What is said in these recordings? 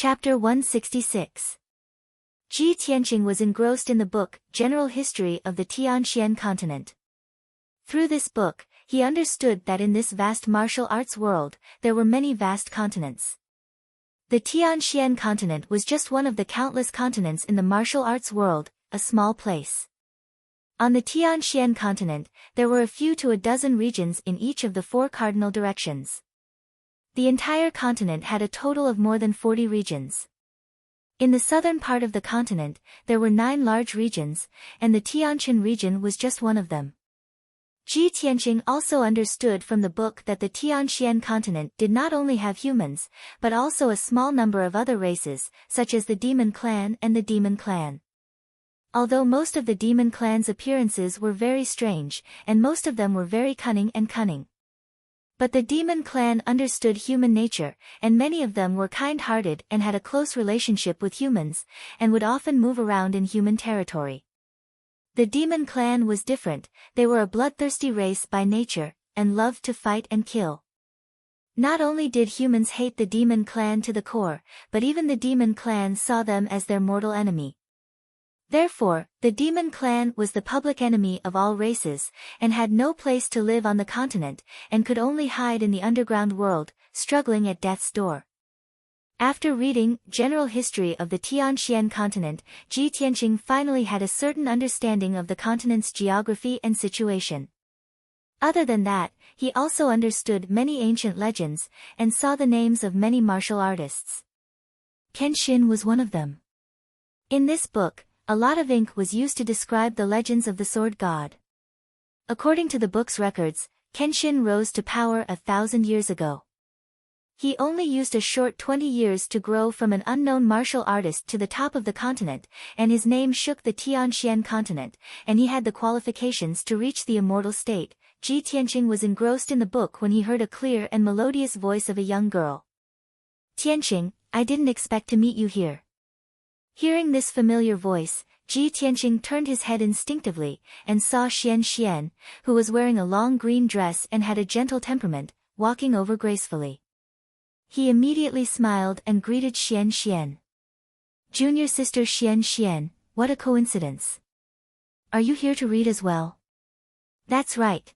Chapter 166. Ji Tianqing was engrossed in the book, General History of the Tianxian Continent. Through this book, he understood that in this vast martial arts world, there were many vast continents. The Tianxian continent was just one of the countless continents in the martial arts world, a small place. On the Tianxian continent, there were a few to a dozen regions in each of the four cardinal directions. The entire continent had a total of more than 40 regions. In the southern part of the continent, there were 9 large regions, and the Tianqian region was just one of them. Ji Tianqing also understood from the book that the Tianxian continent did not only have humans, but also a small number of other races, such as the Demon Clan and the Demon Clan. Although most of the Demon Clan's appearances were very strange, and most of them were very cunning. But the Demon Clan understood human nature, and many of them were kind-hearted and had a close relationship with humans, and would often move around in human territory. The Demon Clan was different. They were a bloodthirsty race by nature, and loved to fight and kill. Not only did humans hate the Demon Clan to the core, but even the Demon Clan saw them as their mortal enemy. Therefore, the Demon Clan was the public enemy of all races, and had no place to live on the continent, and could only hide in the underground world, struggling at death's door. After reading General History of the Tianxian Continent, Ji Tianqing finally had a certain understanding of the continent's geography and situation. Other than that, he also understood many ancient legends, and saw the names of many martial artists. Kenshin was one of them. In this book, a lot of ink was used to describe the legends of the sword god. According to the book's records, Kenshin rose to power 1,000 years ago. He only used a short 20 years to grow from an unknown martial artist to the top of the continent, and his name shook the Tianxian continent, and he had the qualifications to reach the immortal state. Ji Tianqing was engrossed in the book when he heard a clear and melodious voice of a young girl. "Tianqing, I didn't expect to meet you here." Hearing this familiar voice, Ji Tianqing turned his head instinctively, and saw Xian, who was wearing a long green dress and had a gentle temperament, walking over gracefully. He immediately smiled and greeted Xian. "Junior sister Xian, what a coincidence. Are you here to read as well?" "That's right."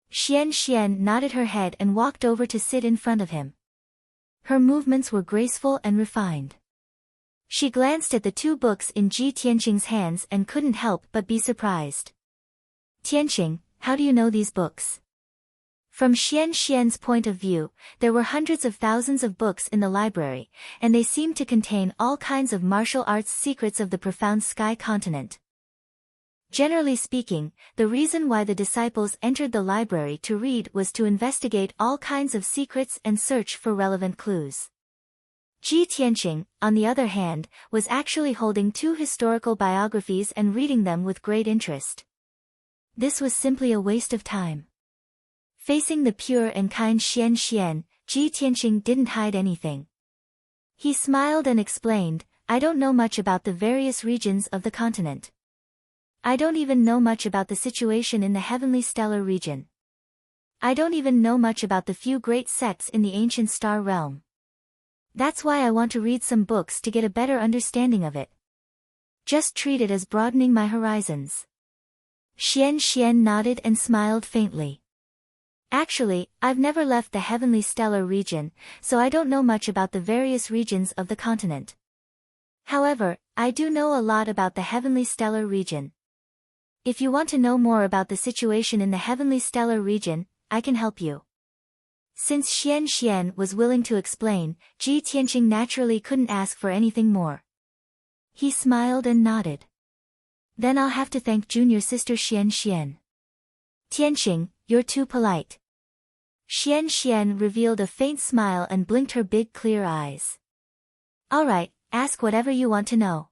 Xian nodded her head and walked over to sit in front of him. Her movements were graceful and refined. She glanced at the 2 books in Ji Tianqing's hands and couldn't help but be surprised. "Tianqing, how do you know these books?" From Xian's point of view, there were hundreds of thousands of books in the library, and they seemed to contain all kinds of martial arts secrets of the profound sky continent. Generally speaking, the reason why the disciples entered the library to read was to investigate all kinds of secrets and search for relevant clues. Ji Tianqing, on the other hand, was actually holding 2 historical biographies and reading them with great interest. This was simply a waste of time. Facing the pure and kind Xian, Ji Tianqing didn't hide anything. He smiled and explained, "I don't know much about the various regions of the continent. I don't even know much about the situation in the heavenly stellar region. I don't even know much about the few great sects in the ancient star realm. That's why I want to read some books to get a better understanding of it. Just treat it as broadening my horizons." Xian nodded and smiled faintly. "Actually, I've never left the heavenly stellar region, so I don't know much about the various regions of the continent. However, I do know a lot about the heavenly stellar region. If you want to know more about the situation in the heavenly stellar region, I can help you." Since Xian was willing to explain, Ji Tianqing naturally couldn't ask for anything more. He smiled and nodded. "Then I'll have to thank junior sister Xian. Tianqing, you're too polite." Xian revealed a faint smile and blinked her big clear eyes. "Alright, ask whatever you want to know."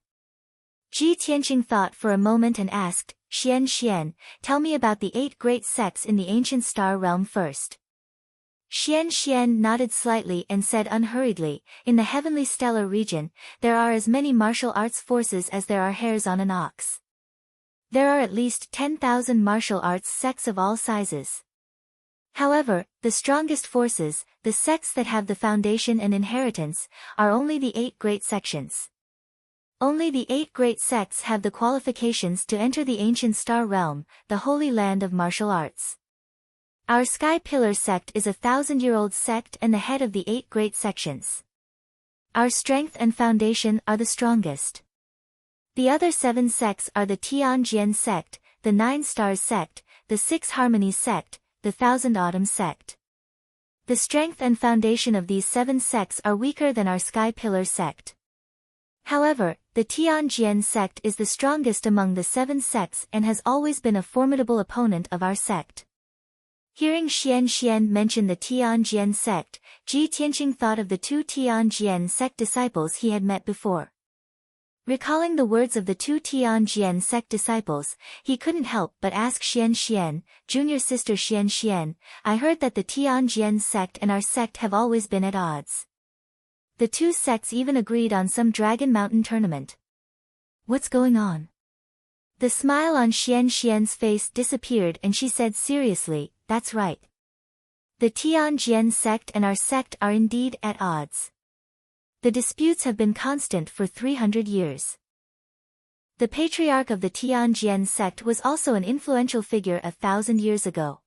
Ji Tianqing thought for a moment and asked, "Xian, tell me about the 8 great sects in the ancient star realm first." Xian nodded slightly and said unhurriedly, "In the heavenly stellar region, there are as many martial arts forces as there are hairs on an ox. There are at least 10,000 martial arts sects of all sizes. However, the strongest forces, the sects that have the foundation and inheritance, are only the 8 great sections. Only the 8 great sects have the qualifications to enter the ancient star realm, the holy land of martial arts. Our Sky Pillar sect is a 1,000-year-old sect and the head of the 8 great sections. Our strength and foundation are the strongest. The other 7 sects are the Tianjian sect, the 9 Stars sect, the 6 Harmonies sect, the 1,000 Autumns sect. The strength and foundation of these 7 sects are weaker than our Sky Pillar sect. However, the Tianjian sect is the strongest among the 7 sects and has always been a formidable opponent of our sect. Hearing Xian mention the Tianjian sect, Ji Tianqing thought of the 2 Tianjian sect disciples he had met before. Recalling the words of the 2 Tianjian sect disciples, he couldn't help but ask Xian, junior sister Xian, I heard that the Tianjian sect and our sect have always been at odds. The 2 sects even agreed on some Dragon Mountain tournament. What's going on? The smile on Xian's face disappeared and she said seriously, that's right. The Tianjian sect and our sect are indeed at odds. The disputes have been constant for 300 years. The patriarch of the Tianjian sect was also an influential figure 1,000 years ago.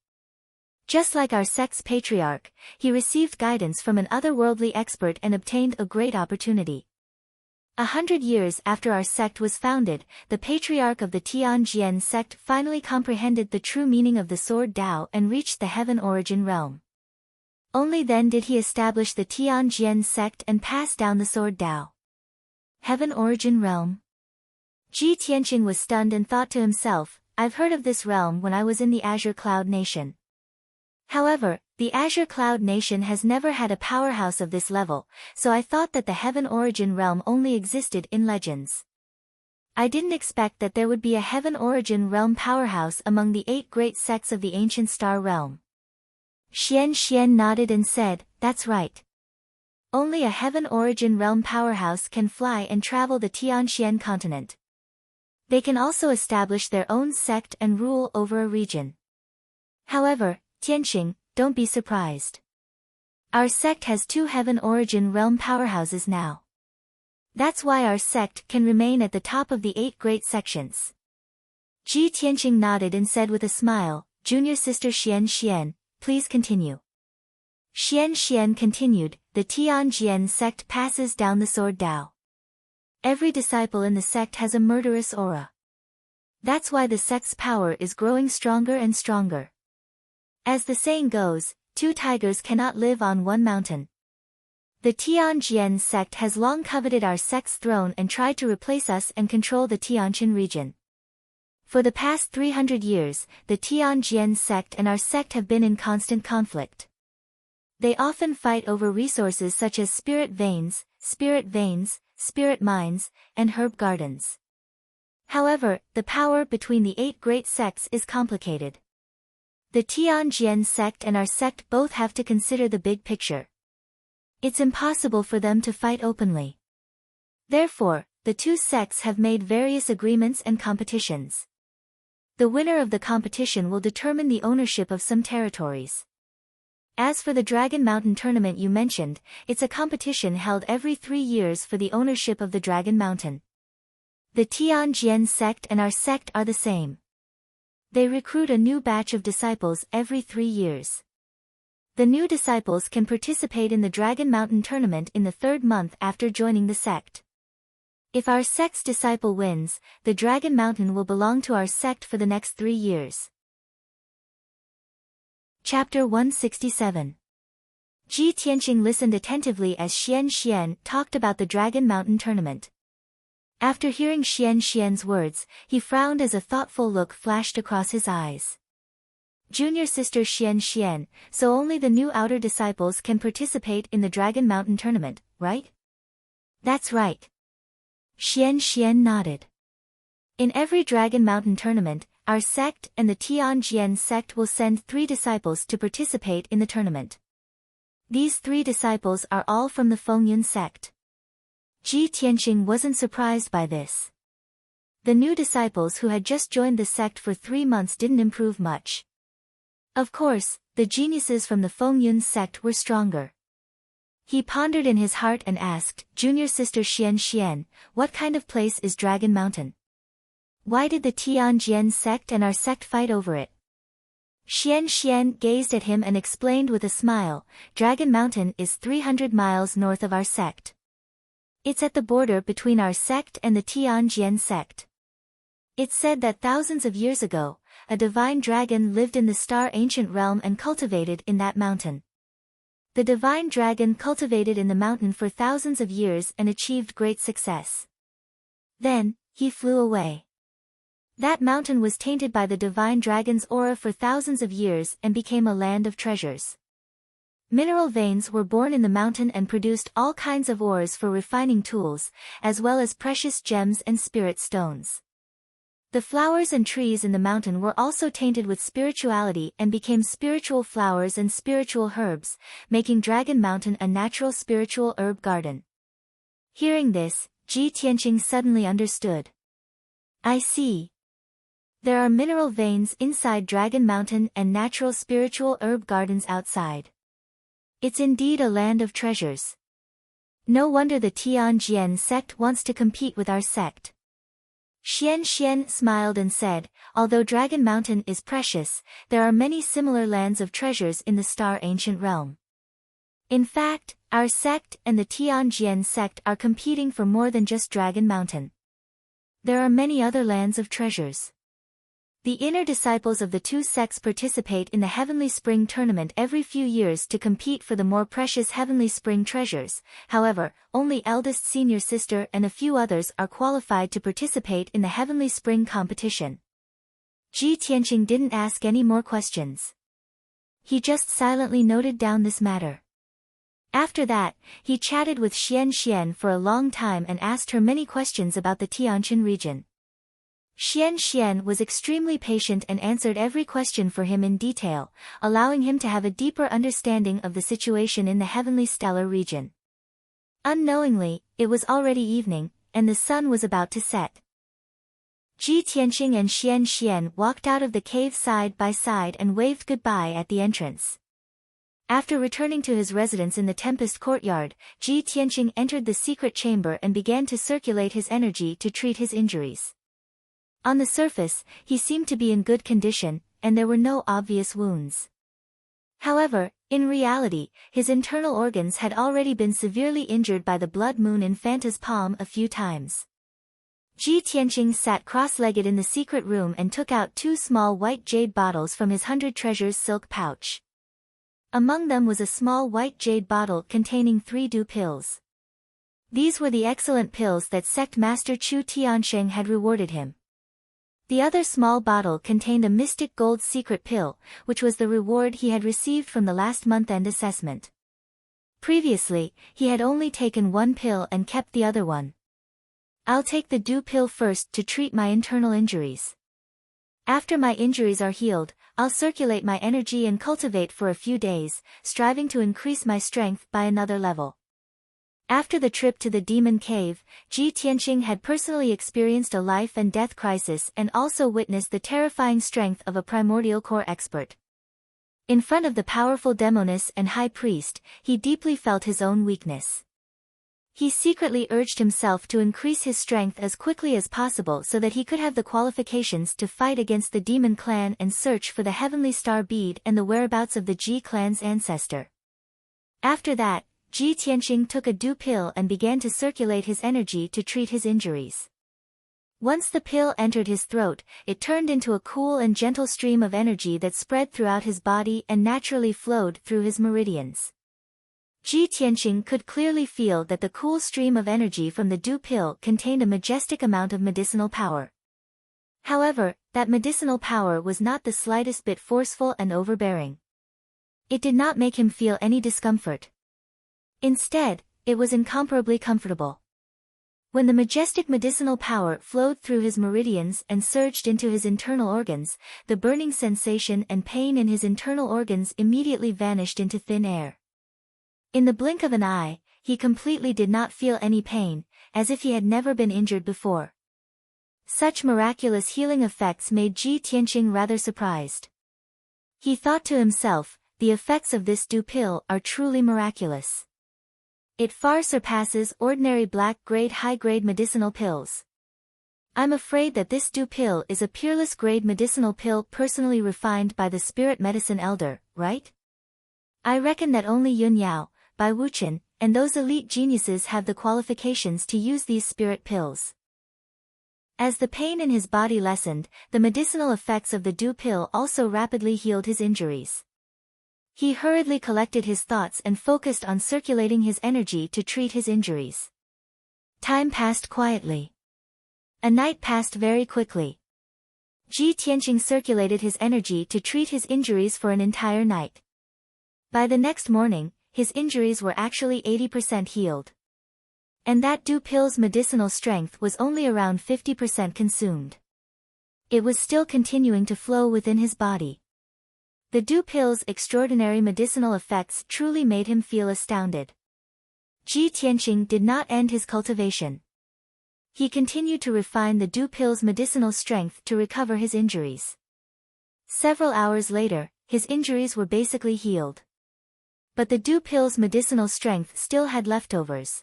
Just like our sect's patriarch, he received guidance from an otherworldly expert and obtained a great opportunity. 100 years after our sect was founded, the patriarch of the Tianjian sect finally comprehended the true meaning of the Sword Tao and reached the Heaven Origin realm. Only then did he establish the Tianjian sect and pass down the Sword Tao. Heaven Origin realm? Ji Tianqing was stunned and thought to himself, I've heard of this realm when I was in the Azure Cloud Nation. However, the Azure Cloud Nation has never had a powerhouse of this level, so I thought that the Heaven Origin realm only existed in legends. I didn't expect that there would be a Heaven Origin realm powerhouse among the 8 great sects of the ancient star realm. Xian nodded and said, that's right. Only a Heaven Origin realm powerhouse can fly and travel the Tianxian continent. They can also establish their own sect and rule over a region. However, Tianqing, don't be surprised. Our sect has 2 Heaven Origin realm powerhouses now. That's why our sect can remain at the top of the 8 great sections. Ji Tianqing nodded and said with a smile, junior sister Xian, please continue. Xian continued, the Tianjian sect passes down the Sword Tao. Every disciple in the sect has a murderous aura. That's why the sect's power is growing stronger and stronger. As the saying goes, 2 tigers cannot live on one mountain. The Tianjian sect has long coveted our sect's throne and tried to replace us and control the Tianjin region. For the past 300 years, the Tianjian sect and our sect have been in constant conflict. They often fight over resources such as spirit veins, spirit mines, and herb gardens. However, the power between the 8 great sects is complicated. The Tianjian sect and our sect both have to consider the big picture. It's impossible for them to fight openly. Therefore, the 2 sects have made various agreements and competitions. The winner of the competition will determine the ownership of some territories. As for the Dragon Mountain tournament you mentioned, it's a competition held every 3 years for the ownership of the Dragon Mountain. The Tianjian sect and our sect are the same. They recruit a new batch of disciples every 3 years. The new disciples can participate in the Dragon Mountain tournament in the 3rd month after joining the sect. If our sect's disciple wins, the Dragon Mountain will belong to our sect for the next 3 years. Chapter 167. Ji Tianqing listened attentively as Xian talked about the Dragon Mountain tournament. After hearing Xian's words, he frowned as a thoughtful look flashed across his eyes. Junior sister Xian, so only the new outer disciples can participate in the Dragon Mountain tournament, right? That's right. Xian nodded. In every Dragon Mountain tournament, our sect and the Tianjian sect will send 3 disciples to participate in the tournament. These 3 disciples are all from the Fengyun sect. Ji Tianqing wasn't surprised by this. The new disciples who had just joined the sect for 3 months didn't improve much. Of course, the geniuses from the Fengyun sect were stronger. He pondered in his heart and asked, "Junior sister Xian, what kind of place is Dragon Mountain? Why did the Tianjian sect and our sect fight over it?" Xian gazed at him and explained with a smile, "Dragon Mountain is 300 miles north of our sect. It's at the border between our sect and the Tianjian sect. It's said that thousands of years ago, a divine dragon lived in the star ancient realm and cultivated in that mountain. The divine dragon cultivated in the mountain for thousands of years and achieved great success. Then, he flew away. That mountain was tainted by the divine dragon's aura for thousands of years and became a land of treasures. Mineral veins were born in the mountain and produced all kinds of ores for refining tools, as well as precious gems and spirit stones. The flowers and trees in the mountain were also tainted with spirituality and became spiritual flowers and spiritual herbs, making Dragon Mountain a natural spiritual herb garden." Hearing this, Ji Tianqing suddenly understood. "I see. There are mineral veins inside Dragon Mountain and natural spiritual herb gardens outside. It's indeed a land of treasures. No wonder the Tianjian sect wants to compete with our sect." Xian smiled and said, "Although Dragon Mountain is precious, there are many similar lands of treasures in the star ancient realm. In fact, our sect and the Tianjian sect are competing for more than just Dragon Mountain. There are many other lands of treasures. The inner disciples of the two sects participate in the Heavenly Spring Tournament every few years to compete for the more precious Heavenly Spring treasures. However, only eldest senior sister and a few others are qualified to participate in the Heavenly Spring competition." Ji Tianqing didn't ask any more questions. He just silently noted down this matter. After that, he chatted with Xian for a long time and asked her many questions about the Tianjin region. Xian was extremely patient and answered every question for him in detail, allowing him to have a deeper understanding of the situation in the heavenly stellar region. Unknowingly, it was already evening, and the sun was about to set. Ji Tianqing and Xian walked out of the cave side by side and waved goodbye at the entrance. After returning to his residence in the Tempest Courtyard, Ji Tianqing entered the secret chamber and began to circulate his energy to treat his injuries. On the surface, he seemed to be in good condition, and there were no obvious wounds. However, in reality, his internal organs had already been severely injured by the blood moon Infanta's palm a few times. Ji Tianqing sat cross-legged in the secret room and took out 2 small white jade bottles from his 100 treasures silk pouch. Among them was a small white jade bottle containing 3 dew pills. These were the excellent pills that sect master Chu Tiansheng had rewarded him. The other small bottle contained a mystic gold secret pill, which was the reward he had received from the last month-end assessment. Previously, he had only taken 1 pill and kept the other one. "I'll take the dew pill first to treat my internal injuries. After my injuries are healed, I'll circulate my energy and cultivate for a few days, striving to increase my strength by another level." After the trip to the demon cave, Ji Tianqing had personally experienced a life and death crisis and also witnessed the terrifying strength of a primordial core expert. In front of the powerful demoness and high priest, he deeply felt his own weakness. He secretly urged himself to increase his strength as quickly as possible so that he could have the qualifications to fight against the demon clan and search for the heavenly star bead and the whereabouts of the Ji clan's ancestor. After that, Ji Tianqing took a dew pill and began to circulate his energy to treat his injuries. Once the pill entered his throat, it turned into a cool and gentle stream of energy that spread throughout his body and naturally flowed through his meridians. Ji Tianqing could clearly feel that the cool stream of energy from the dew pill contained a majestic amount of medicinal power. However, that medicinal power was not the slightest bit forceful and overbearing. It did not make him feel any discomfort. Instead, it was incomparably comfortable. When the majestic medicinal power flowed through his meridians and surged into his internal organs, the burning sensation and pain in his internal organs immediately vanished into thin air. In the blink of an eye, he completely did not feel any pain, as if he had never been injured before. Such miraculous healing effects made Ji Tianqing rather surprised. He thought to himself, the effects of this dew pill are truly miraculous. It far surpasses ordinary black-grade high-grade medicinal pills. I'm afraid that this dew pill is a peerless grade medicinal pill personally refined by the spirit medicine elder, right? I reckon that only Yun Yao, Bai Wuchen, and those elite geniuses have the qualifications to use these spirit pills. As the pain in his body lessened, the medicinal effects of the dew pill also rapidly healed his injuries. He hurriedly collected his thoughts and focused on circulating his energy to treat his injuries. Time passed quietly. A night passed very quickly. Ji Tianqing circulated his energy to treat his injuries for an entire night. By the next morning, his injuries were actually 80% healed. And that dew pill's medicinal strength was only around 50% consumed. It was still continuing to flow within his body. The dew pill's extraordinary medicinal effects truly made him feel astounded. Ji Tianqing did not end his cultivation. He continued to refine the dew pill's medicinal strength to recover his injuries. Several hours later, his injuries were basically healed. But the dew pill's medicinal strength still had leftovers.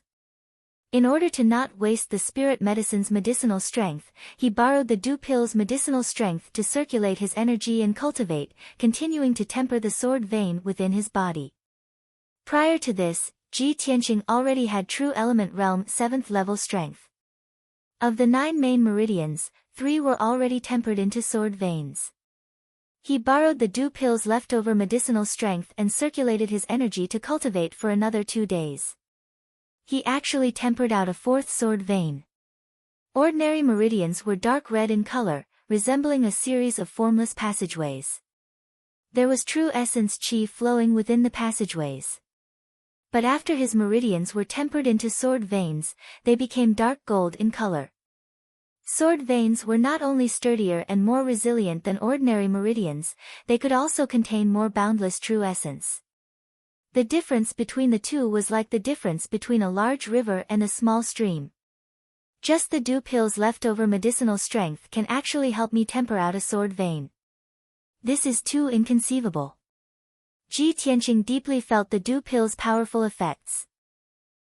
In order to not waste the spirit medicine's medicinal strength, he borrowed the dew pill's medicinal strength to circulate his energy and cultivate, continuing to temper the sword vein within his body. Prior to this, Ji Tianqing already had true element realm 7th level strength. Of the 9 main meridians, 3 were already tempered into sword veins. He borrowed the dew pill's leftover medicinal strength and circulated his energy to cultivate for another 2 days. He actually tempered out a 4th sword vein. Ordinary meridians were dark red in color, resembling a series of formless passageways. There was true essence qi flowing within the passageways. But after his meridians were tempered into sword veins, they became dark gold in color. Sword veins were not only sturdier and more resilient than ordinary meridians, they could also contain more boundless true essence. The difference between the two was like the difference between a large river and a small stream. Just the dew pill's leftover medicinal strength can actually help me temper out a sword vein. This is too inconceivable. Ji Tianqing deeply felt the dew pill's powerful effects.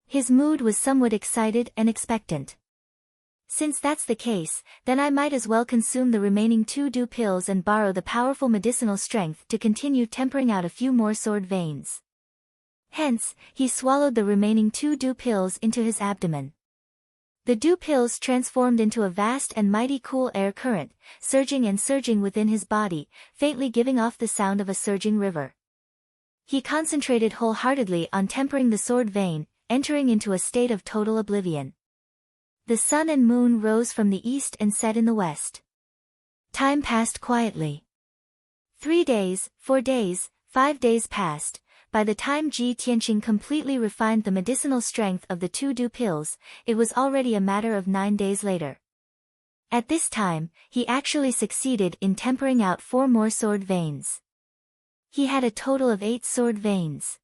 His mood was somewhat excited and expectant. Since that's the case, then I might as well consume the remaining 2 dew pills and borrow the powerful medicinal strength to continue tempering out a few more sword veins. Hence, he swallowed the remaining 2 dew pills into his abdomen. The dew pills transformed into a vast and mighty cool air current, surging and surging within his body, faintly giving off the sound of a surging river. He concentrated wholeheartedly on tempering the sword vein, entering into a state of total oblivion. The sun and moon rose from the east and set in the west. Time passed quietly. 3 days, 4 days, 5 days passed. By the time Ji Tianqing completely refined the medicinal strength of the 2 dew pills, it was already a matter of 9 days later. At this time, he actually succeeded in tempering out 4 more sword veins. He had a total of 8 sword veins.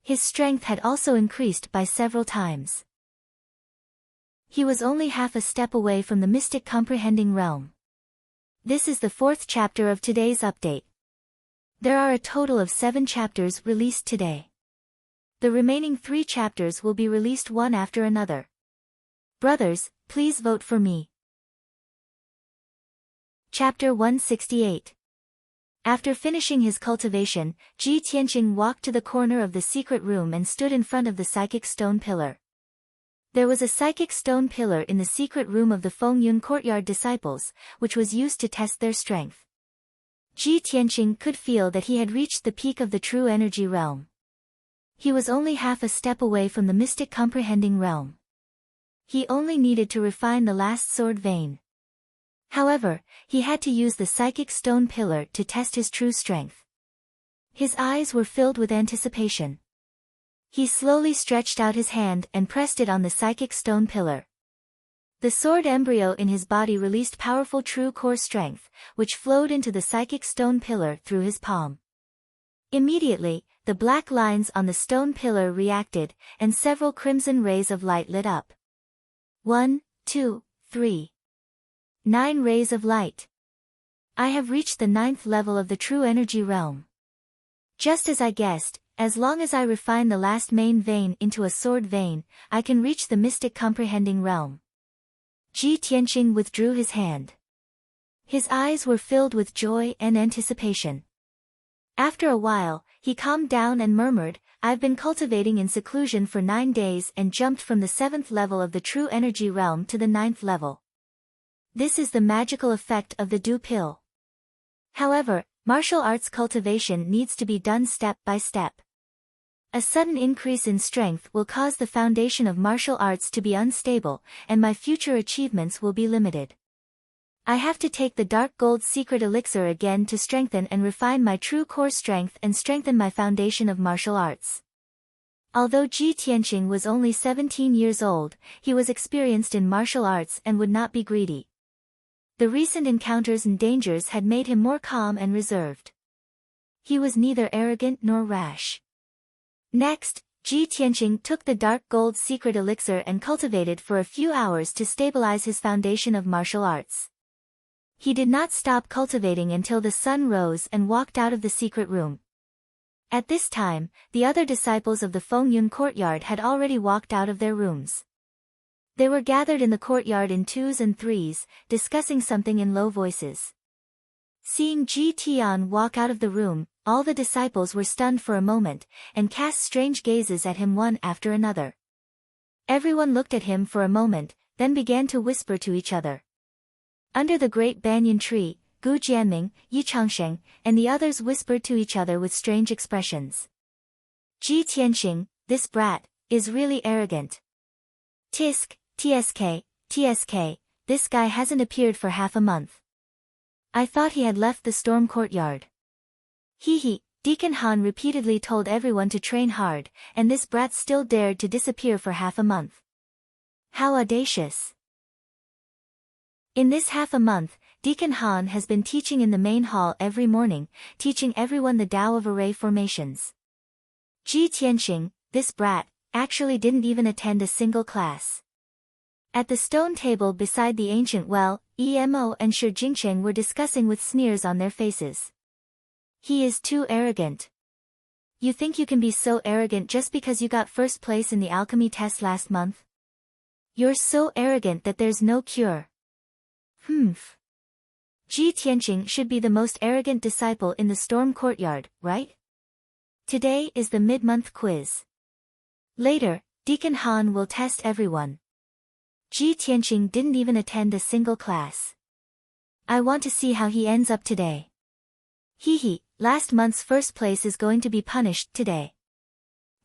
His strength had also increased by several times. He was only half a step away from the mystic comprehending realm. This is the 4th chapter of today's update. There are a total of 7 chapters released today. The remaining 3 chapters will be released one after another. Brothers, please vote for me. Chapter 168. After finishing his cultivation, Ji Tianqing walked to the corner of the secret room and stood in front of the psychic stone pillar. There was a psychic stone pillar in the secret room of the Fengyun courtyard disciples, which was used to test their strength. Ji Tianqing could feel that he had reached the peak of the true energy realm. He was only half a step away from the mystic comprehending realm. He only needed to refine the last sword vein. However, he had to use the psychic stone pillar to test his true strength. His eyes were filled with anticipation. He slowly stretched out his hand and pressed it on the psychic stone pillar. The sword embryo in his body released powerful true core strength, which flowed into the psychic stone pillar through his palm. Immediately, the black lines on the stone pillar reacted, and several crimson rays of light lit up. 1, 2, 3. 9 rays of light. I have reached the 9th level of the true energy realm. Just as I guessed, as long as I refine the last main vein into a sword vein, I can reach the mystic comprehending realm. Ji Tianqing withdrew his hand. His eyes were filled with joy and anticipation. After a while, he calmed down and murmured, I've been cultivating in seclusion for 9 days and jumped from the 7th level of the true energy realm to the 9th level. This is the magical effect of the dew pill. However, martial arts cultivation needs to be done step by step. A sudden increase in strength will cause the foundation of martial arts to be unstable, and my future achievements will be limited. I have to take the dark gold secret elixir again to strengthen and refine my true core strength and strengthen my foundation of martial arts. Although Ji Tianqing was only 17 years old, he was experienced in martial arts and would not be greedy. The recent encounters and dangers had made him more calm and reserved. He was neither arrogant nor rash. Next, Ji Tianqing took the dark gold secret elixir and cultivated for a few hours to stabilize his foundation of martial arts. He did not stop cultivating until the sun rose and walked out of the secret room. At this time, the other disciples of the Fengyun courtyard had already walked out of their rooms. They were gathered in the courtyard in 2s and 3s, discussing something in low voices. Seeing Ji Tian walk out of the room, all the disciples were stunned for a moment, and cast strange gazes at him one after another. Everyone looked at him for a moment, then began to whisper to each other. Under the great banyan tree, Gu Jianming, Yi Changsheng, and the others whispered to each other with strange expressions. Ji Tianqing, this brat, is really arrogant. Tisk, TSK, this guy hasn't appeared for half a month. I thought he had left the storm courtyard. He, Deacon Han repeatedly told everyone to train hard, and this brat still dared to disappear for half a month. How audacious. In this half a month, Deacon Han has been teaching in the main hall every morning, teaching everyone the Tao of array formations. Ji Tianqing, this brat, actually didn't even attend a single class. At the stone table beside the ancient well, Emo and Shi Jingsheng were discussing with sneers on their faces. He is too arrogant. You think you can be so arrogant just because you got first place in the alchemy test last month? You're so arrogant that there's no cure. Ji Tianqing should be the most arrogant disciple in the storm courtyard, right? Today is the mid-month quiz. Later, Deacon Han will test everyone. Ji Tianqing didn't even attend a single class. I want to see how he ends up today. Last month's first place is going to be punished today.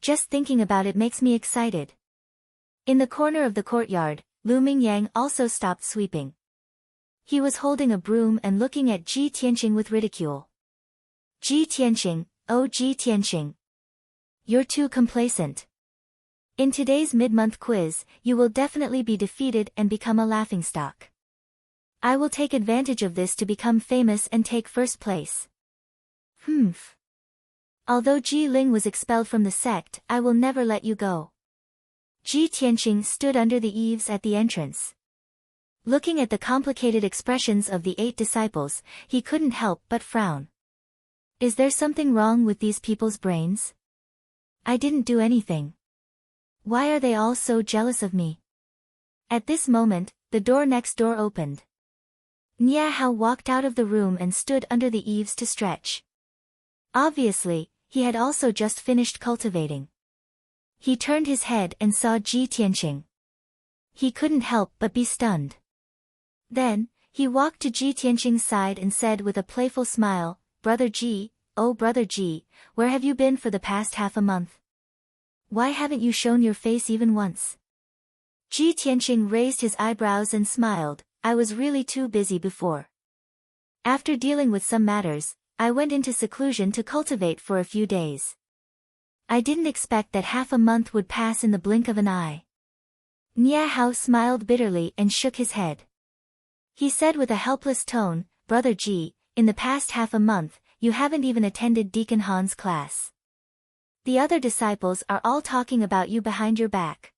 Just thinking about it makes me excited. In the corner of the courtyard, Lu Mingyang also stopped sweeping. He was holding a broom and looking at Ji Tianqing with ridicule. Ji Tianqing, oh Ji Tianqing. You're too complacent. In today's mid-month quiz, you will definitely be defeated and become a laughingstock. I will take advantage of this to become famous and take first place. Although Ji Ling was expelled from the sect, I will never let you go. Ji Tianqing stood under the eaves at the entrance. Looking at the complicated expressions of the 8 disciples, he couldn't help but frown. Is there something wrong with these people's brains? I didn't do anything. Why are they all so jealous of me? At this moment, the door next door opened. Nia Hao walked out of the room and stood under the eaves to stretch. Obviously, he had also just finished cultivating. He turned his head and saw Ji Tianqing. He couldn't help but be stunned. Then, he walked to Ji Tianqing's side and said with a playful smile, Brother Ji, oh Brother Ji, where have you been for the past half a month? Why haven't you shown your face even once? Ji Tianqing raised his eyebrows and smiled, I was really too busy before. After dealing with some matters, I went into seclusion to cultivate for a few days. I didn't expect that half a month would pass in the blink of an eye. Nia Hao smiled bitterly and shook his head. He said with a helpless tone, Brother Ji, in the past half a month, you haven't even attended Deacon Han's class. The other disciples are all talking about you behind your back.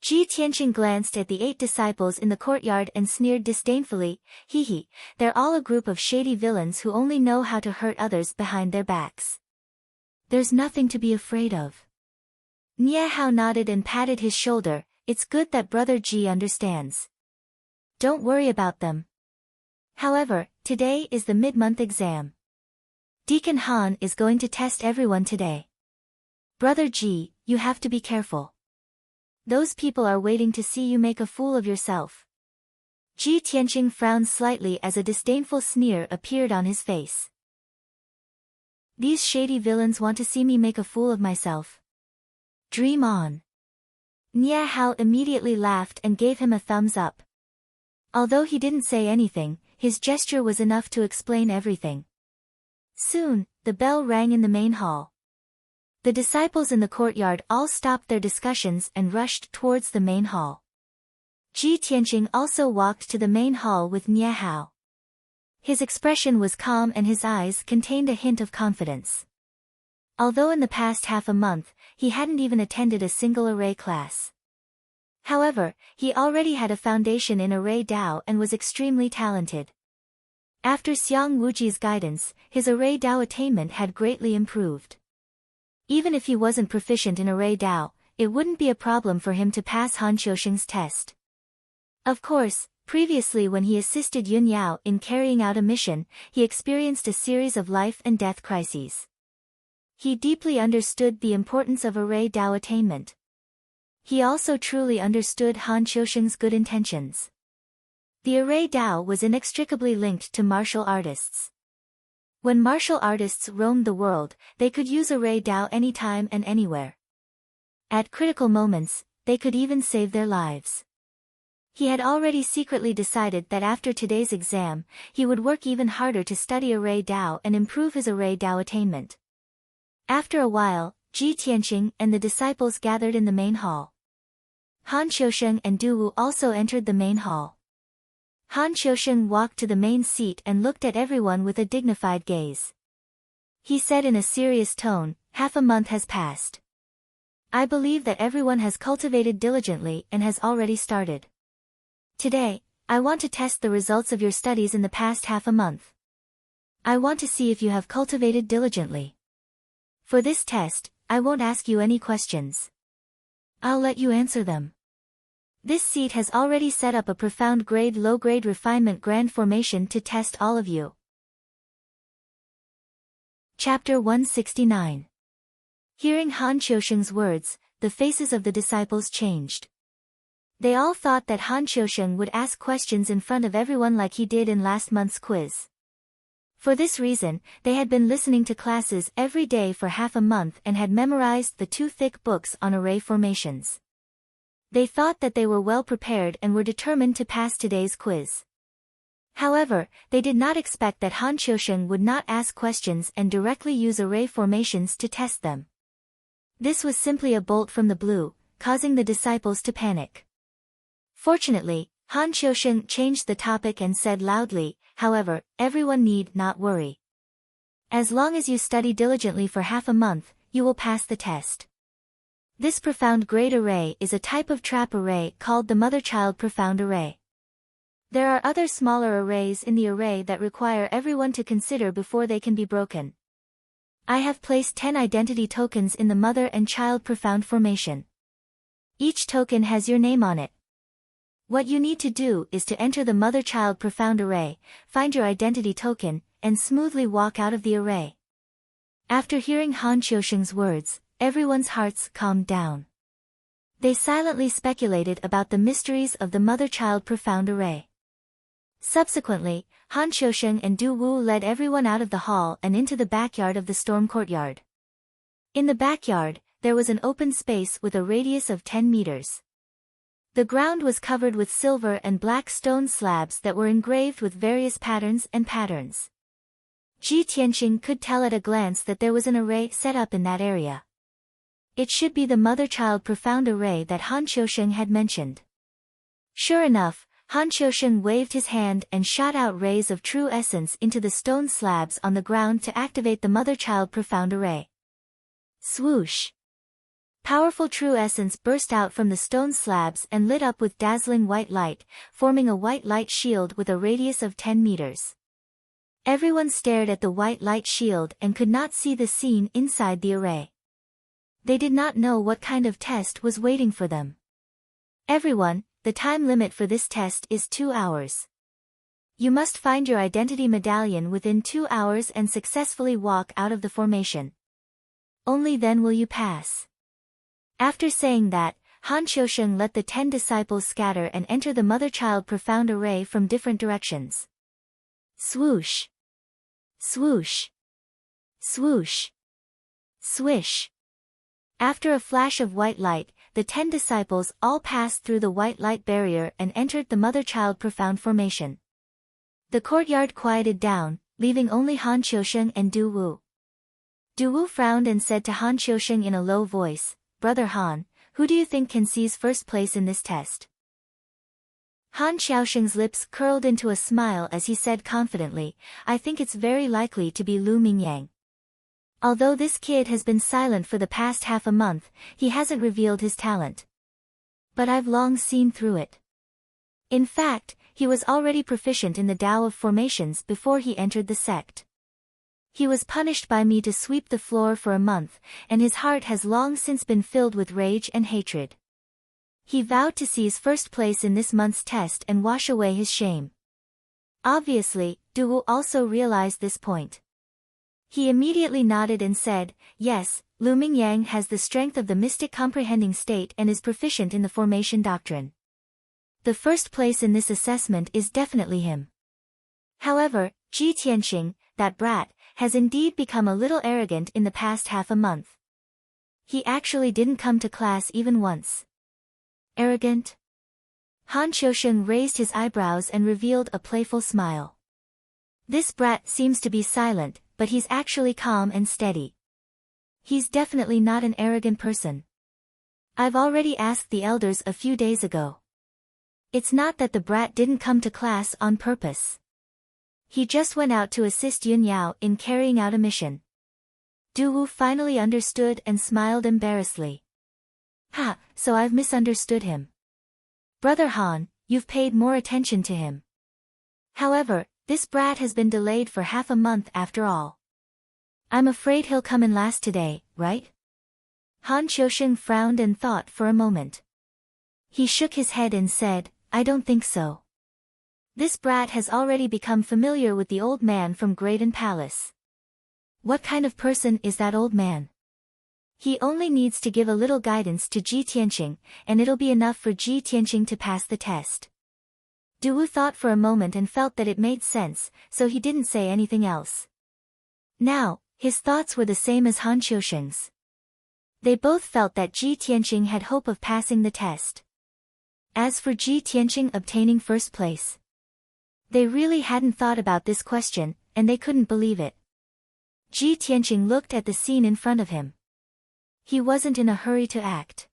Ji Tianqing glanced at the 8 disciples in the courtyard and sneered disdainfully, "Hee hee, they're all a group of shady villains who only know how to hurt others behind their backs. There's nothing to be afraid of." Nie Hao nodded and patted his shoulder. "It's good that Brother Ji understands. Don't worry about them. However, today is the mid-month exam. Deacon Han is going to test everyone today. Brother Ji, you have to be careful. Those people are waiting to see you make a fool of yourself." Ji Tianqing frowned slightly as a disdainful sneer appeared on his face. "These shady villains want to see me make a fool of myself. Dream on." Nie Hao immediately laughed and gave him a thumbs up. Although he didn't say anything, his gesture was enough to explain everything. Soon, the bell rang in the main hall. The disciples in the courtyard all stopped their discussions and rushed towards the main hall. Ji Tianqing also walked to the main hall with Nie Hao. His expression was calm and his eyes contained a hint of confidence. Although in the past half a month, he hadn't even attended a single array class. However, he already had a foundation in array Dao and was extremely talented. After Xiang Wuji's guidance, his array Dao attainment had greatly improved. Even if he wasn't proficient in array Dao, it wouldn't be a problem for him to pass Han Qiusheng's test. Of course, previously when he assisted Yun Yao in carrying out a mission, he experienced a series of life and death crises. He deeply understood the importance of array Dao attainment. He also truly understood Han Qiusheng's good intentions. The array Dao was inextricably linked to martial artists. When martial artists roamed the world, they could use array Dao anytime and anywhere. At critical moments, they could even save their lives. He had already secretly decided that after today's exam, he would work even harder to study array Dao and improve his array Dao attainment. After a while, Ji Tianqing and the disciples gathered in the main hall. Han Qiusheng and Du Wu also entered the main hall. Han Qiusheng walked to the main seat and looked at everyone with a dignified gaze. He said in a serious tone, "Half a month has passed. I believe that everyone has cultivated diligently and has already started. Today, I want to test the results of your studies in the past half a month. I want to see if you have cultivated diligently. For this test, I won't ask you any questions. I'll let you answer them. This seat has already set up a profound grade low-grade refinement grand formation to test all of you." Chapter 169. Hearing Han Qiusheng's words, the faces of the disciples changed. They all thought that Han Qiusheng would ask questions in front of everyone like he did in last month's quiz. For this reason, they had been listening to classes every day for half a month and had memorized the 2 thick books on array formations. They thought that they were well prepared and were determined to pass today's quiz. However, they did not expect that Han Qiusheng would not ask questions and directly use array formations to test them. This was simply a bolt from the blue, causing the disciples to panic. Fortunately, Han Qiusheng changed the topic and said loudly, "However, everyone need not worry. As long as you study diligently for half a month, you will pass the test." This profound grade array is a type of trap array called the mother-child profound array. There are other smaller arrays in the array that require everyone to consider before they can be broken. I have placed 10 identity tokens in the mother and child profound formation. Each token has your name on it. What you need to do is to enter the mother-child profound array, find your identity token, and smoothly walk out of the array. After hearing Han Qiusheng's words, everyone's hearts calmed down. They silently speculated about the mysteries of the mother-child profound array. Subsequently, Han Qiusheng and Du Wu led everyone out of the hall and into the backyard of the storm courtyard. In the backyard, there was an open space with a radius of 10 meters. The ground was covered with silver and black stone slabs that were engraved with various patterns. Ji Tianqing could tell at a glance that there was an array set up in that area. It should be the mother-child profound array that Han Qiusheng had mentioned. Sure enough, Han Qiusheng waved his hand and shot out rays of true essence into the stone slabs on the ground to activate the mother-child profound array. Swoosh! Powerful true essence burst out from the stone slabs and lit up with dazzling white light, forming a white light shield with a radius of 10 meters. Everyone stared at the white light shield and could not see the scene inside the array. They did not know what kind of test was waiting for them. Everyone, the time limit for this test is 2 hours. You must find your identity medallion within 2 hours and successfully walk out of the formation. Only then will you pass. After saying that, Han Qiusheng let the 10 disciples scatter and enter the mother-child profound array from different directions. Swoosh. Swoosh. Swoosh. Swish. After a flash of white light, the 10 disciples all passed through the white light barrier and entered the mother-child profound formation. The courtyard quieted down, leaving only Han Qiusheng and Du Wu. Du Wu frowned and said to Han Qiusheng in a low voice, "Brother Han, who do you think can seize first place in this test?" Han Qiusheng's lips curled into a smile as he said confidently, "I think it's very likely to be Lu Mingyang. Although this kid has been silent for the past half a month, he hasn't revealed his talent. But I've long seen through it. In fact, he was already proficient in the Tao of formations before he entered the sect. He was punished by me to sweep the floor for a month, and his heart has long since been filled with rage and hatred. He vowed to seize first place in this month's test and wash away his shame." Obviously, Du Wu also realized this point. He immediately nodded and said, "Yes, Lu Mingyang has the strength of the mystic comprehending state and is proficient in the formation doctrine. The first place in this assessment is definitely him. However, Ji Tianqing, that brat, has indeed become a little arrogant in the past half a month. He actually didn't come to class even once." Arrogant? Han Qiusheng raised his eyebrows and revealed a playful smile. "This brat seems to be silent, but he's actually calm and steady. He's definitely not an arrogant person. I've already asked the elders a few days ago. It's not that the brat didn't come to class on purpose. He just went out to assist Yun Yao in carrying out a mission." Du Wu finally understood and smiled embarrassedly. "Ha, so I've misunderstood him. Brother Han, you've paid more attention to him. However, this brat has been delayed for half a month after all. I'm afraid he'll come in last today, right?" Han Qiusheng frowned and thought for a moment. He shook his head and said, "I don't think so. This brat has already become familiar with the old man from Graydon Palace." "What kind of person is that old man?" "He only needs to give a little guidance to Ji Tianqing, and it'll be enough for Ji Tianqing to pass the test." Du Wu thought for a moment and felt that it made sense, so he didn't say anything else. Now, his thoughts were the same as Han Qiusheng's. They both felt that Ji Tianqing had hope of passing the test. As for Ji Tianqing obtaining first place, they really hadn't thought about this question, and they couldn't believe it. Ji Tianqing looked at the scene in front of him. He wasn't in a hurry to act.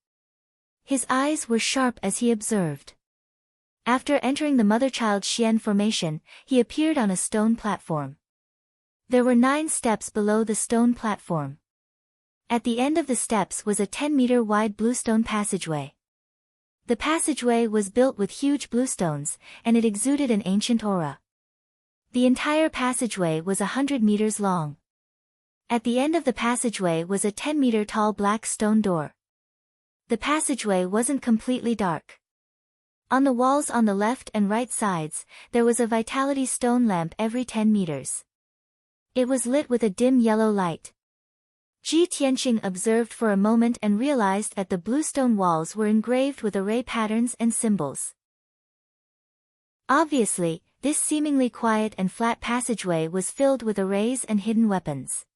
His eyes were sharp as he observed. After entering the mother-child Xian formation, he appeared on a stone platform. There were 9 steps below the stone platform. At the end of the steps was a 10-meter wide bluestone passageway. The passageway was built with huge bluestones, and it exuded an ancient aura. The entire passageway was 100 meters long. At the end of the passageway was a 10-meter tall black stone door. The passageway wasn't completely dark. On the walls on the left and right sides, there was a vitality stone lamp every 10 meters. It was lit with a dim yellow light. Ji Tianqing observed for a moment and realized that the bluestone walls were engraved with array patterns and symbols. Obviously, this seemingly quiet and flat passageway was filled with arrays and hidden weapons.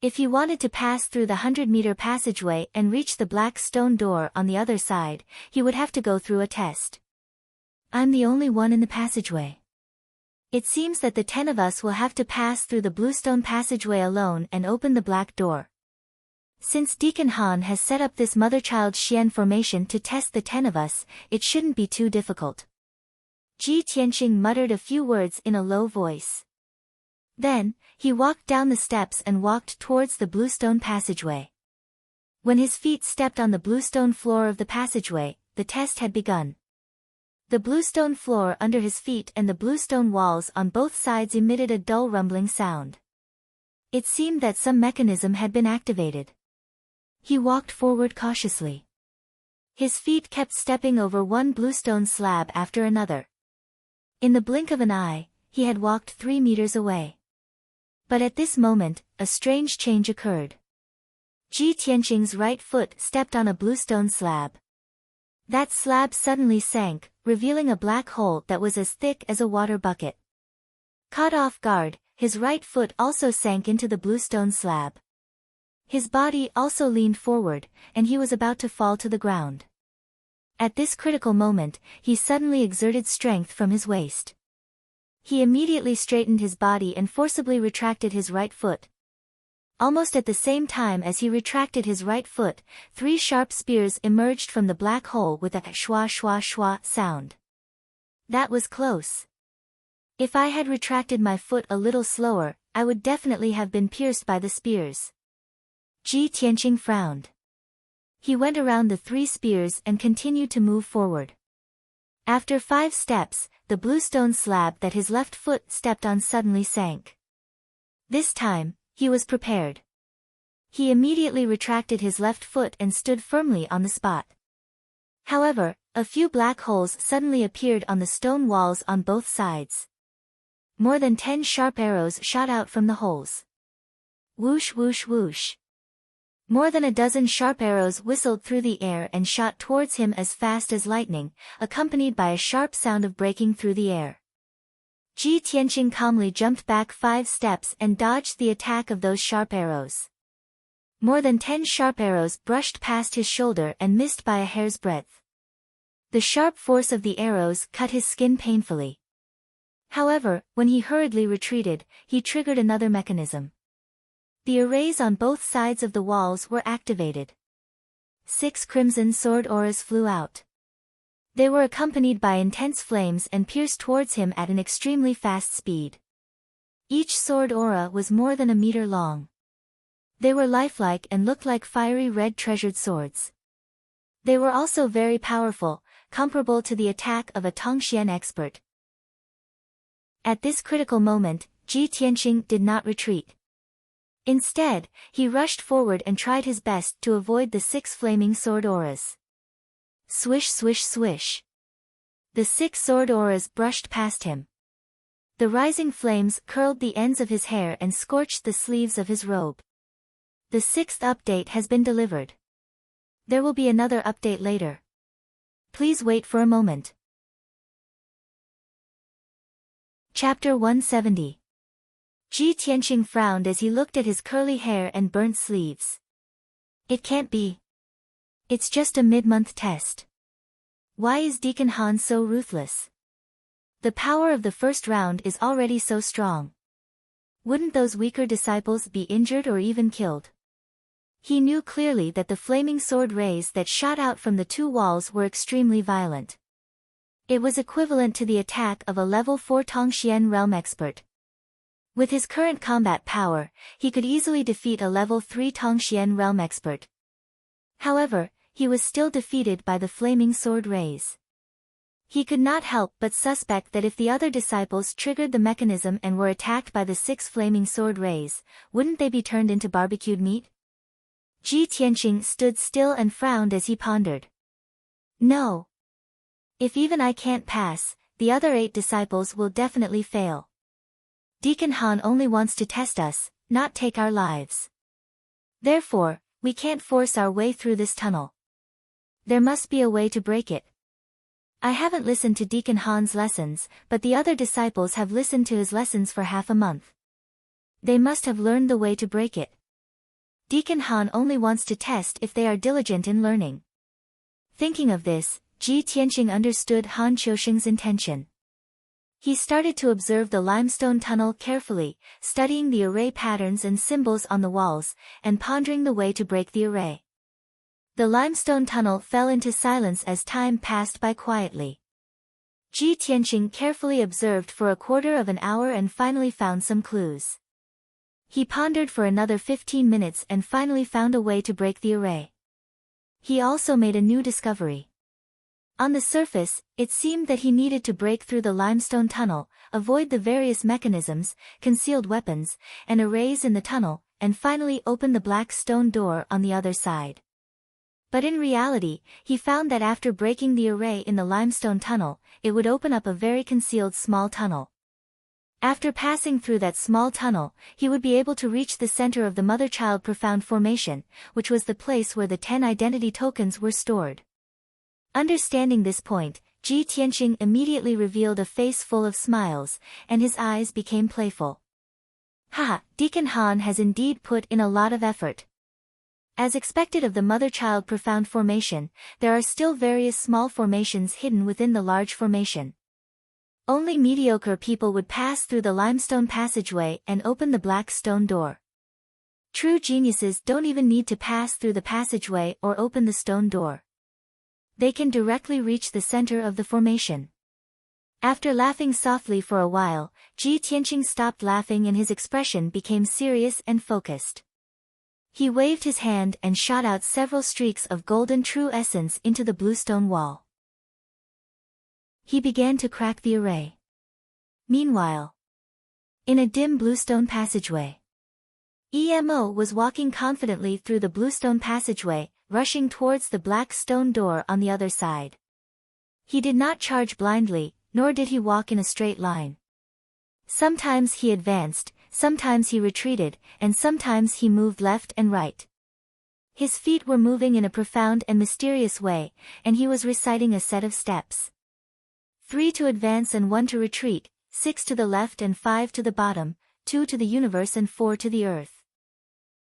If he wanted to pass through the 100-meter passageway and reach the black stone door on the other side, he would have to go through a test. "I'm the only one in the passageway. It seems that the 10 of us will have to pass through the bluestone passageway alone and open the black door. Since Deacon Han has set up this mother-child Xian formation to test the 10 of us, it shouldn't be too difficult." Ji Tianqing muttered a few words in a low voice. Then, he walked down the steps and walked towards the bluestone passageway. When his feet stepped on the bluestone floor of the passageway, the test had begun. The bluestone floor under his feet and the bluestone walls on both sides emitted a dull rumbling sound. It seemed that some mechanism had been activated. He walked forward cautiously. His feet kept stepping over one bluestone slab after another. In the blink of an eye, he had walked 3 meters away. But at this moment, a strange change occurred. Ji Tianqing's right foot stepped on a bluestone slab. That slab suddenly sank, revealing a black hole that was as thick as a water bucket. Caught off guard, his right foot also sank into the bluestone slab. His body also leaned forward, and he was about to fall to the ground. At this critical moment, he suddenly exerted strength from his waist. He immediately straightened his body and forcibly retracted his right foot. Almost at the same time as he retracted his right foot, 3 sharp spears emerged from the black hole with a shwa shwa shwa sound. That was close. If I had retracted my foot a little slower, I would definitely have been pierced by the spears. Ji Tianqing frowned. He went around the 3 spears and continued to move forward. After 5 steps, the bluestone slab that his left foot stepped on suddenly sank. This time, he was prepared. He immediately retracted his left foot and stood firmly on the spot. However, a few black holes suddenly appeared on the stone walls on both sides. More than 10 sharp arrows shot out from the holes. Whoosh whoosh whoosh. More than a dozen sharp arrows whistled through the air and shot towards him as fast as lightning, accompanied by a sharp sound of breaking through the air. Ji Tianqing calmly jumped back 5 steps and dodged the attack of those sharp arrows. More than 10 sharp arrows brushed past his shoulder and missed by a hair's breadth. The sharp force of the arrows cut his skin painfully. However, when he hurriedly retreated, he triggered another mechanism. The arrays on both sides of the walls were activated. 6 crimson sword auras flew out. They were accompanied by intense flames and pierced towards him at an extremely fast speed. Each sword aura was more than a meter long. They were lifelike and looked like fiery red treasured swords. They were also very powerful, comparable to the attack of a Tongxian expert. At this critical moment, Ji Tianqing did not retreat. Instead, he rushed forward and tried his best to avoid the 6 flaming sword auras. Swish swish swish. The 6 sword auras brushed past him. The rising flames curled the ends of his hair and scorched the sleeves of his robe. The 6th update has been delivered. There will be another update later. Please wait for a moment. Chapter 170. Ji Tianqing frowned as he looked at his curly hair and burnt sleeves. It can't be. It's just a mid-month test. Why is Deacon Han so ruthless? The power of the first round is already so strong. Wouldn't those weaker disciples be injured or even killed? He knew clearly that the flaming sword rays that shot out from the 2 walls were extremely violent. It was equivalent to the attack of a level 4 Tongxian realm expert. With his current combat power, he could easily defeat a level 3 Tongxian realm expert. However, he was still defeated by the flaming sword rays. He could not help but suspect that if the other disciples triggered the mechanism and were attacked by the 6 flaming sword rays, wouldn't they be turned into barbecued meat? Ji Tianqing stood still and frowned as he pondered. No. If even I can't pass, the other 8 disciples will definitely fail. Deacon Han only wants to test us, not take our lives. Therefore, we can't force our way through this tunnel. There must be a way to break it. I haven't listened to Deacon Han's lessons, but the other disciples have listened to his lessons for half a month. They must have learned the way to break it. Deacon Han only wants to test if they are diligent in learning. Thinking of this, Ji Tianqing understood Han Qiusheng's intention. He started to observe the limestone tunnel carefully, studying the array patterns and symbols on the walls, and pondering the way to break the array. The limestone tunnel fell into silence as time passed by quietly. Ji Tianqing carefully observed for a quarter of an hour and finally found some clues. He pondered for another 15 minutes and finally found a way to break the array. He also made a new discovery. On the surface, it seemed that he needed to break through the limestone tunnel, avoid the various mechanisms, concealed weapons, and arrays in the tunnel, and finally open the black stone door on the other side. But in reality, he found that after breaking the array in the limestone tunnel, it would open up a very concealed small tunnel. After passing through that small tunnel, he would be able to reach the center of the mother-child profound formation, which was the place where the 10 identity tokens were stored. Understanding this point, Ji Tianqing immediately revealed a face full of smiles, and his eyes became playful. Haha, Deacon Han has indeed put in a lot of effort. As expected of the mother-child profound formation, there are still various small formations hidden within the large formation. Only mediocre people would pass through the limestone passageway and open the black stone door. True geniuses don't even need to pass through the passageway or open the stone door. They can directly reach the center of the formation. After laughing softly for a while, Ji Tianqing stopped laughing and his expression became serious and focused. He waved his hand and shot out several streaks of golden true essence into the bluestone wall. He began to crack the array. Meanwhile, in a dim bluestone passageway, Emo was walking confidently through the bluestone passageway, rushing towards the black stone door on the other side. He did not charge blindly, nor did he walk in a straight line. Sometimes he advanced, sometimes he retreated, and sometimes he moved left and right. His feet were moving in a profound and mysterious way, and he was reciting a set of steps. 3 to advance and 1 to retreat, 6 to the left and 5 to the bottom, 2 to the universe and 4 to the earth.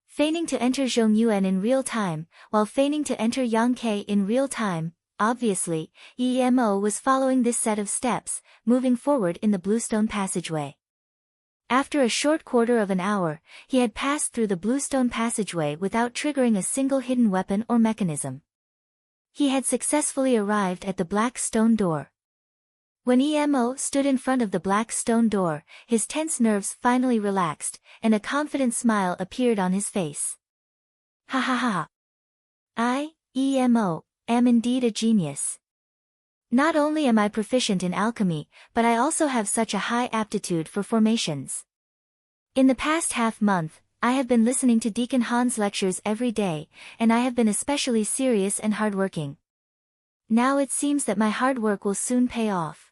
Feigning to enter Zhongyuan in real time, while feigning to enter Yangke in real time, obviously, Emo was following this set of steps, moving forward in the bluestone passageway. After a short quarter of an hour, he had passed through the bluestone passageway without triggering a single hidden weapon or mechanism. He had successfully arrived at the black stone door. When Emo stood in front of the black stone door, his tense nerves finally relaxed, and a confident smile appeared on his face. Ha ha ha. I, Emo, am indeed a genius. Not only am I proficient in alchemy, but I also have such a high aptitude for formations. In the past half-month, I have been listening to Deacon Han's lectures every day, and I have been especially serious and hardworking. Now it seems that my hard work will soon pay off.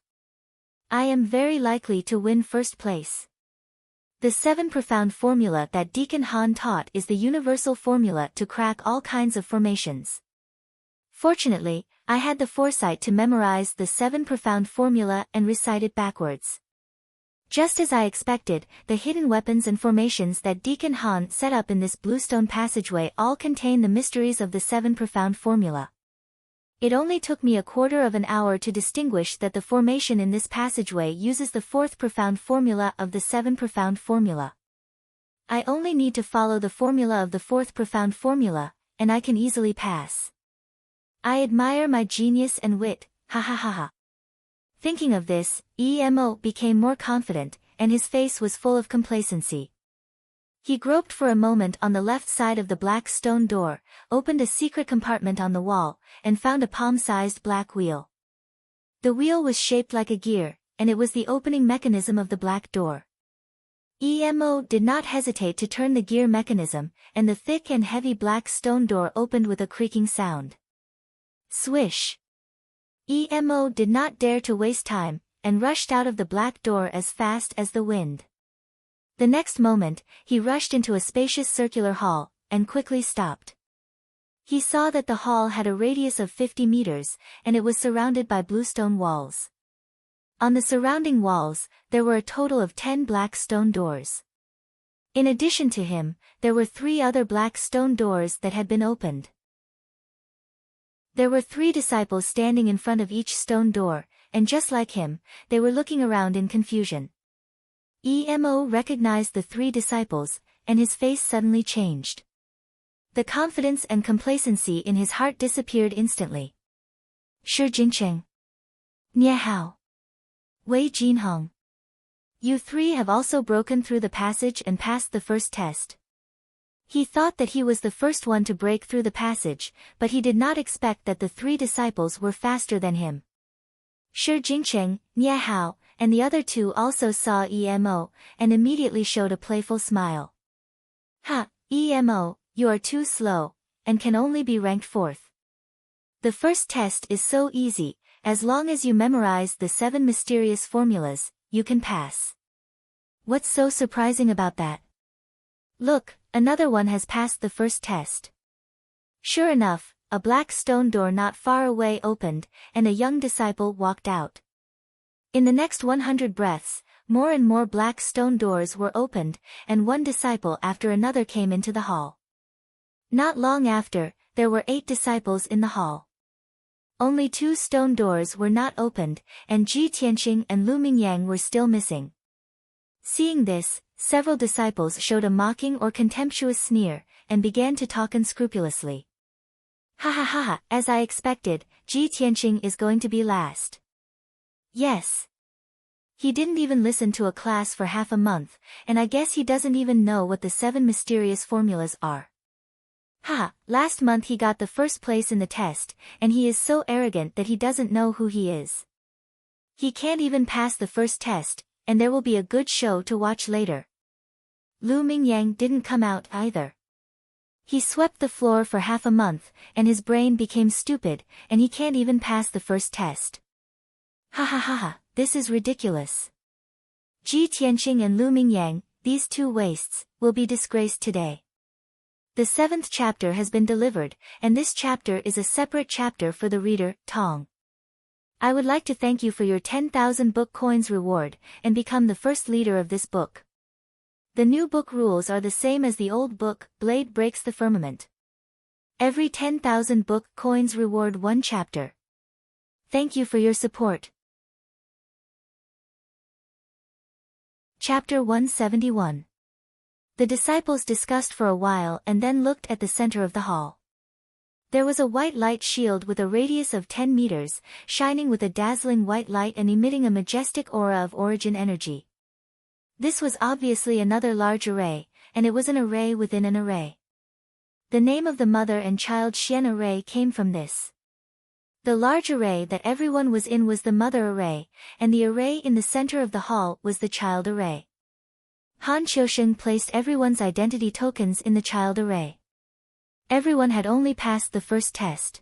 I am very likely to win first place. The 7 profound formula that Deacon Han taught is the universal formula to crack all kinds of formations. Fortunately, I had the foresight to memorize the 7 profound formula and recite it backwards. Just as I expected, the hidden weapons and formations that Deacon Han set up in this bluestone passageway all contain the mysteries of the 7 profound formula. It only took me a quarter of an hour to distinguish that the formation in this passageway uses the 4th profound formula of the 7 profound formula. I only need to follow the formula of the 4th profound formula, and I can easily pass. I admire my genius and wit, ha ha ha ha. Thinking of this, Emo became more confident, and his face was full of complacency. He groped for a moment on the left side of the black stone door, opened a secret compartment on the wall, and found a palm-sized black wheel. The wheel was shaped like a gear, and it was the opening mechanism of the black door. Emo did not hesitate to turn the gear mechanism, and the thick and heavy black stone door opened with a creaking sound. Swish! Emo did not dare to waste time, and rushed out of the black door as fast as the wind. The next moment, he rushed into a spacious circular hall, and quickly stopped. He saw that the hall had a radius of 50 meters, and it was surrounded by bluestone walls. On the surrounding walls, there were a total of 10 black stone doors. In addition to him, there were 3 other black stone doors that had been opened. There were 3 disciples standing in front of each stone door, and just like him, they were looking around in confusion. Emo recognized the 3 disciples, and his face suddenly changed. The confidence and complacency in his heart disappeared instantly. Shi Jincheng. Nie Hao. Wei Jinheng. You three have also broken through the passage and passed the first test. He thought that he was the first one to break through the passage, but he did not expect that the three disciples were faster than him. Shi Jingcheng, Nie Hao, and the other two also saw Emo, and immediately showed a playful smile. Ha, Emo, you are too slow, and can only be ranked fourth. The first test is so easy, as long as you memorize the 7 mysterious formulas, you can pass. What's so surprising about that? Look, another one has passed the first test. Sure enough, a black stone door not far away opened, and a young disciple walked out. In the next 100 breaths, more and more black stone doors were opened, and one disciple after another came into the hall. Not long after, there were 8 disciples in the hall. Only 2 stone doors were not opened, and Ji Tianqing and Lu Mingyang were still missing. Seeing this, several disciples showed a mocking or contemptuous sneer, and began to talk unscrupulously. Ha ha ha ha, as I expected, Ji Tianqing is going to be last. Yes. He didn't even listen to a class for half a month, and I guess he doesn't even know what the 7 mysterious formulas are. Ha, last month he got the first place in the test, and he is so arrogant that he doesn't know who he is. He can't even pass the first test, and there will be a good show to watch later. Lu Mingyang didn't come out either. He swept the floor for half a month, and his brain became stupid, and he can't even pass the first test. Ha ha ha ha, this is ridiculous. Ji Tianqing and Lu Mingyang, these 2 wastes, will be disgraced today. The 7th chapter has been delivered, and this chapter is a separate chapter for the reader, Tong. I would like to thank you for your 10,000 book coins reward, and become the first leader of this book. The new book rules are the same as the old book, Blade Breaks the Firmament. Every 10,000 book coins reward 1 chapter. Thank you for your support. Chapter 171. The disciples discussed for a while and then looked at the center of the hall. There was a white light shield with a radius of 10 meters, shining with a dazzling white light and emitting a majestic aura of origin energy. This was obviously another large array, and it was an array within an array. The name of the mother and child Xian array came from this. The large array that everyone was in was the mother array, and the array in the center of the hall was the child array. Han Qiusheng placed everyone's identity tokens in the child array. Everyone had only passed the first test.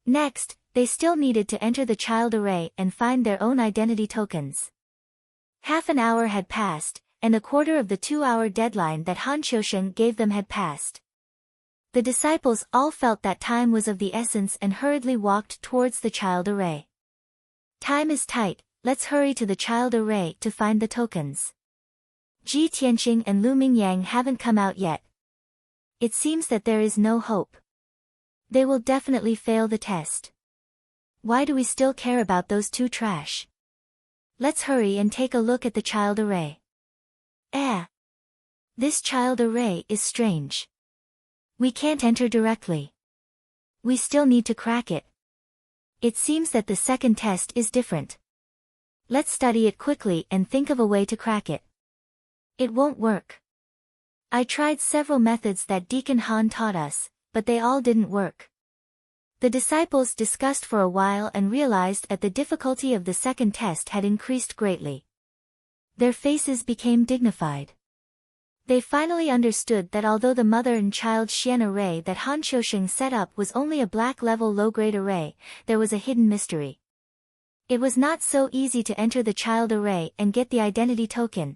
Next, they still needed to enter the child array and find their own identity tokens. Half an hour had passed, and a quarter of the 2-hour deadline that Han Qiusheng gave them had passed. The disciples all felt that time was of the essence and hurriedly walked towards the child array. Time is tight, let's hurry to the child array to find the tokens. Ji Tianqing and Lu Mingyang haven't come out yet. It seems that there is no hope. They will definitely fail the test. Why do we still care about those 2 trash? Let's hurry and take a look at the child array. This child array is strange. We can't enter directly. We still need to crack it. It seems that the second test is different. Let's study it quickly and think of a way to crack it. It won't work. I tried several methods that Deacon Han taught us, but they all didn't work. The disciples discussed for a while and realized that the difficulty of the second test had increased greatly. Their faces became dignified. They finally understood that although the mother and child Xian array that Han Qiusheng set up was only a black-level low-grade array, there was a hidden mystery. It was not so easy to enter the child array and get the identity token.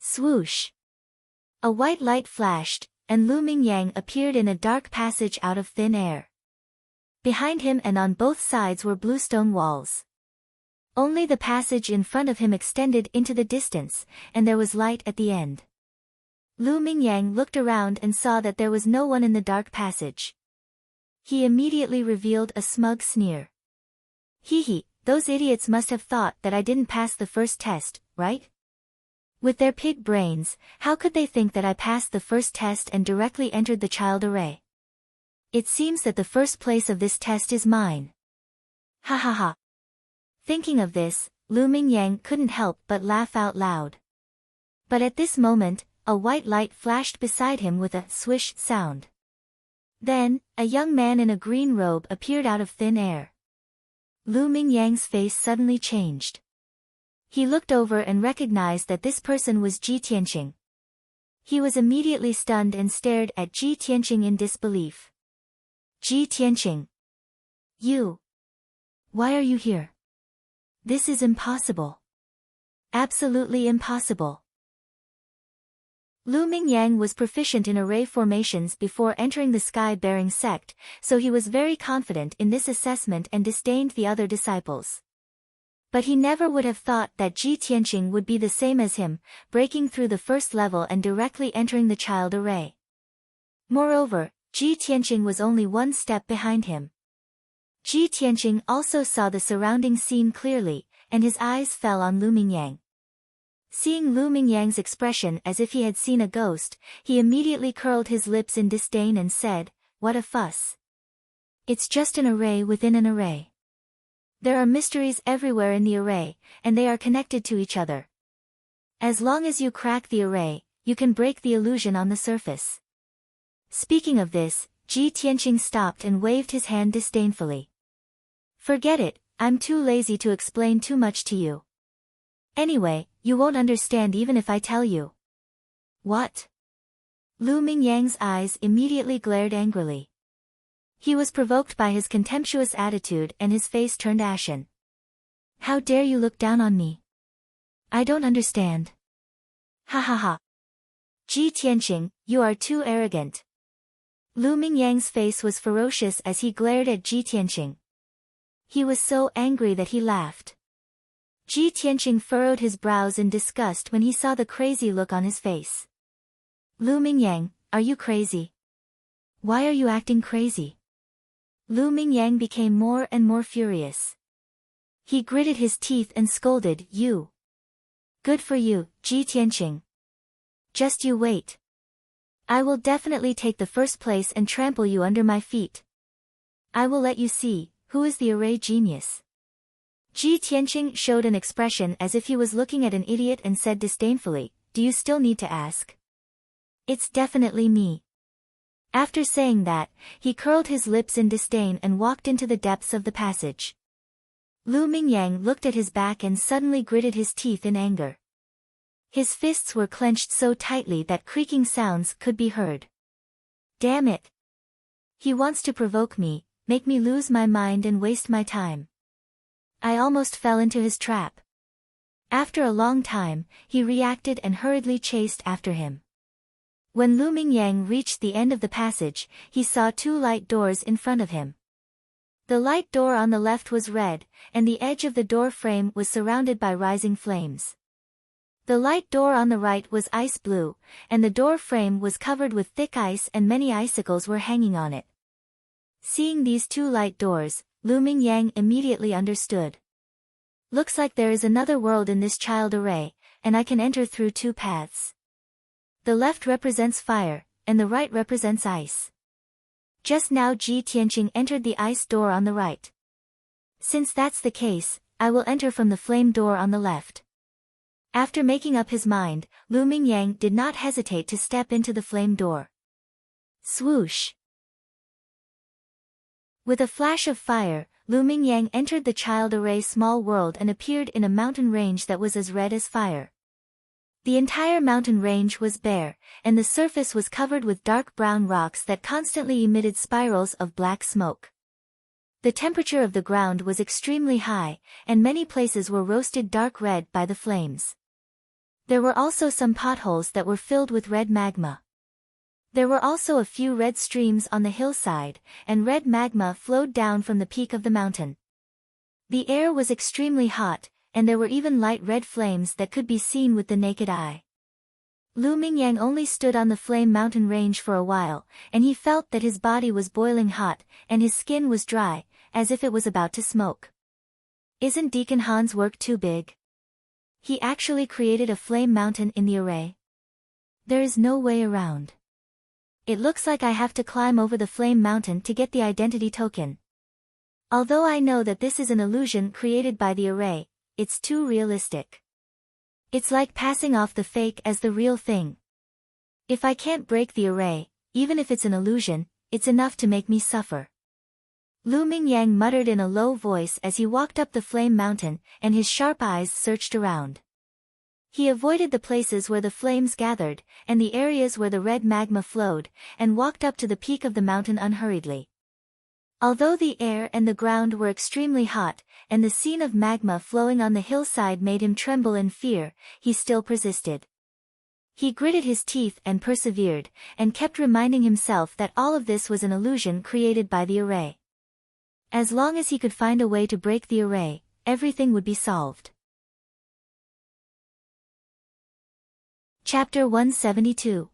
Swoosh! A white light flashed, and Lu Mingyang appeared in a dark passage out of thin air. Behind him and on both sides were blue stone walls. Only the passage in front of him extended into the distance, and there was light at the end. Lu Mingyang looked around and saw that there was no one in the dark passage. He immediately revealed a smug sneer. Hee hee, those idiots must have thought that I didn't pass the first test, right? With their pig brains, how could they think that I passed the first test and directly entered the child array? It seems that the first place of this test is mine. Ha ha ha. Thinking of this, Lu Mingyang couldn't help but laugh out loud. But at this moment, a white light flashed beside him with a swish sound. Then, a young man in a green robe appeared out of thin air. Lu Mingyang's face suddenly changed. He looked over and recognized that this person was Ji Tianqing. He was immediately stunned and stared at Ji Tianqing in disbelief. Ji Tianqing. You. Why are you here? This is impossible. Absolutely impossible. Lu Mingyang was proficient in array formations before entering the sky-bearing sect, so he was very confident in this assessment and disdained the other disciples. But he never would have thought that Ji Tianqing would be the same as him, breaking through the first level and directly entering the child array. Moreover, Ji Tianqing was only one step behind him. Ji Tianqing also saw the surrounding scene clearly, and his eyes fell on Lu Mingyang. Seeing Lu Mingyang's expression as if he had seen a ghost, he immediately curled his lips in disdain and said, "What a fuss. It's just an array within an array. There are mysteries everywhere in the array, and they are connected to each other. As long as you crack the array, you can break the illusion on the surface." Speaking of this, Ji Tianqing stopped and waved his hand disdainfully. "Forget it, I'm too lazy to explain too much to you. Anyway, you won't understand even if I tell you." "What?" Lu Mingyang's eyes immediately glared angrily. He was provoked by his contemptuous attitude and his face turned ashen. "How dare you look down on me? I don't understand." "Ha ha ha. Ji Tianqing, you are too arrogant." Lu Mingyang's face was ferocious as he glared at Ji Tianqing. He was so angry that he laughed. Ji Tianqing furrowed his brows in disgust when he saw the crazy look on his face. "Lu Mingyang, are you crazy? Why are you acting crazy?" Lu Mingyang became more and more furious. He gritted his teeth and scolded, "You. Good for you, Ji Tianqing. Just you wait. I will definitely take the first place and trample you under my feet. I will let you see, who is the array genius." Ji Tianqing showed an expression as if he was looking at an idiot and said disdainfully, "Do you still need to ask? It's definitely me." After saying that, he curled his lips in disdain and walked into the depths of the passage. Lu Mingyang looked at his back and suddenly gritted his teeth in anger. His fists were clenched so tightly that creaking sounds could be heard. "Damn it! He wants to provoke me, make me lose my mind and waste my time. I almost fell into his trap." After a long time, he reacted and hurriedly chased after him. When Lu Mingyang reached the end of the passage, he saw two light doors in front of him. The light door on the left was red, and the edge of the door frame was surrounded by rising flames. The light door on the right was ice blue, and the door frame was covered with thick ice and many icicles were hanging on it. Seeing these two light doors, Lu Mingyang immediately understood. "Looks like there is another world in this child array, and I can enter through two paths. The left represents fire, and the right represents ice." Just now Ji Tianqing entered the ice door on the right. "Since that's the case, I will enter from the flame door on the left." After making up his mind, Lu Mingyang did not hesitate to step into the flame door. Swoosh! With a flash of fire, Lu Mingyang entered the child array small world and appeared in a mountain range that was as red as fire. The entire mountain range was bare, and the surface was covered with dark brown rocks that constantly emitted spirals of black smoke. The temperature of the ground was extremely high, and many places were roasted dark red by the flames. There were also some potholes that were filled with red magma. There were also a few red streams on the hillside, and red magma flowed down from the peak of the mountain. The air was extremely hot, and there were even light red flames that could be seen with the naked eye. Lu Mingyang only stood on the flame mountain range for a while, and he felt that his body was boiling hot, and his skin was dry, as if it was about to smoke. Isn't Deacon Han's work too big? He actually created a flame mountain in the array. There is no way around. It looks like I have to climb over the flame mountain to get the identity token. Although I know that this is an illusion created by the array, it's too realistic. It's like passing off the fake as the real thing. If I can't break the array, even if it's an illusion, it's enough to make me suffer. Lu Mingyang muttered in a low voice as he walked up the flame mountain, and his sharp eyes searched around. He avoided the places where the flames gathered, and the areas where the red magma flowed, and walked up to the peak of the mountain unhurriedly. Although the air and the ground were extremely hot, and the scene of magma flowing on the hillside made him tremble in fear, he still persisted. He gritted his teeth and persevered, and kept reminding himself that all of this was an illusion created by the array. As long as he could find a way to break the array, everything would be solved. Chapter 172.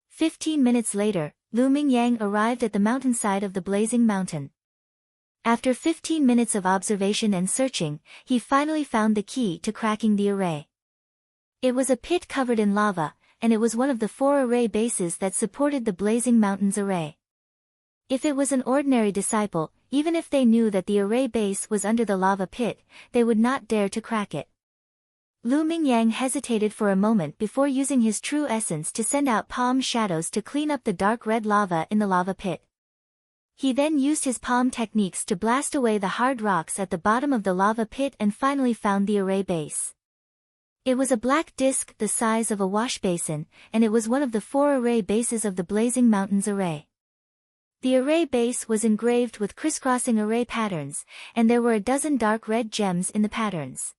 15 minutes later, Lu Mingyang arrived at the mountainside of the blazing mountain. After 15 minutes of observation and searching, he finally found the key to cracking the array. It was a pit covered in lava, and it was one of the 4 array bases that supported the blazing mountain's array. If it was an ordinary disciple, even if they knew that the array base was under the lava pit, they would not dare to crack it. Lu Mingyang hesitated for a moment before using his true essence to send out palm shadows to clean up the dark red lava in the lava pit. He then used his palm techniques to blast away the hard rocks at the bottom of the lava pit and finally found the array base. It was a black disc the size of a wash basin, and it was one of the 4 array bases of the blazing mountain's array. The array base was engraved with crisscrossing array patterns, and there were a dozen dark red gems in the patterns.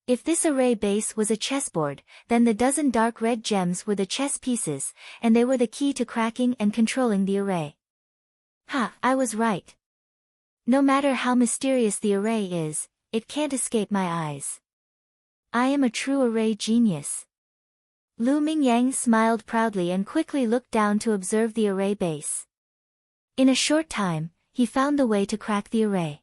If this array base was a chessboard, then the dozen dark red gems were the chess pieces, and they were the key to cracking and controlling the array. I was right. No matter how mysterious the array is, it can't escape my eyes. I am a true array genius. Lu Mingyang smiled proudly and quickly looked down to observe the array base. In a short time, he found the way to crack the array.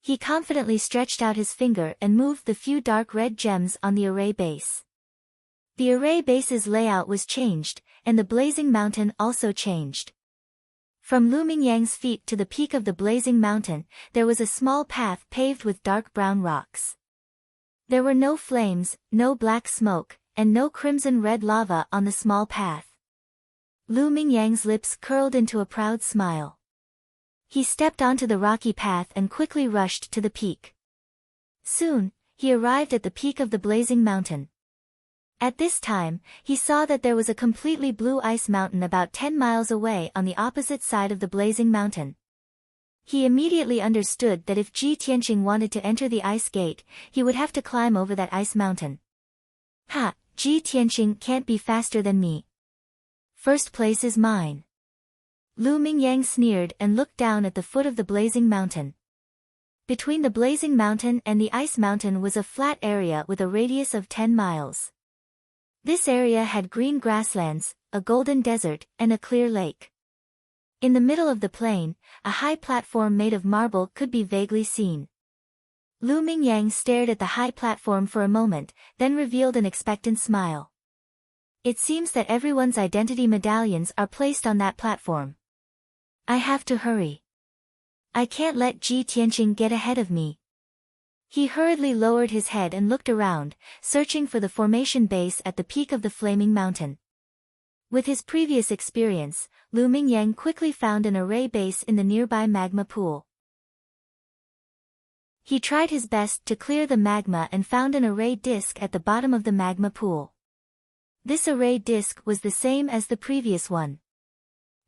He confidently stretched out his finger and moved the few dark red gems on the array base. The array base's layout was changed, and the blazing mountain also changed. From Lu Mingyang's feet to the peak of the blazing mountain, there was a small path paved with dark brown rocks. There were no flames, no black smoke, and no crimson-red lava on the small path. Lu Mingyang's lips curled into a proud smile. He stepped onto the rocky path and quickly rushed to the peak. Soon, he arrived at the peak of the blazing mountain. At this time, he saw that there was a completely blue ice mountain about 10 miles away on the opposite side of the blazing mountain. He immediately understood that if Ji Tianqing wanted to enter the ice gate, he would have to climb over that ice mountain. Ji Tianqing can't be faster than me. First place is mine. Lu Mingyang sneered and looked down at the foot of the blazing mountain. Between the blazing mountain and the ice mountain was a flat area with a radius of 10 miles. This area had green grasslands, a golden desert, and a clear lake. In the middle of the plain, a high platform made of marble could be vaguely seen. Lu Mingyang stared at the high platform for a moment, then revealed an expectant smile. It seems that everyone's identity medallions are placed on that platform. I have to hurry. I can't let Ji Tianqing get ahead of me. He hurriedly lowered his head and looked around, searching for the formation base at the peak of the flaming mountain. With his previous experience, Lu Mingyang quickly found an array base in the nearby magma pool. He tried his best to clear the magma and found an array disk at the bottom of the magma pool. This array disk was the same as the previous one.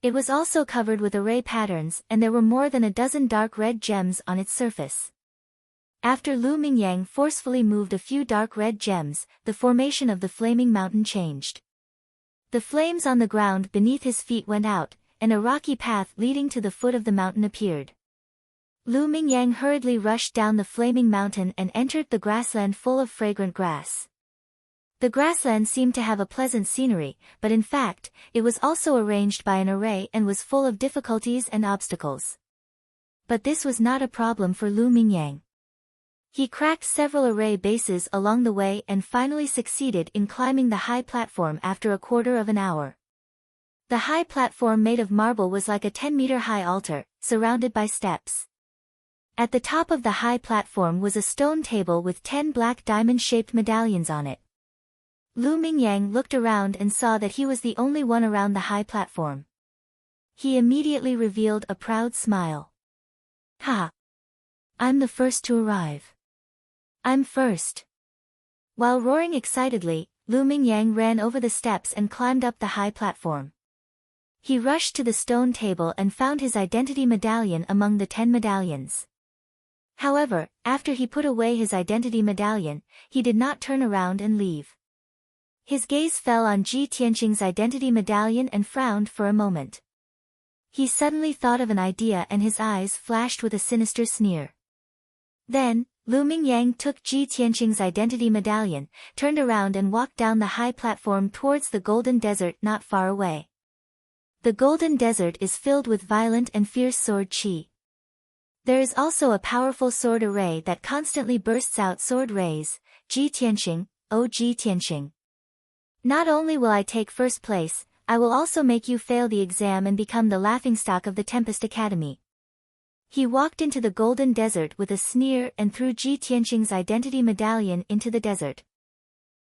It was also covered with array patterns, and there were more than a dozen dark red gems on its surface. After Lu Mingyang forcefully moved a few dark red gems, the formation of the flaming mountain changed. The flames on the ground beneath his feet went out, and a rocky path leading to the foot of the mountain appeared. Lu Mingyang hurriedly rushed down the flaming mountain and entered the grassland full of fragrant grass. The grassland seemed to have a pleasant scenery, but in fact, it was also arranged by an array and was full of difficulties and obstacles. But this was not a problem for Lu Mingyang. He cracked several array bases along the way and finally succeeded in climbing the high platform after a quarter of an hour. The high platform made of marble was like a 10-meter high altar, surrounded by steps. At the top of the high platform was a stone table with 10 black diamond-shaped medallions on it. Lu Mingyang looked around and saw that he was the only one around the high platform. He immediately revealed a proud smile. Ha! I'm the first to arrive. I'm first. While roaring excitedly, Lu Mingyang ran over the steps and climbed up the high platform. He rushed to the stone table and found his identity medallion among the 10 medallions. However, after he put away his identity medallion, he did not turn around and leave. His gaze fell on Ji Tianqing's identity medallion and frowned for a moment. He suddenly thought of an idea and his eyes flashed with a sinister sneer. Then, Lu Mingyang took Ji Tianqing's identity medallion, turned around and walked down the high platform towards the Golden Desert not far away. The Golden Desert is filled with violent and fierce sword qi. There is also a powerful sword array that constantly bursts out sword rays. Ji Tianqing, O Ji Tianqing. Not only will I take first place, I will also make you fail the exam and become the laughingstock of the Tempest Academy. He walked into the Golden Desert with a sneer and threw Ji Tianqing's identity medallion into the desert.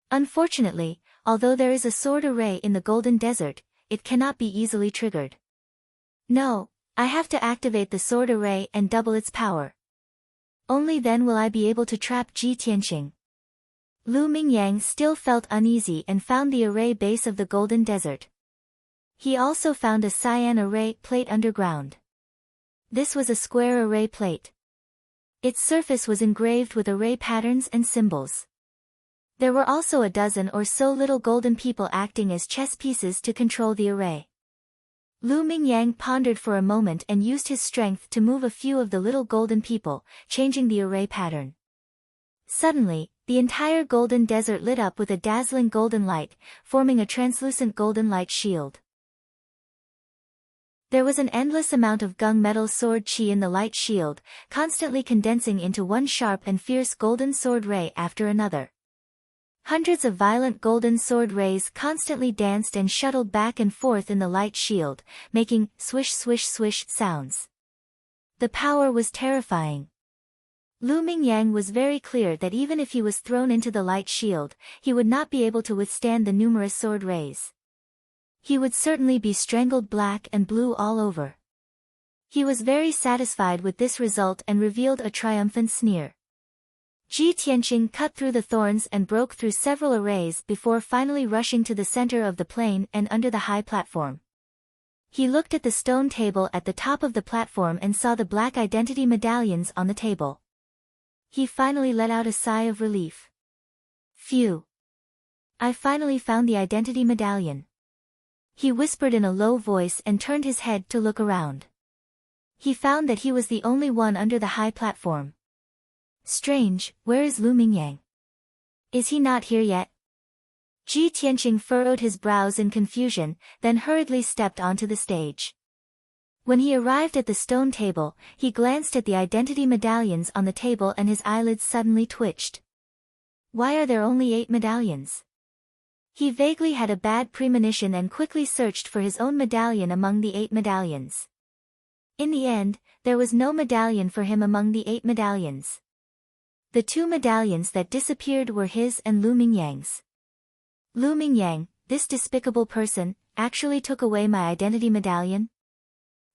Unfortunately, although there is a sword array in the Golden Desert, it cannot be easily triggered. No, I have to activate the sword array and double its power. Only then will I be able to trap Ji Tianqing. Lu Mingyang still felt uneasy and found the array base of the Golden Desert. He also found a cyan array plate underground. This was a square array plate. Its surface was engraved with array patterns and symbols. There were also a dozen or so little golden people acting as chess pieces to control the array. Lu Mingyang pondered for a moment and used his strength to move a few of the little golden people, changing the array pattern. Suddenly, the entire Golden Desert lit up with a dazzling golden light, forming a translucent golden light shield. There was an endless amount of gunmetal sword qi in the light shield, constantly condensing into one sharp and fierce golden sword ray after another. Hundreds of violent golden sword rays constantly danced and shuttled back and forth in the light shield, making swish swish swish sounds. The power was terrifying. Lu Mingyang was very clear that even if he was thrown into the light shield, he would not be able to withstand the numerous sword rays. He would certainly be strangled black and blue all over. He was very satisfied with this result and revealed a triumphant sneer. Ji Tianqing cut through the thorns and broke through several arrays before finally rushing to the center of the plain and under the high platform. He looked at the stone table at the top of the platform and saw the black identity medallions on the table. He finally let out a sigh of relief. Phew! I finally found the identity medallion. He whispered in a low voice and turned his head to look around. He found that he was the only one under the high platform. Strange, where is Lu Mingyang? Is he not here yet? Ji Tianqing furrowed his brows in confusion, then hurriedly stepped onto the stage. When he arrived at the stone table, he glanced at the identity medallions on the table and his eyelids suddenly twitched. Why are there only 8 medallions? He vaguely had a bad premonition and quickly searched for his own medallion among the 8 medallions. In the end, there was no medallion for him among the 8 medallions. The 2 medallions that disappeared were his and Lu Mingyang's. Lu Mingyang, this despicable person, actually took away my identity medallion?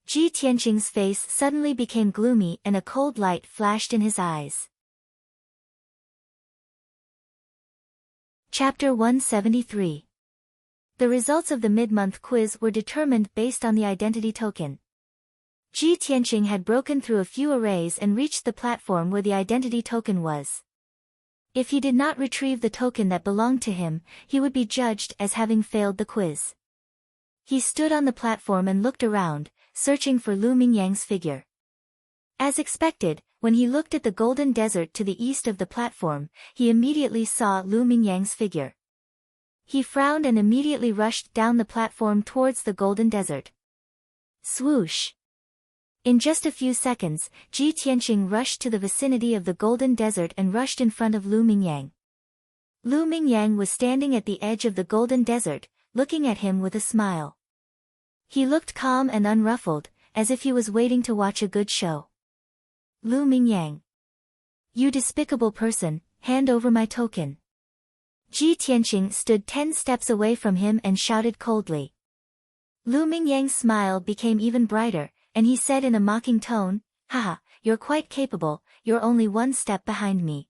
Ji Tianqing's face suddenly became gloomy and a cold light flashed in his eyes. Chapter 173. The results of the mid-month quiz were determined based on the identity token. Ji Tianqing had broken through a few arrays and reached the platform where the identity token was. If he did not retrieve the token that belonged to him, he would be judged as having failed the quiz. He stood on the platform and looked around, searching for Lu Mingyang's figure. As expected, when he looked at the Golden Desert to the east of the platform, he immediately saw Lu Mingyang's figure. He frowned and immediately rushed down the platform towards the Golden Desert. Swoosh! In just a few seconds, Ji Tianqing rushed to the vicinity of the Golden Desert and rushed in front of Lu Mingyang. Lu Mingyang was standing at the edge of the Golden Desert, looking at him with a smile. He looked calm and unruffled, as if he was waiting to watch a good show. Lu Mingyang. You despicable person, hand over my token. Ji Tianqing stood 10 steps away from him and shouted coldly. Lu Mingyang's smile became even brighter, and he said in a mocking tone, Haha, you're quite capable, you're only 1 step behind me.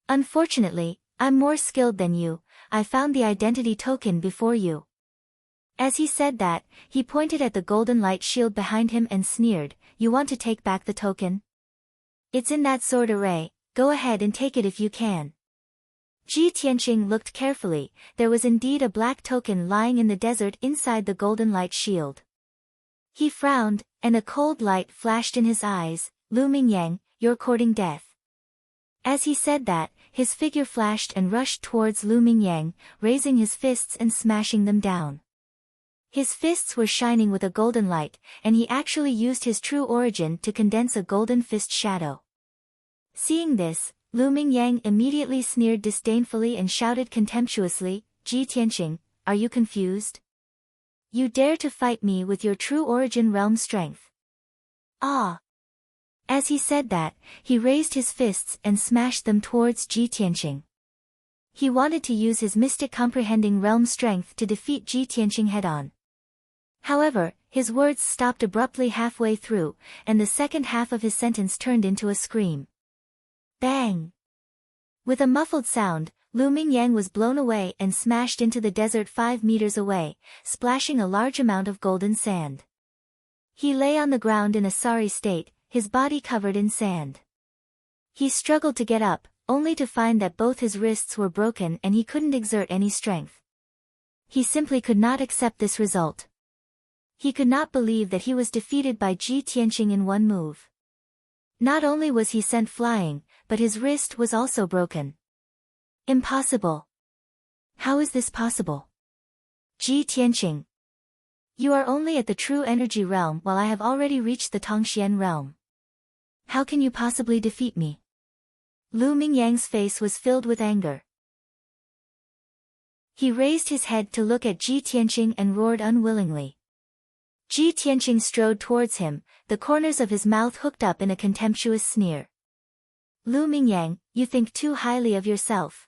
Unfortunately, I'm more skilled than you, I found the identity token before you. As he said that, he pointed at the golden light shield behind him and sneered, You want to take back the token? It's in that sword array, go ahead and take it if you can. Ji Tianqing looked carefully, there was indeed a black token lying in the desert inside the golden light shield. He frowned, and a cold light flashed in his eyes, Lu Mingyang, you're courting death. As he said that, his figure flashed and rushed towards Lu Mingyang, raising his fists and smashing them down. His fists were shining with a golden light, and he actually used his true origin to condense a golden fist shadow. Seeing this, Lu Mingyang immediately sneered disdainfully and shouted contemptuously, Ji Tianqing, are you confused? You dare to fight me with your true origin realm strength? Ah! As he said that, he raised his fists and smashed them towards Ji Tianqing. He wanted to use his mystic comprehending realm strength to defeat Ji Tianqing head-on. However, his words stopped abruptly halfway through, and the second half of his sentence turned into a scream. Bang! With a muffled sound, Lu Mingyang was blown away and smashed into the desert 5 meters away, splashing a large amount of golden sand. He lay on the ground in a sorry state, his body covered in sand. He struggled to get up, only to find that both his wrists were broken and he couldn't exert any strength. He simply could not accept this result. He could not believe that he was defeated by Ji Tianqing in 1 move. Not only was he sent flying, but his wrist was also broken. Impossible. How is this possible? Ji Tianqing. You are only at the true energy realm while I have already reached the Tongxian realm. How can you possibly defeat me? Lu Mingyang's face was filled with anger. He raised his head to look at Ji Tianqing and roared unwillingly. Ji Tianqing strode towards him, the corners of his mouth hooked up in a contemptuous sneer. Lu Mingyang, you think too highly of yourself.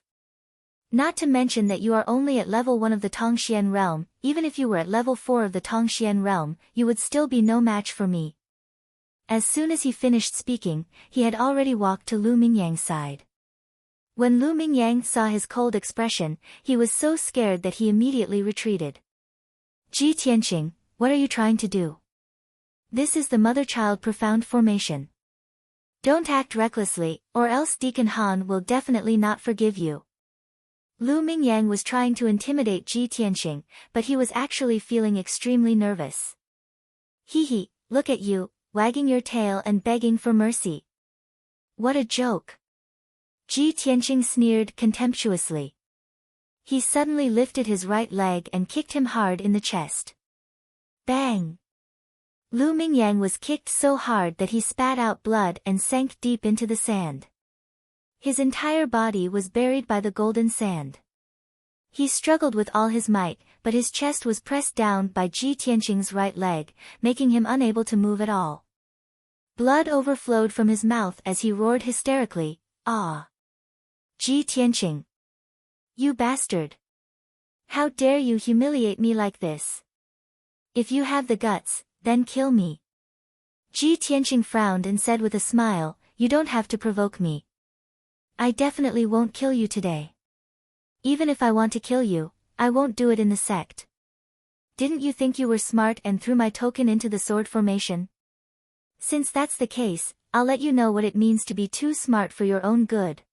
Not to mention that you are only at level 1 of the Tongxian realm, even if you were at level 4 of the Tongxian realm, you would still be no match for me. As soon as he finished speaking, he had already walked to Lu Mingyang's side. When Lu Mingyang saw his cold expression, he was so scared that he immediately retreated. Ji Tianqing, what are you trying to do? This is the mother-child profound formation. Don't act recklessly, or else Deacon Han will definitely not forgive you. Lu Mingyang was trying to intimidate Ji Tianqing, but he was actually feeling extremely nervous. Hee, look at you, wagging your tail and begging for mercy. What a joke. Ji Tianqing sneered contemptuously. He suddenly lifted his right leg and kicked him hard in the chest. Bang! Lu Mingyang was kicked so hard that he spat out blood and sank deep into the sand. His entire body was buried by the golden sand. He struggled with all his might, but his chest was pressed down by Ji Tianqing's right leg, making him unable to move at all. Blood overflowed from his mouth as he roared hysterically, Ah! Ji Tianqing! You bastard! How dare you humiliate me like this? If you have the guts, then kill me. Ji Tianqing frowned and said with a smile, You don't have to provoke me. I definitely won't kill you today. Even if I want to kill you, I won't do it in the sect. Didn't you think you were smart and threw my token into the sword formation? Since that's the case, I'll let you know what it means to be too smart for your own good.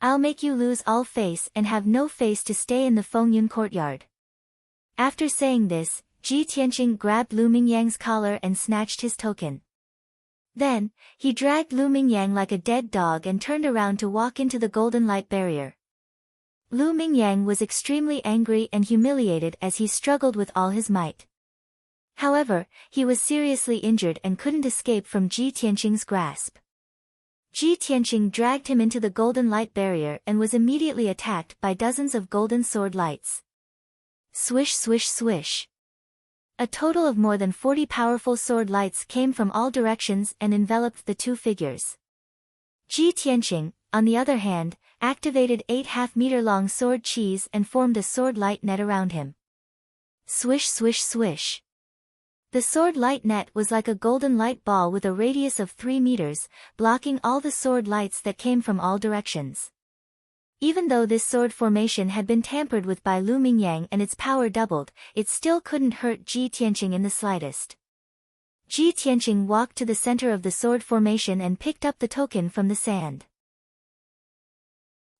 I'll make you lose all face and have no face to stay in the Fengyun courtyard. After saying this, Ji Tianqing grabbed Lu Mingyang's collar and snatched his token. Then, he dragged Lu Mingyang like a dead dog and turned around to walk into the golden light barrier. Lu Mingyang was extremely angry and humiliated as he struggled with all his might. However, he was seriously injured and couldn't escape from Ji Tianqing's grasp. Ji Tianqing dragged him into the golden light barrier and was immediately attacked by dozens of golden sword lights. Swish swish swish. A total of more than 40 powerful sword lights came from all directions and enveloped the two figures. Ji Tianqing, on the other hand, activated 8 half-meter-long sword qis and formed a sword light net around him. Swish swish swish. The sword light net was like a golden light ball with a radius of 3 meters, blocking all the sword lights that came from all directions. Even though this sword formation had been tampered with by Lu Mingyang and its power doubled, it still couldn't hurt Ji Tianqing in the slightest. Ji Tianqing walked to the center of the sword formation and picked up the token from the sand.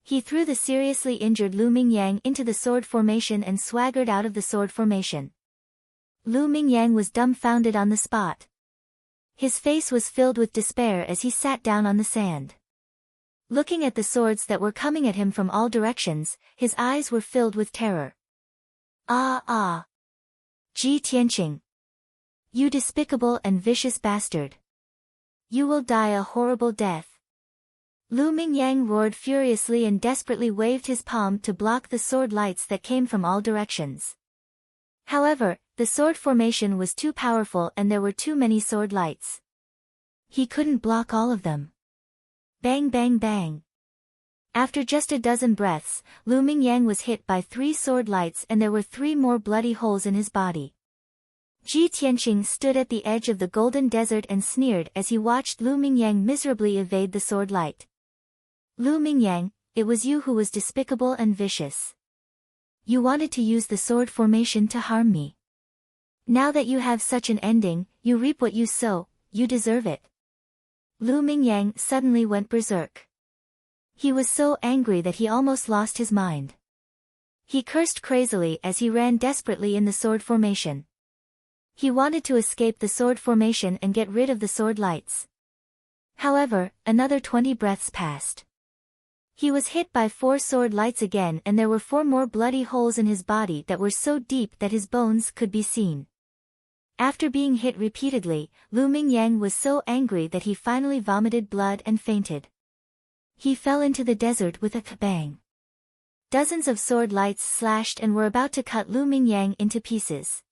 He threw the seriously injured Lu Mingyang into the sword formation and swaggered out of the sword formation. Lu Mingyang was dumbfounded on the spot. His face was filled with despair as he sat down on the sand. Looking at the swords that were coming at him from all directions, his eyes were filled with terror. Ah! Ji Tianqing! You despicable and vicious bastard! You will die a horrible death! Lu Mingyang roared furiously and desperately waved his palm to block the sword lights that came from all directions. However, the sword formation was too powerful and there were too many sword lights. He couldn't block all of them. Bang bang bang. After just a dozen breaths, Lu Mingyang was hit by 3 sword lights and there were 3 more bloody holes in his body. Ji Tianqing stood at the edge of the golden desert and sneered as he watched Lu Mingyang miserably evade the sword light. Lu Mingyang, it was you who was despicable and vicious. You wanted to use the sword formation to harm me. Now that you have such an ending, you reap what you sow, you deserve it. Lu Mingyang suddenly went berserk. He was so angry that he almost lost his mind. He cursed crazily as he ran desperately in the sword formation. He wanted to escape the sword formation and get rid of the sword lights. However, another 20 breaths passed. He was hit by 4 sword lights again and there were 4 more bloody holes in his body that were so deep that his bones could be seen. After being hit repeatedly, Lu Mingyang was so angry that he finally vomited blood and fainted. He fell into the desert with a kabang. Dozens of sword lights slashed and were about to cut Lu Mingyang into pieces.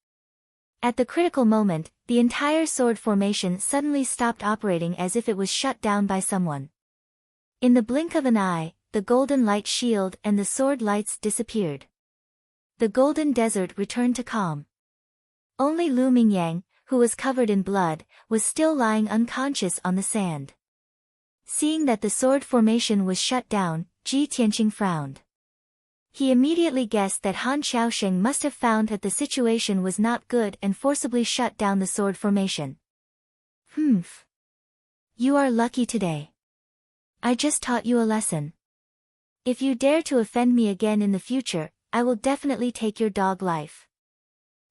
At the critical moment, the entire sword formation suddenly stopped operating as if it was shut down by someone. In the blink of an eye, the golden light shield and the sword lights disappeared. The golden desert returned to calm. Only Lu Mingyang, who was covered in blood, was still lying unconscious on the sand. Seeing that the sword formation was shut down, Ji Tianqing frowned. He immediately guessed that Han Xiaosheng must have found that the situation was not good and forcibly shut down the sword formation. Humph. You are lucky today. I just taught you a lesson. If you dare to offend me again in the future, I will definitely take your dog life.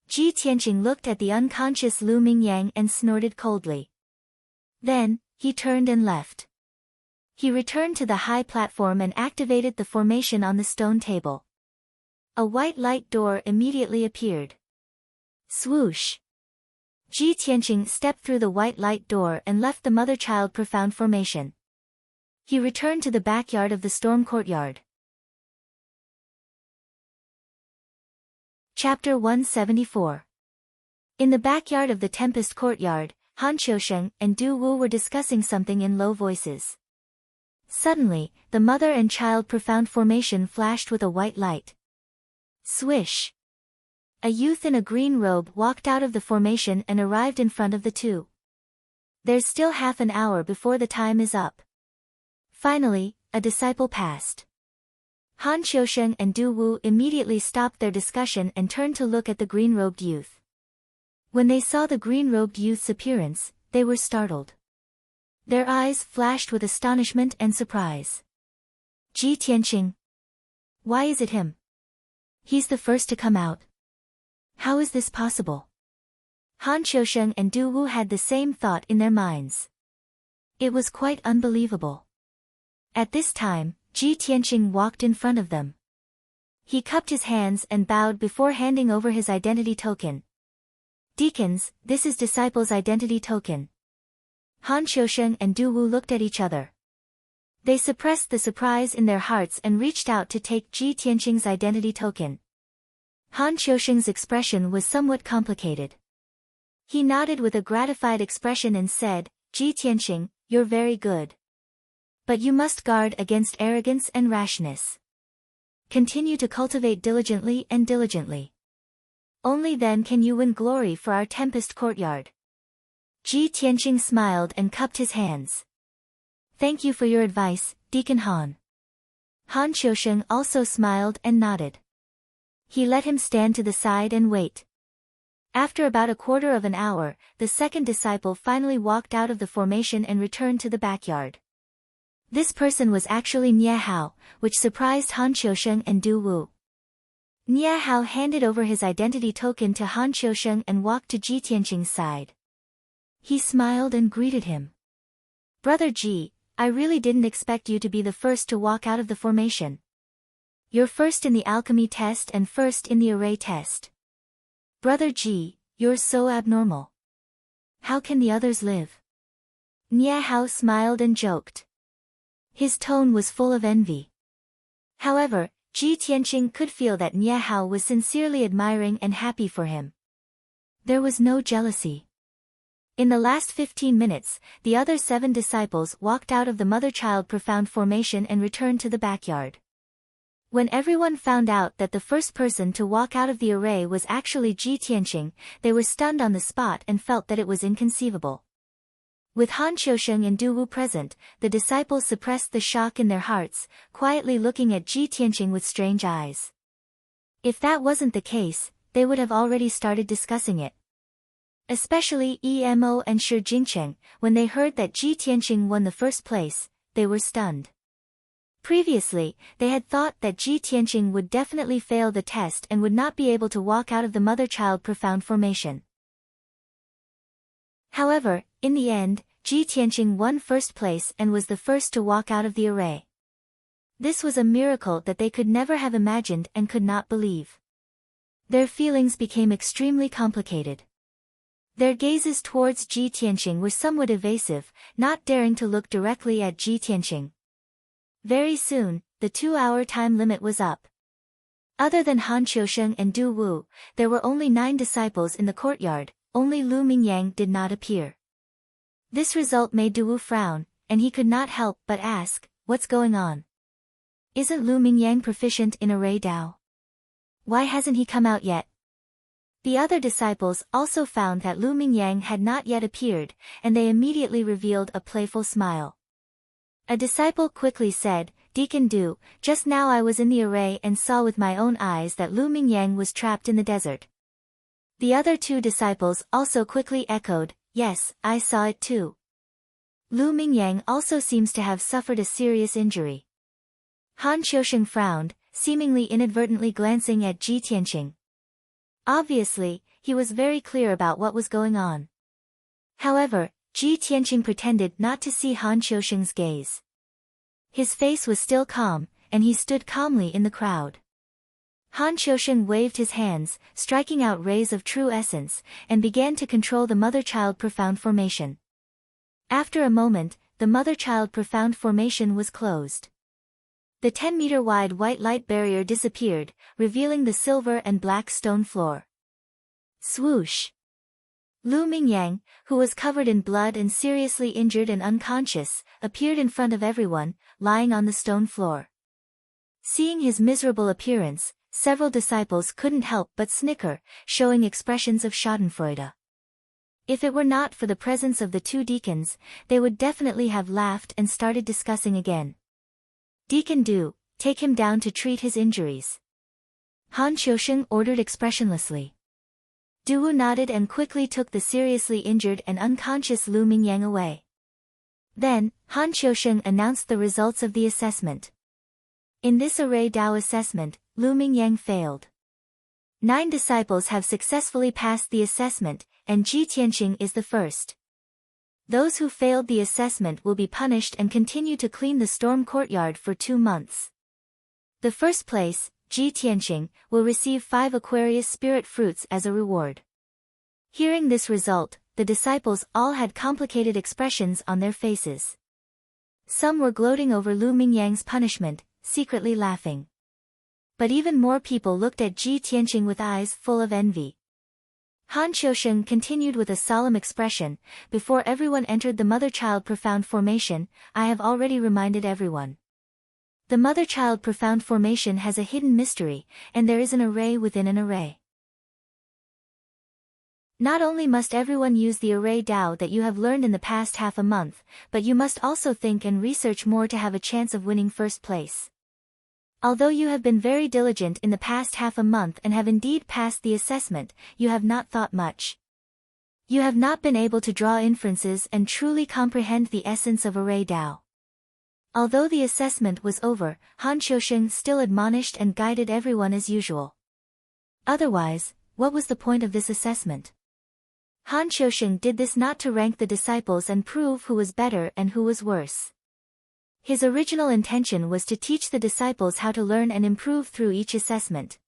Ji Tianqing looked at the unconscious Lu Mingyang and snorted coldly. Then, he turned and left. He returned to the high platform and activated the formation on the stone table. A white light door immediately appeared. Swoosh! Ji Tianqing stepped through the white light door and left the mother-child profound formation. He returned to the backyard of the storm courtyard. Chapter 174. In the backyard of the Tempest courtyard, Han Qiusheng and Du Wu were discussing something in low voices. Suddenly, the mother and child profound formation flashed with a white light. Swish! A youth in a green robe walked out of the formation and arrived in front of the two. There's still half an hour before the time is up. Finally, a disciple passed. Han Qiusheng and Du Wu immediately stopped their discussion and turned to look at the green-robed youth. When they saw the green-robed youth's appearance, they were startled. Their eyes flashed with astonishment and surprise. Ji Tianqing. Why is it him? He's the first to come out. How is this possible? Han Qiusheng and Du Wu had the same thought in their minds. It was quite unbelievable. At this time, Ji Tianqing walked in front of them. He cupped his hands and bowed before handing over his identity token. Deacons, this is disciple's identity token. Han Qiusheng and Du Wu looked at each other. They suppressed the surprise in their hearts and reached out to take Ji Tianqing's identity token. Han Qiusheng's expression was somewhat complicated. He nodded with a gratified expression and said, Ji Tianqing, you're very good. But you must guard against arrogance and rashness. Continue to cultivate diligently and diligently. Only then can you win glory for our Tempest courtyard. Ji Tianqing smiled and cupped his hands. Thank you for your advice, Deacon Han. Han Qiusheng also smiled and nodded. He let him stand to the side and wait. After about a quarter of an hour, the second disciple finally walked out of the formation and returned to the backyard. This person was actually Nie Hao, which surprised Han Qiusheng and Du Wu. Nie Hao handed over his identity token to Han Qiusheng and walked to Ji Tianqing's side. He smiled and greeted him. Brother Ji, I really didn't expect you to be the first to walk out of the formation. You're first in the alchemy test and first in the array test. Brother Ji, you're so abnormal. How can the others live? Nie Hao smiled and joked. His tone was full of envy. However, Ji Tianqing could feel that Nie Hao was sincerely admiring and happy for him. There was no jealousy. In the last 15 minutes, the other 7 disciples walked out of the mother-child profound formation and returned to the backyard. When everyone found out that the first person to walk out of the array was actually Ji Tianqing, they were stunned on the spot and felt that it was inconceivable. With Han Qiusheng and Du Wu present, the disciples suppressed the shock in their hearts, quietly looking at Ji Tianqing with strange eyes. If that wasn't the case, they would have already started discussing it. Especially Emo and Shi Jingcheng, when they heard that Ji Tianqing won the first place, they were stunned. Previously, they had thought that Ji Tianqing would definitely fail the test and would not be able to walk out of the mother-child profound formation. However, in the end, Ji Tianqing won first place and was the first to walk out of the array. This was a miracle that they could never have imagined and could not believe. Their feelings became extremely complicated. Their gazes towards Ji Tianqing were somewhat evasive, not daring to look directly at Ji Tianqing. Very soon, the 2-hour time limit was up. Other than Han Qiusheng and Du Wu, there were only 9 disciples in the courtyard, only Lu Mingyang did not appear. This result made Du Wu frown, and he could not help but ask, what's going on? Isn't Lu Mingyang proficient in array Dao? Why hasn't he come out yet? The other disciples also found that Lu Mingyang had not yet appeared, and they immediately revealed a playful smile. A disciple quickly said, Deacon Du, just now I was in the array and saw with my own eyes that Lu Mingyang was trapped in the desert. The other 2 disciples also quickly echoed, yes, I saw it too. Lu Mingyang also seems to have suffered a serious injury. Han Qiusheng frowned, seemingly inadvertently glancing at Ji Tianqing. Obviously, he was very clear about what was going on. However, Ji Tianqing pretended not to see Han Qiusheng's gaze. His face was still calm, and he stood calmly in the crowd. Han Qiusheng waved his hands, striking out rays of true essence, and began to control the mother-child profound formation. After a moment, the mother-child profound formation was closed. The 10-meter-wide white light barrier disappeared, revealing the silver and black stone floor. Swoosh! Lu Mingyang, who was covered in blood and seriously injured and unconscious, appeared in front of everyone, lying on the stone floor. Seeing his miserable appearance, several disciples couldn't help but snicker, showing expressions of schadenfreude. If it were not for the presence of the 2 deacons, they would definitely have laughed and started discussing again. Deacon Du, take him down to treat his injuries. Han Qiusheng ordered expressionlessly. Du Wu nodded and quickly took the seriously injured and unconscious Lu Mingyang away. Then, Han Qiusheng announced the results of the assessment. In this array Dao assessment, Lu Mingyang failed. 9 disciples have successfully passed the assessment, and Ji Tianqing is the first. Those who failed the assessment will be punished and continue to clean the storm courtyard for 2 months. The first place, Ji Tianqing, will receive 5 Aquarius spirit fruits as a reward. Hearing this result, the disciples all had complicated expressions on their faces. Some were gloating over Lu Mingyang's punishment, secretly laughing. But even more people looked at Ji Tianqing with eyes full of envy. Han Qiusheng continued with a solemn expression, before everyone entered the mother-child profound formation, I have already reminded everyone. The mother-child profound formation has a hidden mystery, and there is an array within an array. Not only must everyone use the array Tao that you have learned in the past half a month, but you must also think and research more to have a chance of winning first place. Although you have been very diligent in the past half a month and have indeed passed the assessment, you have not thought much. You have not been able to draw inferences and truly comprehend the essence of array Tao. Although the assessment was over, Han Qiusheng still admonished and guided everyone as usual. Otherwise, what was the point of this assessment? Han Qiusheng did this not to rank the disciples and prove who was better and who was worse. His original intention was to teach the disciples how to learn and improve through each assessment.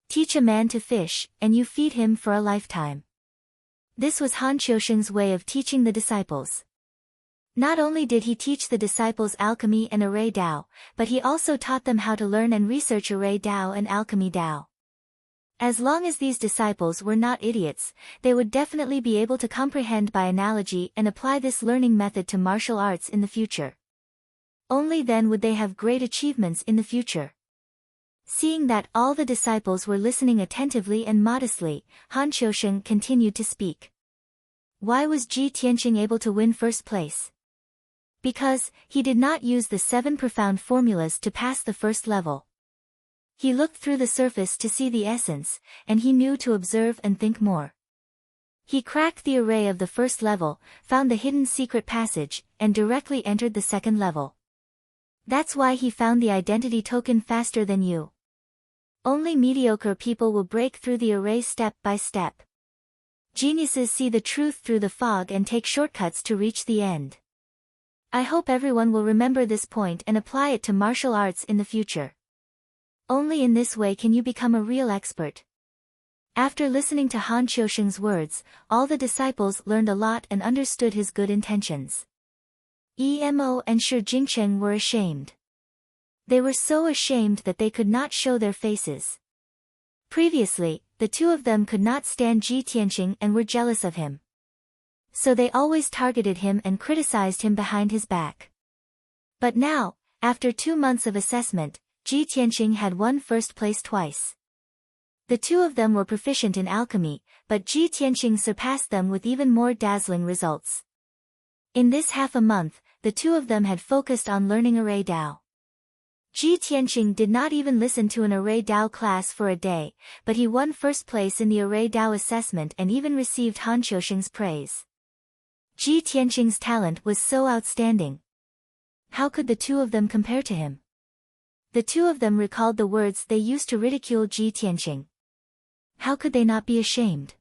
Teach a man to fish, and you feed him for a lifetime. This was Han Qiusheng's way of teaching the disciples. Not only did he teach the disciples alchemy and array Tao, but he also taught them how to learn and research array Tao and alchemy Tao. As long as these disciples were not idiots, they would definitely be able to comprehend by analogy and apply this learning method to martial arts in the future. Only then would they have great achievements in the future. Seeing that all the disciples were listening attentively and modestly, Han Qiusheng continued to speak. Why was Ji Tianqing able to win first place? Because he did not use the 7 profound formulas to pass the first level. He looked through the surface to see the essence, and he knew to observe and think more. He cracked the array of the first level, found the hidden secret passage, and directly entered the second level. That's why he found the identity token faster than you. Only mediocre people will break through the array step by step. Geniuses see the truth through the fog and take shortcuts to reach the end. I hope everyone will remember this point and apply it to martial arts in the future. Only in this way can you become a real expert. After listening to Han Qiusheng's words, all the disciples learned a lot and understood his good intentions. Emo and Shi Jingcheng were ashamed. They were so ashamed that they could not show their faces. Previously, the two of them could not stand Ji Tianqing and were jealous of him. So they always targeted him and criticized him behind his back. But now, after 2 months of assessment, Ji Tianqing had won first place twice. The two of them were proficient in alchemy, but Ji Tianqing surpassed them with even more dazzling results. In this half a month, the two of them had focused on learning array Tao. Ji Tianqing did not even listen to an array Tao class for a day, but he won first place in the array Tao assessment and even received Han Qiusheng's praise. Ji Tianqing's talent was so outstanding. How could the two of them compare to him? The two of them recalled the words they used to ridicule Ji Tianqing. How could they not be ashamed?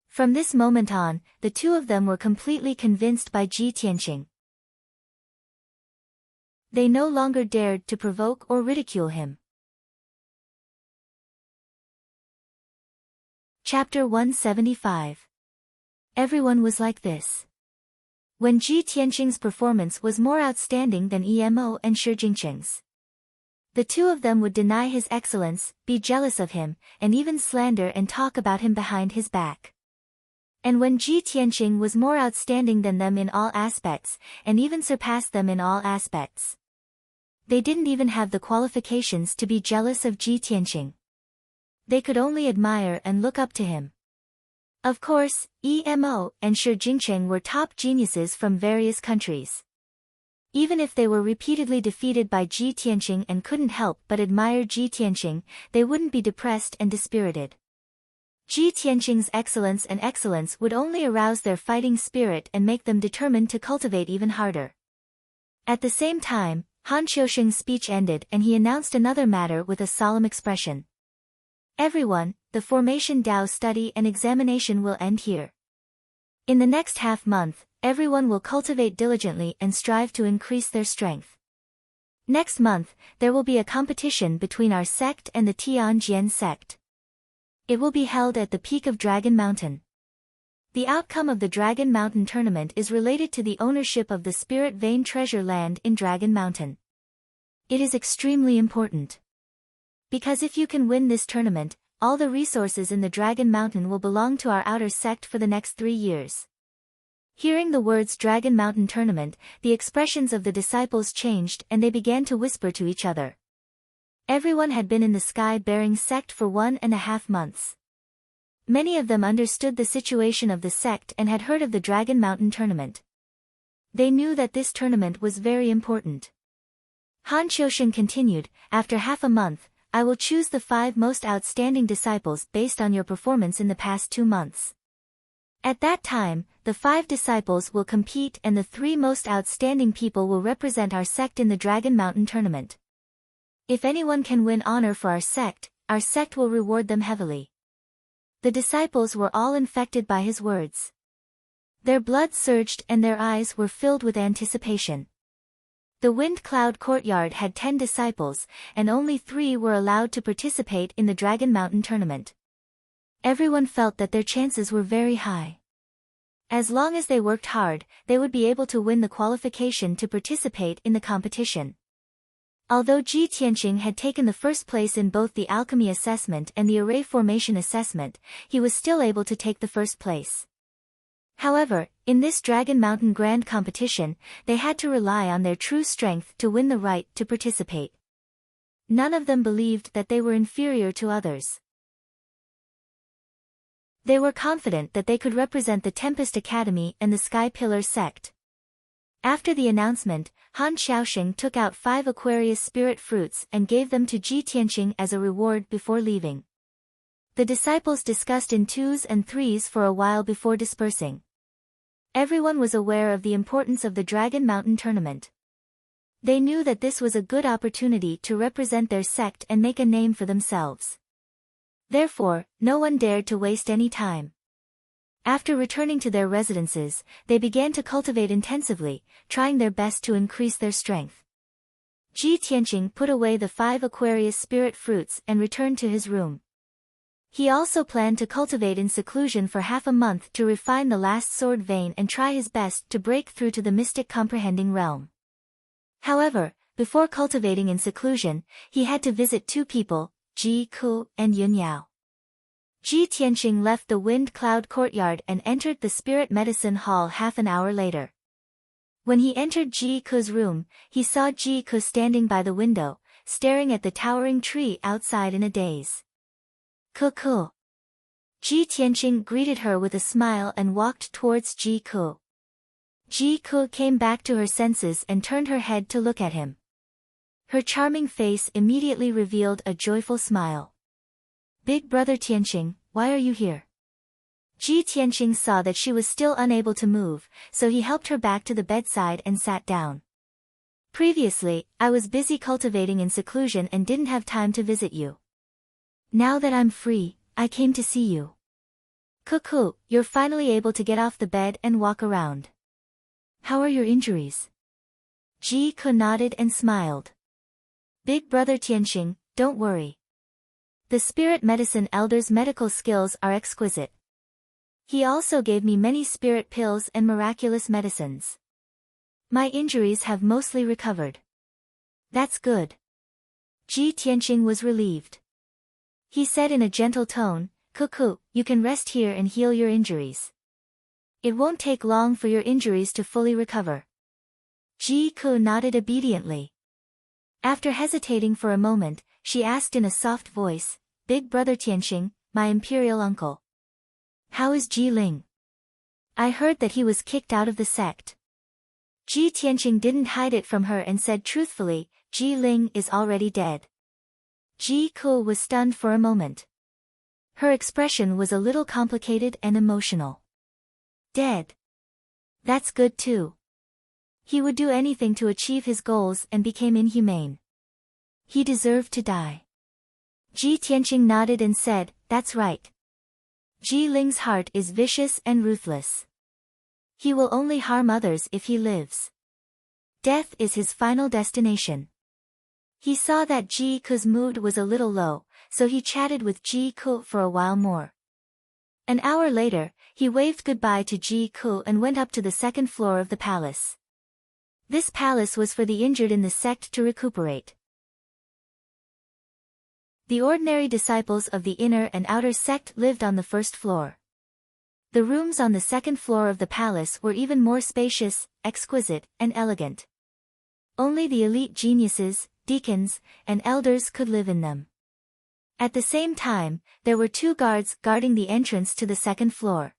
From this moment on, the two of them were completely convinced by Ji Tianqing. They no longer dared to provoke or ridicule him. Chapter 175. Everyone was like this. When Ji Tianqing's performance was more outstanding than Emo and Shi Jingcheng's. The two of them would deny his excellence, be jealous of him, and even slander and talk about him behind his back. And when Ji Tianqing was more outstanding than them in all aspects, and even surpassed them in all aspects, they didn't even have the qualifications to be jealous of Ji Tianqing. They could only admire and look up to him. Of course, Emo and Shi Jingcheng were top geniuses from various countries. Even if they were repeatedly defeated by Ji Tianqing and couldn't help but admire Ji Tianqing, they wouldn't be depressed and dispirited. Ji Tianqing's excellence would only arouse their fighting spirit and make them determined to cultivate even harder. At the same time, Han Qiusheng's speech ended and he announced another matter with a solemn expression. Everyone, the formation Tao study and examination will end here. In the next half month, everyone will cultivate diligently and strive to increase their strength. Next month, there will be a competition between our sect and the Tianjian sect. It will be held at the peak of Dragon Mountain. The outcome of the Dragon Mountain tournament is related to the ownership of the Spirit Vein treasure land in Dragon Mountain. It is extremely important. Because if you can win this tournament, all the resources in the Dragon Mountain will belong to our outer sect for the next 3 years. Hearing the words Dragon Mountain Tournament, the expressions of the disciples changed and they began to whisper to each other. Everyone had been in the sky-bearing sect for 1.5 months. Many of them understood the situation of the sect and had heard of the Dragon Mountain Tournament. They knew that this tournament was very important. Han Qiusheng continued, after half a month, I will choose the 5 most outstanding disciples based on your performance in the past 2 months. At that time, the 5 disciples will compete and the 3 most outstanding people will represent our sect in the Dragon Mountain Tournament. If anyone can win honor for our sect will reward them heavily. The disciples were all infected by his words. Their blood surged and their eyes were filled with anticipation. The Wind Cloud Courtyard had 10 disciples, and only 3 were allowed to participate in the Dragon Mountain Tournament. Everyone felt that their chances were very high. As long as they worked hard, they would be able to win the qualification to participate in the competition. Although Ji Tianqing had taken the first place in both the alchemy assessment and the array formation assessment, he was still able to take the first place. However, in this Dragon Mountain Grand Competition, they had to rely on their true strength to win the right to participate. None of them believed that they were inferior to others. They were confident that they could represent the Tempest Academy and the Sky Pillar sect. After the announcement, Han Qiusheng took out 5 Aquarius spirit fruits and gave them to Ji Tianqing as a reward before leaving. The disciples discussed in 2s and 3s for a while before dispersing. Everyone was aware of the importance of the Dragon Mountain Tournament. They knew that this was a good opportunity to represent their sect and make a name for themselves. Therefore, no one dared to waste any time. After returning to their residences, they began to cultivate intensively, trying their best to increase their strength. Ji Tianqing put away the 5 Aquarius spirit fruits and returned to his room. He also planned to cultivate in seclusion for half a month to refine the last sword vein and try his best to break through to the mystic comprehending realm. However, before cultivating in seclusion, he had to visit 2 people, Ji Ku and Yun Yao. Ji Tianqing left the Wind Cloud Courtyard and entered the Spirit Medicine Hall half an hour later. When he entered Ji Ku's room, he saw Ji Ku standing by the window, staring at the towering tree outside in a daze. Ku. Ji Tianqing greeted her with a smile and walked towards Ji Ku. Ji Ku came back to her senses and turned her head to look at him. Her charming face immediately revealed a joyful smile. Big brother Tianqing, why are you here? Ji Tianqing saw that she was still unable to move, so he helped her back to the bedside and sat down. Previously, I was busy cultivating in seclusion and didn't have time to visit you. Now that I'm free, I came to see you. Ku, you're finally able to get off the bed and walk around. How are your injuries? Ji Ku nodded and smiled. Big brother Tianqing, don't worry. The spirit medicine elder's medical skills are exquisite. He also gave me many spirit pills and miraculous medicines. My injuries have mostly recovered. That's good. Ji Tianqing was relieved. He said in a gentle tone, Ku, you can rest here and heal your injuries. It won't take long for your injuries to fully recover. Ji Ku nodded obediently. After hesitating for a moment, she asked in a soft voice, Big brother Tianqing, my imperial uncle. How is Ji Ling? I heard that he was kicked out of the sect. Ji Tianqing didn't hide it from her and said truthfully, Ji Ling is already dead. Ji Ku was stunned for a moment. Her expression was a little complicated and emotional. Dead. That's good too. He would do anything to achieve his goals and became inhumane. He deserved to die. Ji Tianqing nodded and said, that's right. Ji Ling's heart is vicious and ruthless. He will only harm others if he lives. Death is his final destination. He saw that Ji Ku's mood was a little low, so he chatted with Ji Ku for a while more. An hour later, he waved goodbye to Ji Ku and went up to the 2nd floor of the palace. This palace was for the injured in the sect to recuperate. The ordinary disciples of the inner and outer sect lived on the first floor. The rooms on the second floor of the palace were even more spacious, exquisite, and elegant. Only the elite geniuses, deacons, and elders could live in them. At the same time, there were 2 guards guarding the entrance to the second floor.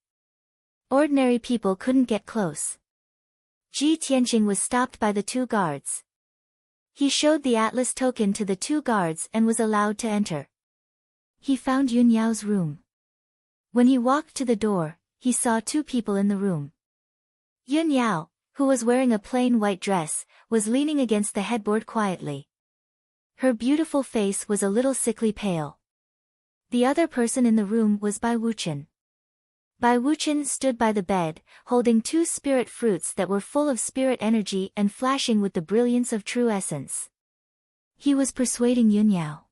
Ordinary people couldn't get close. Ji Tianqing was stopped by the 2 guards. He showed the atlas token to the 2 guards and was allowed to enter. He found Yun Yao's room. When he walked to the door, he saw 2 people in the room. Yun Yao, who was wearing a plain white dress, was leaning against the headboard quietly. Her beautiful face was a little sickly pale. The other person in the room was Bai Wuchen. Bai Wuchen stood by the bed, holding 2 spirit fruits that were full of spirit energy and flashing with the brilliance of true essence. He was persuading Yun Yao.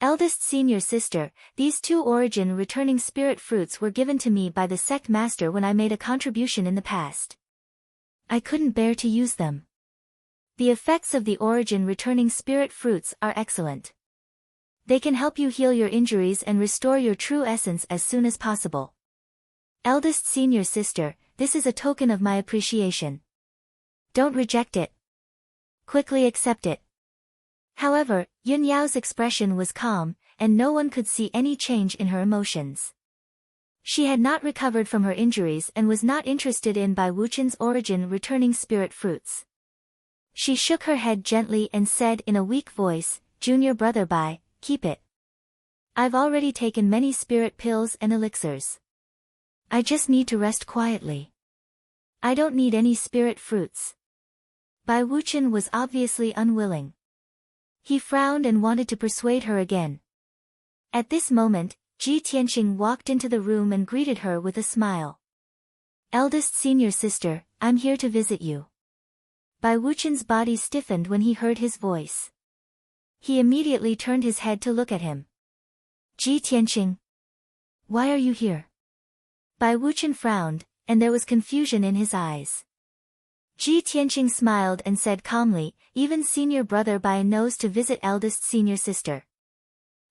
Eldest senior sister, these 2 origin returning spirit fruits were given to me by the sect master when I made a contribution in the past. I couldn't bear to use them. The effects of the origin returning spirit fruits are excellent. They can help you heal your injuries and restore your true essence as soon as possible. Eldest senior sister, this is a token of my appreciation. Don't reject it. Quickly accept it. However, Yun Yao's expression was calm, and no one could see any change in her emotions. She had not recovered from her injuries and was not interested in Bai Wuchen's origin returning spirit fruits. She shook her head gently and said in a weak voice, "Junior brother Bai, keep it. I've already taken many spirit pills and elixirs. I just need to rest quietly. I don't need any spirit fruits." Bai Wuchen was obviously unwilling. He frowned and wanted to persuade her again. At this moment, Ji Tianqing walked into the room and greeted her with a smile. "Eldest senior sister, I'm here to visit you." Bai Wuchen's body stiffened when he heard his voice. He immediately turned his head to look at him. "Ji Tianqing, why are you here?" Bai Wuchen frowned, and there was confusion in his eyes. Ji Tianqing smiled and said calmly, "Even senior brother Bai knows to visit eldest senior sister.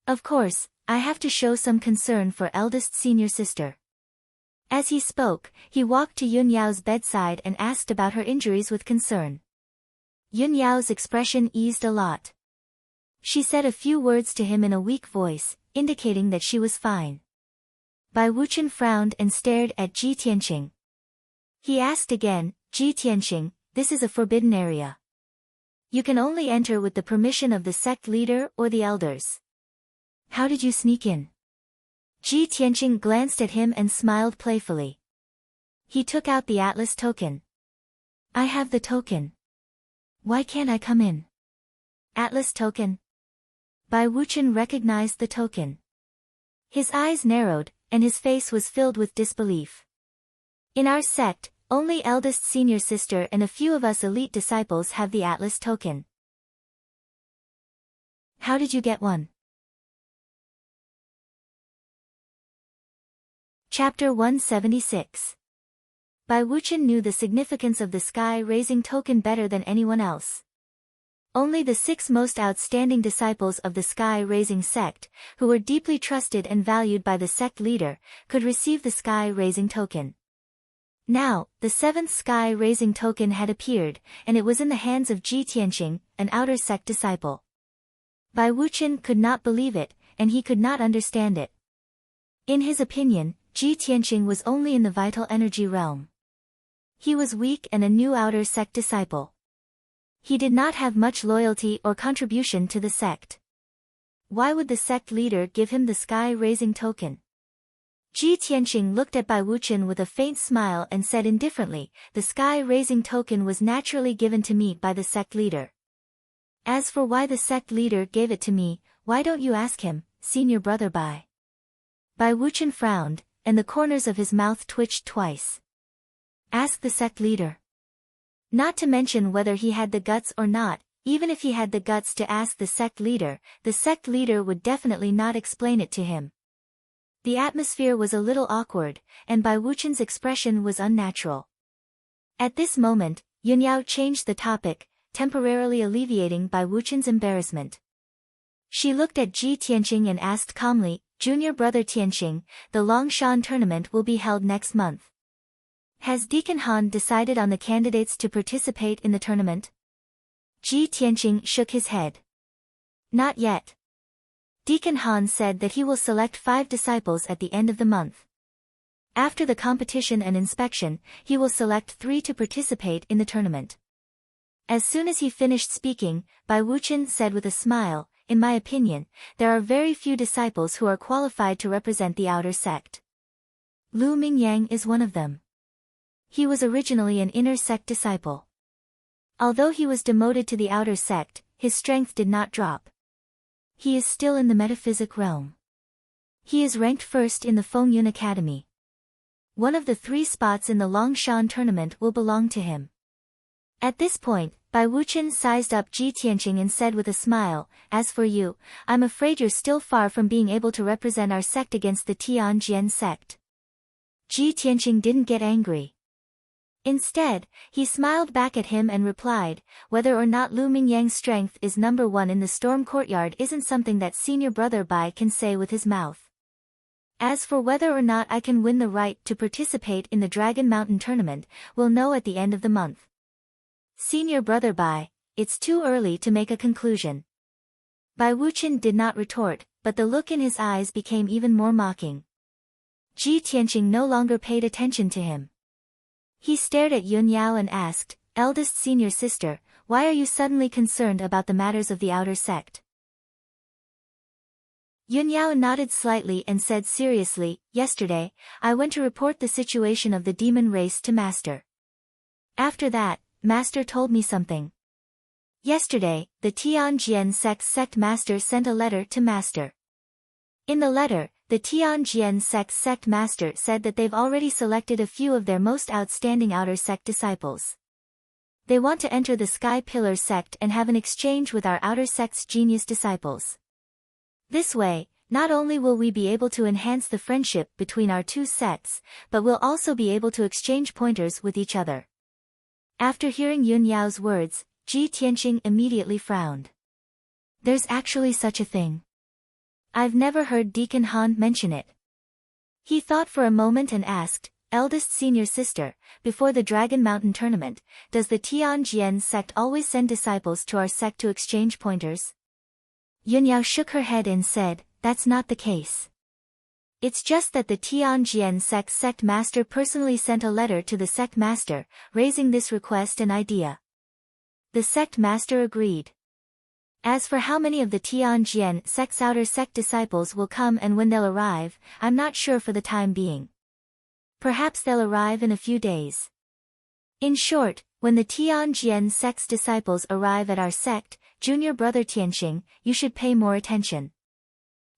Of course, I have to show some concern for eldest senior sister." As he spoke, he walked to Yun Yao's bedside and asked about her injuries with concern. Yun Yao's expression eased a lot. She said a few words to him in a weak voice, indicating that she was fine. Bai Wuchen frowned and stared at Ji Tianqing. He asked again, "Ji Tianqing, this is a forbidden area. You can only enter with the permission of the sect leader or the elders. How did you sneak in?" Ji Tianqing glanced at him and smiled playfully. He took out the atlas token. "I have the token. Why can't I come in?" "Atlas token?" Bai Wuchen recognized the token. His eyes narrowed, and his face was filled with disbelief. "In our sect, only eldest senior sister and a few of us elite disciples have the atlas token. How did you get one?" Chapter 176. Bai Wuchen knew the significance of the sky-raising token better than anyone else. Only the 6 most outstanding disciples of the sky-raising sect, who were deeply trusted and valued by the sect leader, could receive the sky-raising token. Now, the 7th sky-raising token had appeared, and it was in the hands of Ji Tianqing, an outer sect disciple. Bai Wuchen could not believe it, and he could not understand it. In his opinion, Ji Tianqing was only in the vital energy realm. He was weak and a new outer sect disciple. He did not have much loyalty or contribution to the sect. Why would the sect leader give him the sky-raising token? Ji Tianqing looked at Bai Wuchen with a faint smile and said indifferently, "The sky-raising token was naturally given to me by the sect leader. As for why the sect leader gave it to me, why don't you ask him, senior brother Bai?" Bai Wuchen frowned, and the corners of his mouth twitched twice. Ask the sect leader. Not to mention whether he had the guts or not, even if he had the guts to ask the sect leader would definitely not explain it to him. The atmosphere was a little awkward, and Bai Wuchen's expression was unnatural. At this moment, Yun Yao changed the topic, temporarily alleviating Bai Wuchen's embarrassment. She looked at Ji Tianqing and asked calmly, Junior brother Tianqing, the Longshan tournament will be held next month. Has Deacon Han decided on the candidates to participate in the tournament? Ji Tianqing shook his head. Not yet. Deacon Han said that he will select 5 disciples at the end of the month. After the competition and inspection, he will select 3 to participate in the tournament. As soon as he finished speaking, Bai Wuchen said with a smile, in my opinion, there are very few disciples who are qualified to represent the outer sect. Lu Mingyang is one of them. He was originally an inner sect disciple. Although he was demoted to the outer sect, his strength did not drop. He is still in the metaphysic realm. He is ranked first in the Fengyun Academy. One of the 3 spots in the Longshan tournament will belong to him. At this point, Bai Wuchen sized up Ji Tianqing and said with a smile, as for you, I'm afraid you're still far from being able to represent our sect against the Tianjian sect. Ji Tianqing didn't get angry. Instead, he smiled back at him and replied, whether or not Lu Mingyang's strength is number 1 in the storm courtyard isn't something that senior brother Bai can say with his mouth. As for whether or not I can win the right to participate in the Dragon Mountain tournament, we'll know at the end of the month. Senior brother Bai, it's too early to make a conclusion. Bai Wuchen did not retort, but the look in his eyes became even more mocking. Ji Tianqing no longer paid attention to him. He stared at Yun Yao and asked, eldest senior sister, why are you suddenly concerned about the matters of the outer sect? Yun Yao nodded slightly and said seriously, yesterday, I went to report the situation of the demon race to Master. After that, Master told me something. Yesterday, the Tianjian sect Master sent a letter to Master. In the letter, the Tianjian sect Master said that they've already selected a few of their most outstanding outer sect disciples. They want to enter the Sky Pillar sect and have an exchange with our outer sect's genius disciples. This way, not only will we be able to enhance the friendship between our 2 sects, but we'll also be able to exchange pointers with each other. After hearing Yun Yao's words, Ji Tianqing immediately frowned. There's actually such a thing. I've never heard Deacon Han mention it. He thought for a moment and asked, eldest senior sister, before the Dragon Mountain tournament, does the Tianjian sect always send disciples to our sect to exchange pointers? Yun Yao shook her head and said, that's not the case. It's just that the Tianjian sect master personally sent a letter to the sect master, raising this request and idea. The sect master agreed. As for how many of the Tianjian sect's outer sect disciples will come and when they'll arrive, I'm not sure for the time being. Perhaps they'll arrive in a few days. In short, when the Tianjian sect's disciples arrive at our sect, junior brother Tianqing, you should pay more attention.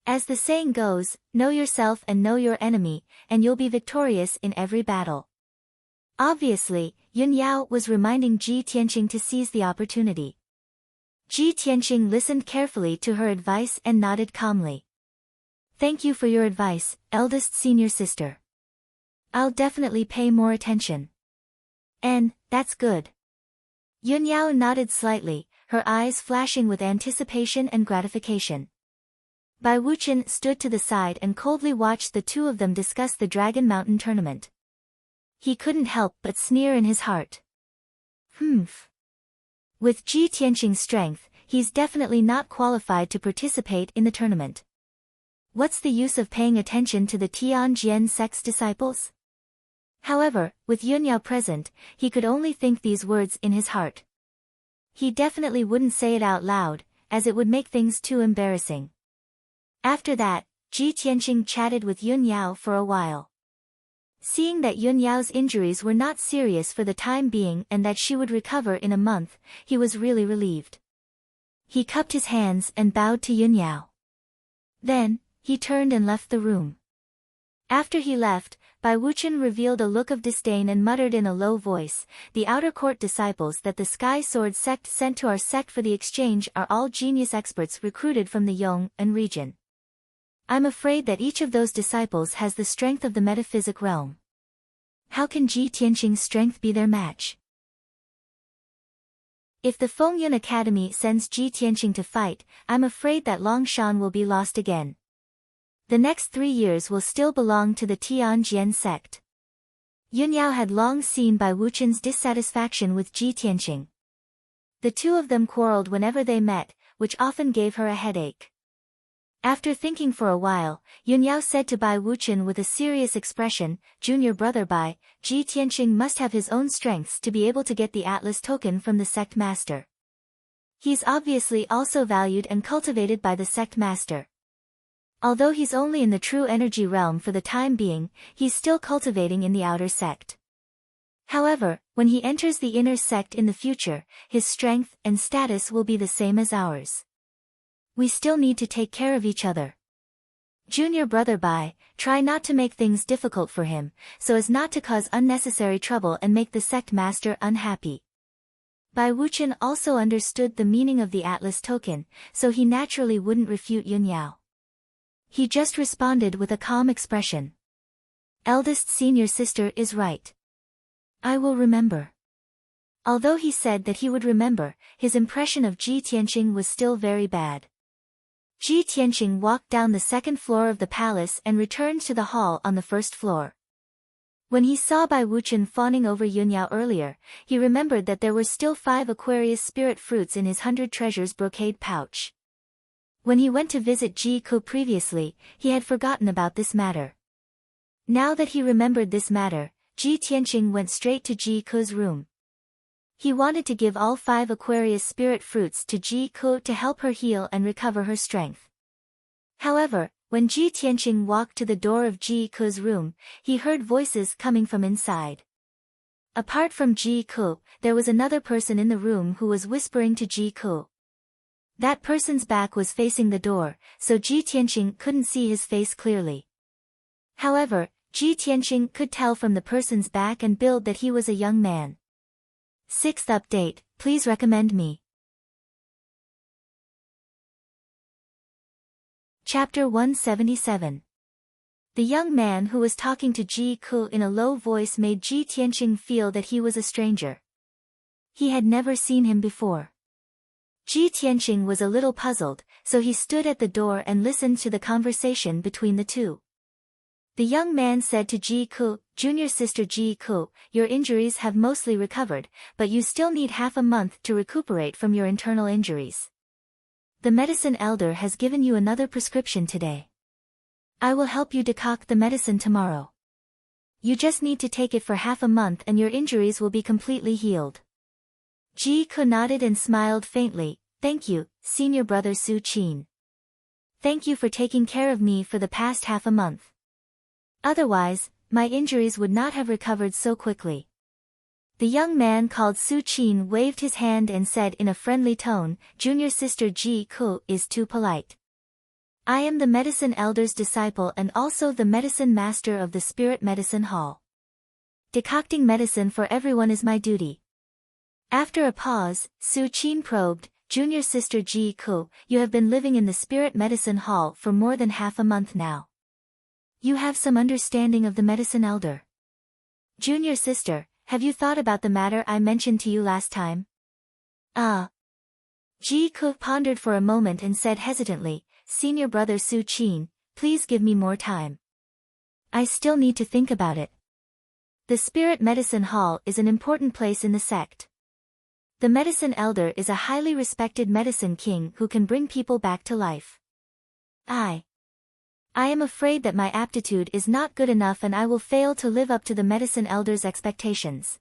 As the saying goes, know yourself and know your enemy, and you'll be victorious in every battle. Obviously, Yun Yao was reminding Ji Tianqing to seize the opportunity. Ji Tianqing listened carefully to her advice and nodded calmly. Thank you for your advice, eldest senior sister. I'll definitely pay more attention. And, that's good. Yun Yao nodded slightly, her eyes flashing with anticipation and gratification. Bai Wuchen stood to the side and coldly watched the 2 of them discuss the Dragon Mountain tournament. He couldn't help but sneer in his heart. With Ji Tianqing's strength, he's definitely not qualified to participate in the tournament. What's the use of paying attention to the Tianjian sect's disciples? However, with Yun Yao present, he could only think these words in his heart. He definitely wouldn't say it out loud, as it would make things too embarrassing. After that, Ji Tianqing chatted with Yun Yao for a while. Seeing that Yun Yao's injuries were not serious for the time being and that she would recover in a month, he was really relieved. He cupped his hands and bowed to Yun Yao. Then, he turned and left the room. After he left, Bai Wuchen revealed a look of disdain and muttered in a low voice, the outer court disciples that the Sky Sword sect sent to our sect for the exchange are all genius experts recruited from the Yong'an region. I'm afraid that each of those disciples has the strength of the metaphysic realm. How can Ji Tianqing's strength be their match? If the Fengyun Academy sends Ji Tianqing to fight, I'm afraid that Longshan will be lost again. The next 3 years will still belong to the Tianjian sect. Yunyao had long seen Bai Wuchen's dissatisfaction with Ji Tianqing. The two of them quarreled whenever they met, which often gave her a headache. After thinking for a while, Yunyao said to Bai Wuchen with a serious expression, "Junior brother Bai, Ji Tianqing must have his own strengths to be able to get the Atlas token from the sect master. He's obviously also valued and cultivated by the sect master. Although he's only in the true energy realm for the time being, he's still cultivating in the outer sect. However, when he enters the inner sect in the future, his strength and status will be the same as ours. We still need to take care of each other. Junior brother Bai, try not to make things difficult for him, so as not to cause unnecessary trouble and make the sect master unhappy." Bai Wuchen also understood the meaning of the Atlas token, so he naturally wouldn't refute Yunyao. He just responded with a calm expression. "Eldest senior sister is right. I will remember." Although he said that he would remember, his impression of Ji Tianqing was still very bad. Ji Tianqing walked down the second floor of the palace and returned to the hall on the first floor. When he saw Bai Wuchen fawning over Yunyao earlier, he remembered that there were still 5 Aquarius spirit fruits in his 100 treasures brocade pouch. When he went to visit Ji Ko previously, he had forgotten about this matter. Now that he remembered this matter, Ji Tianqing went straight to Ji Ko's room. He wanted to give all 5 Aquarius spirit fruits to Ji Ko to help her heal and recover her strength. However, when Ji Tianqing walked to the door of Ji Ko's room, he heard voices coming from inside. Apart from Ji Ko, there was another person in the room who was whispering to Ji Ko. That person's back was facing the door, so Ji Tianqing couldn't see his face clearly. However, Ji Tianqing could tell from the person's back and build that he was a young man. 6th update, please recommend me. Chapter 177. The young man who was talking to Ji Ko in a low voice made Ji Tianqing feel that he was a stranger. He had never seen him before. Ji Tianqing was a little puzzled, so he stood at the door and listened to the conversation between the two. The young man said to Ji Ko, "Junior sister Ji Ko, your injuries have mostly recovered, but you still need half a month to recuperate from your internal injuries. The medicine elder has given you another prescription today. I will help you decoct the medicine tomorrow. You just need to take it for half a month and your injuries will be completely healed." Ji Ko nodded and smiled faintly. "Thank you, senior brother Su Qin. Thank you for taking care of me for the past half a month. Otherwise, my injuries would not have recovered so quickly." The young man called Su Qin waved his hand and said in a friendly tone, "Junior sister Ji Ko is too polite. I am the medicine elder's disciple and also the medicine master of the spirit medicine hall. Decocting medicine for everyone is my duty." After a pause, Su Qin probed, "Junior sister Ji Ko, you have been living in the spirit medicine hall for more than half a month now. You have some understanding of the medicine elder. Junior sister, have you thought about the matter I mentioned to you last time?" Ji Ko pondered for a moment and said hesitantly, "Senior brother Su Qin, please give me more time. I still need to think about it. The spirit medicine hall is an important place in the sect. The medicine elder is a highly respected medicine king who can bring people back to life. I am afraid that my aptitude is not good enough and I will fail to live up to the medicine elder's expectations."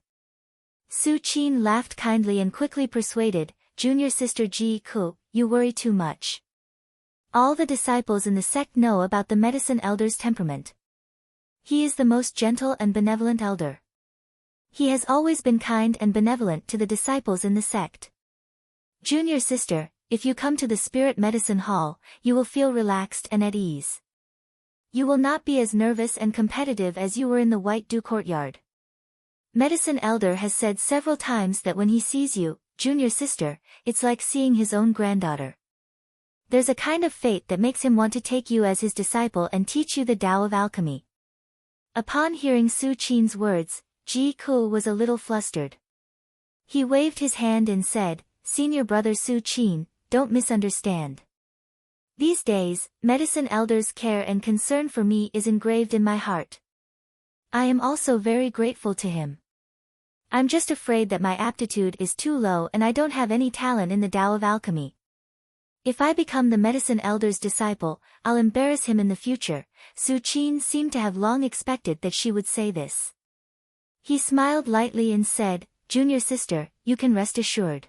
Su Qin laughed kindly and quickly persuaded, "Junior sister Ji Ko, you worry too much. All the disciples in the sect know about the medicine elder's temperament. He is the most gentle and benevolent elder. He has always been kind and benevolent to the disciples in the sect. Junior sister, if you come to the spirit medicine hall, you will feel relaxed and at ease. You will not be as nervous and competitive as you were in the White Dew courtyard. Medicine elder has said several times that when he sees you, junior sister, it's like seeing his own granddaughter. There's a kind of fate that makes him want to take you as his disciple and teach you the Tao of alchemy." Upon hearing Su Qin's words, Ji Ko was a little flustered. He waved his hand and said, Senior Brother Su Qin, don't misunderstand. These days, medicine elder's care and concern for me is engraved in my heart. I am also very grateful to him. I'm just afraid that my aptitude is too low and I don't have any talent in the Tao of alchemy. If I become the medicine elder's disciple, I'll embarrass him in the future. Su Qin seemed to have long expected that she would say this. He smiled lightly and said, "Junior sister, you can rest assured.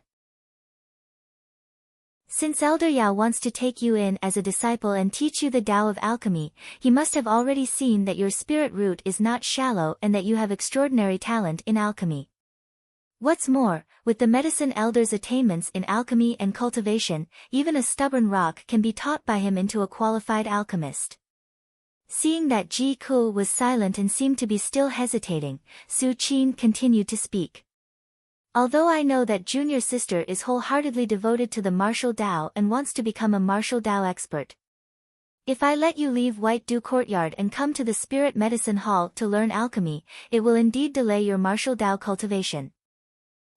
Since Elder Yao wants to take you in as a disciple and teach you the Tao of alchemy, he must have already seen that your spirit root is not shallow and that you have extraordinary talent in alchemy. What's more, with the medicine elder's attainments in alchemy and cultivation, even a stubborn rock can be taught by him into a qualified alchemist." Seeing that Ji Ku was silent and seemed to be still hesitating, Su Qin continued to speak. "Although I know that junior sister is wholeheartedly devoted to the martial Tao and wants to become a martial Tao expert. If I let you leave White Dew Courtyard and come to the Spirit Medicine Hall to learn alchemy, it will indeed delay your martial Tao cultivation.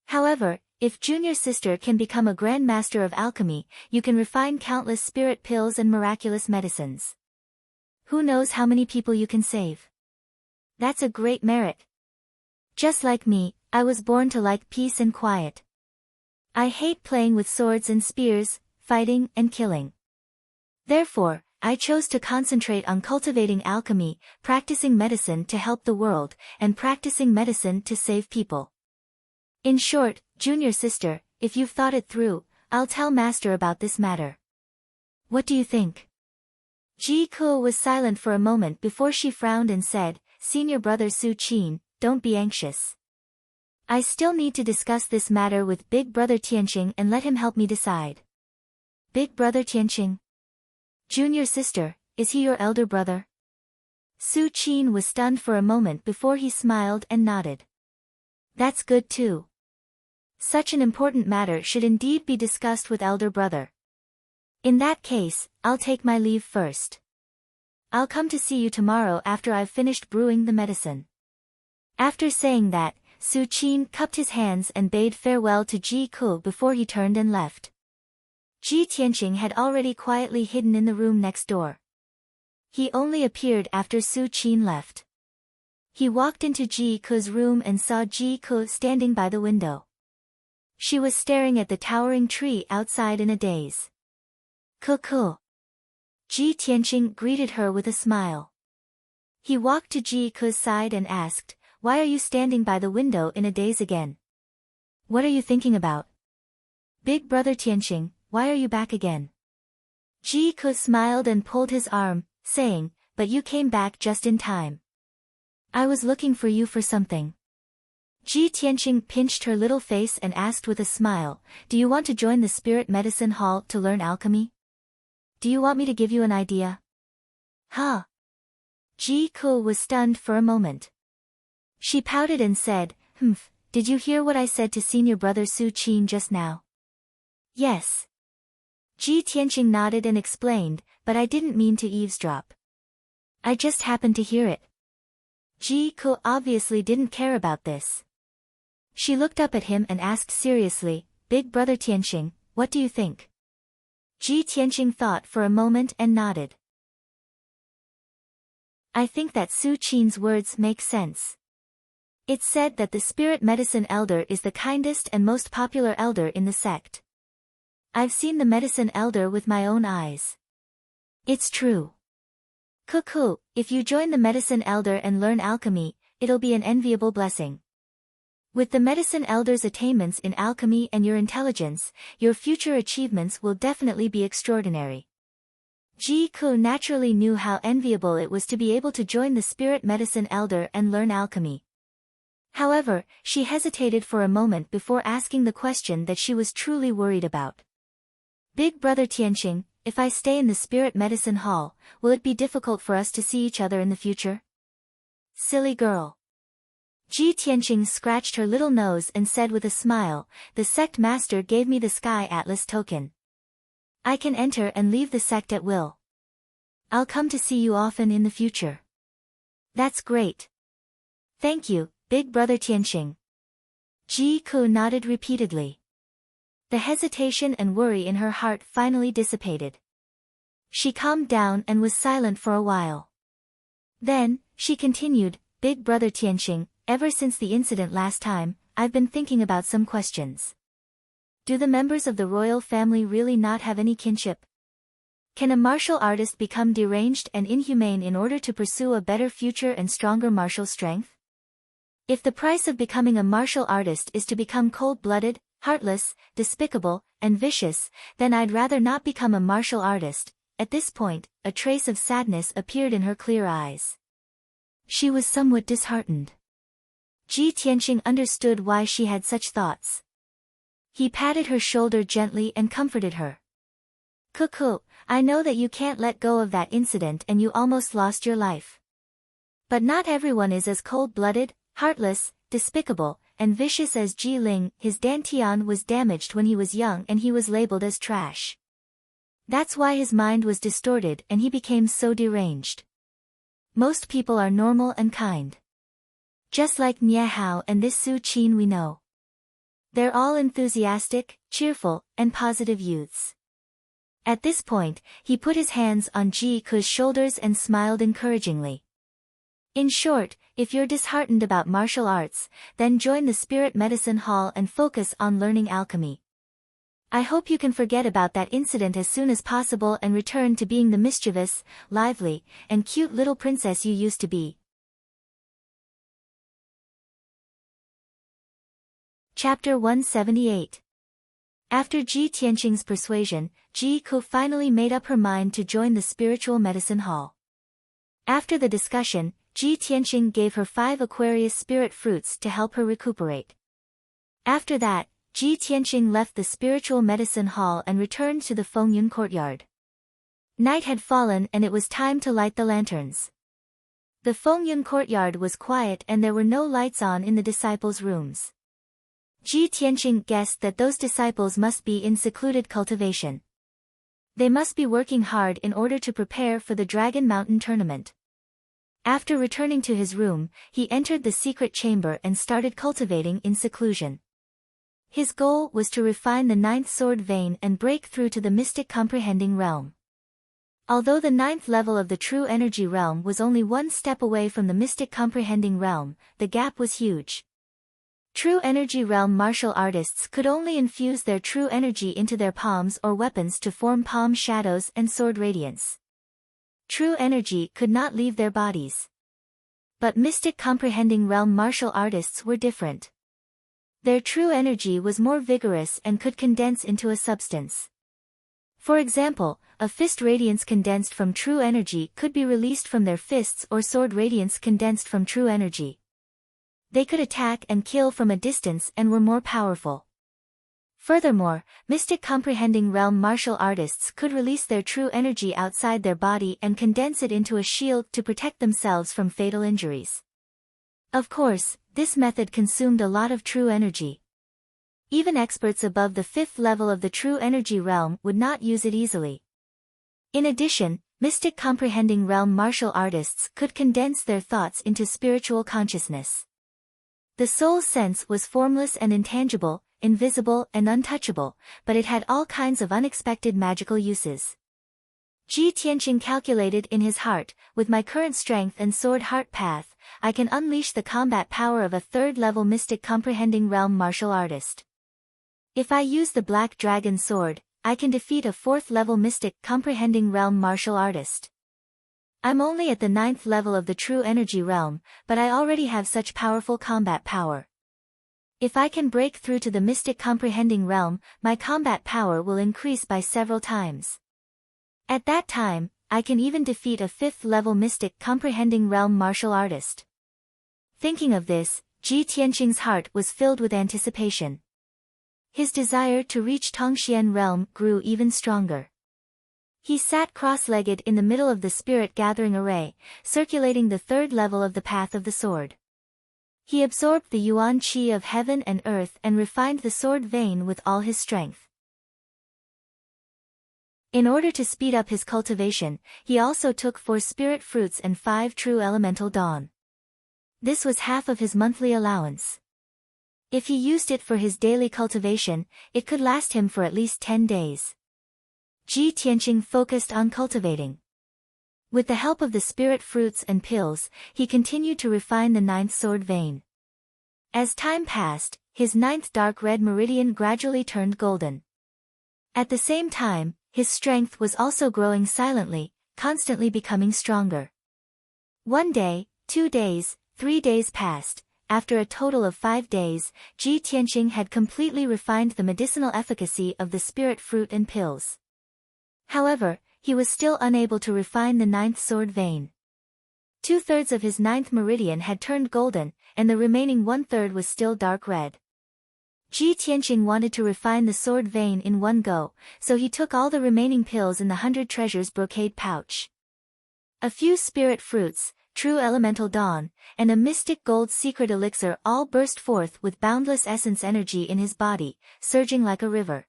However, if junior sister can become a grand master of alchemy, you can refine countless spirit pills and miraculous medicines. Who knows how many people you can save? That's a great merit. Just like me, I was born to like peace and quiet. I hate playing with swords and spears, fighting and killing. Therefore, I chose to concentrate on cultivating alchemy, practicing medicine to help the world, and practicing medicine to save people. In short, junior sister, if you've thought it through, I'll tell master about this matter. What do you think?" Ji Ku was silent for a moment before she frowned and said, "Senior Brother Su Qin, don't be anxious. I still need to discuss this matter with Big Brother Tianqing and let him help me decide." "Big Brother Tianqing? Junior sister, is he your elder brother?" Su Qin was stunned for a moment before he smiled and nodded. "That's good too. Such an important matter should indeed be discussed with elder brother. In that case, I'll take my leave first. I'll come to see you tomorrow after I've finished brewing the medicine." After saying that, Su Qin cupped his hands and bade farewell to Ji Ku before he turned and left. Ji Tianqing had already quietly hidden in the room next door. He only appeared after Su Qin left. He walked into Ji Ku's room and saw Ji Ku standing by the window. She was staring at the towering tree outside in a daze. "Ku." Ji Tianqing greeted her with a smile. He walked to Ji Ku's side and asked, "Why are you standing by the window in a daze again? What are you thinking about?" "Big Brother Tianqing, why are you back again?" Ji Ku smiled and pulled his arm, saying, "But you came back just in time. I was looking for you for something." Ji Tianqing pinched her little face and asked with a smile, "Do you want to join the Spirit Medicine Hall to learn alchemy? Do you want me to give you an idea?" "Huh?" Ji Ku was stunned for a moment. She pouted and said, "Humph, did you hear what I said to Senior Brother Su Qin just now?" "Yes." Ji Tianqing nodded and explained, "But I didn't mean to eavesdrop. I just happened to hear it." Ji Ku obviously didn't care about this. She looked up at him and asked seriously, "Big Brother Tianqing, what do you think?" Ji Tianqing thought for a moment and nodded. "I think that Su Qin's words make sense. It's said that the spirit medicine elder is the kindest and most popular elder in the sect. I've seen the medicine elder with my own eyes. It's true. Cuckoo, if you join the medicine elder and learn alchemy, it'll be an enviable blessing. With the medicine elder's attainments in alchemy and your intelligence, your future achievements will definitely be extraordinary." Ji Ku naturally knew how enviable it was to be able to join the spirit medicine elder and learn alchemy. However, she hesitated for a moment before asking the question that she was truly worried about. "Big Brother Tianqing, if I stay in the Spirit Medicine Hall, will it be difficult for us to see each other in the future?" "Silly girl." Ji Tianqing scratched her little nose and said with a smile, "The sect master gave me the Sky Atlas token. I can enter and leave the sect at will. I'll come to see you often in the future." "That's great. Thank you, Big Brother Tianqing." Ji Ku nodded repeatedly. The hesitation and worry in her heart finally dissipated. She calmed down and was silent for a while. Then, she continued, "Big brother Tianqing, ever since the incident last time, I've been thinking about some questions. Do the members of the royal family really not have any kinship? Can a martial artist become deranged and inhumane in order to pursue a better future and stronger martial strength? If the price of becoming a martial artist is to become cold-blooded, heartless, despicable, and vicious, then I'd rather not become a martial artist." At this point, a trace of sadness appeared in her clear eyes. She was somewhat disheartened. Ji Tianqing understood why she had such thoughts. He patted her shoulder gently and comforted her. "Cuckoo, I know that you can't let go of that incident and you almost lost your life. But not everyone is as cold-blooded, heartless, despicable, and vicious as Ji Ling. His dantian was damaged when he was young and he was labeled as trash. That's why his mind was distorted and he became so deranged. Most people are normal and kind. Just like Nie Hao and this Su Qin we know. They're all enthusiastic, cheerful, and positive youths." At this point, he put his hands on Ji Ke's shoulders and smiled encouragingly. "In short, if you're disheartened about martial arts, then join the Spirit Medicine Hall and focus on learning alchemy. I hope you can forget about that incident as soon as possible and return to being the mischievous, lively, and cute little princess you used to be." Chapter 178. After Ji Tianqing's persuasion, Ji Ke finally made up her mind to join the Spiritual Medicine Hall. After the discussion, Ji Tianqing gave her 5 Aquarius spirit fruits to help her recuperate. After that, Ji Tianqing left the Spiritual Medicine Hall and returned to the Fengyun courtyard. Night had fallen and it was time to light the lanterns. The Fengyun courtyard was quiet and there were no lights on in the disciples' rooms. Ji Tianqing guessed that those disciples must be in secluded cultivation. They must be working hard in order to prepare for the Dragon Mountain tournament. After returning to his room, he entered the secret chamber and started cultivating in seclusion. His goal was to refine the 9th sword vein and break through to the mystic comprehending realm. Although the 9th level of the true energy realm was only one step away from the mystic comprehending realm, the gap was huge. True energy realm martial artists could only infuse their true energy into their palms or weapons to form palm shadows and sword radiance. True energy could not leave their bodies. But mystic comprehending realm martial artists were different. Their true energy was more vigorous and could condense into a substance. For example, a fist radiance condensed from true energy could be released from their fists or sword radiance condensed from true energy. They could attack and kill from a distance and were more powerful. Furthermore, mystic comprehending realm martial artists could release their true energy outside their body and condense it into a shield to protect themselves from fatal injuries. Of course, this method consumed a lot of true energy. Even experts above the 5th level of the true energy realm would not use it easily. In addition, mystic comprehending realm martial artists could condense their thoughts into spiritual consciousness. The soul's sense was formless and intangible, invisible and untouchable, but it had all kinds of unexpected magical uses. Ji Tianqing calculated in his heart, with my current strength and sword heart path, I can unleash the combat power of a 3rd level mystic comprehending realm martial artist. If I use the Black Dragon sword, I can defeat a 4th level mystic comprehending realm martial artist. I'm only at the 9th level of the true energy realm, but I already have such powerful combat power. If I can break through to the mystic comprehending realm, my combat power will increase by several times. At that time, I can even defeat a 5th level mystic comprehending realm martial artist. Thinking of this, Ji Tianqing's heart was filled with anticipation. His desire to reach Tongxian realm grew even stronger. He sat cross-legged in the middle of the spirit gathering array, circulating the 3rd level of the path of the sword. He absorbed the yuan qi of heaven and earth and refined the sword vein with all his strength. In order to speed up his cultivation, he also took 4 spirit fruits and 5 true elemental dawn. This was half of his monthly allowance. If he used it for his daily cultivation, it could last him for at least 10 days. Ji Tianqing focused on cultivating. With the help of the spirit fruits and pills, he continued to refine the ninth sword vein. As time passed, his ninth dark red meridian gradually turned golden. At the same time, his strength was also growing silently, constantly becoming stronger. 1 day, 2 days, 3 days passed. After a total of 5 days, Ji Tianqing had completely refined the medicinal efficacy of the spirit fruit and pills. However, he was still unable to refine the ninth sword vein. 2/3 of his ninth meridian had turned golden, and the remaining 1/3 was still dark red. Ji Tianqing wanted to refine the sword vein in one go, so he took all the remaining pills in the 100 treasures brocade pouch. A few spirit fruits, true elemental dawn, and a mystic gold secret elixir all burst forth with boundless essence energy in his body, surging like a river.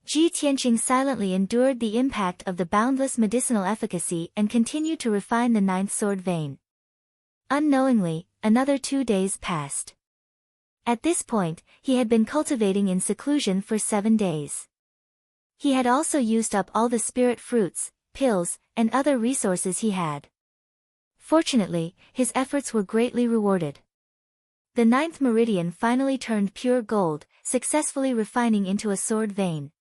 Ji Tianqing silently endured the impact of the boundless medicinal efficacy and continued to refine the ninth sword vein. Unknowingly, another 2 days passed. At this point, he had been cultivating in seclusion for 7 days. He had also used up all the spirit fruits, pills, and other resources he had. Fortunately, his efforts were greatly rewarded. The ninth meridian finally turned pure gold, successfully refining into a sword vein.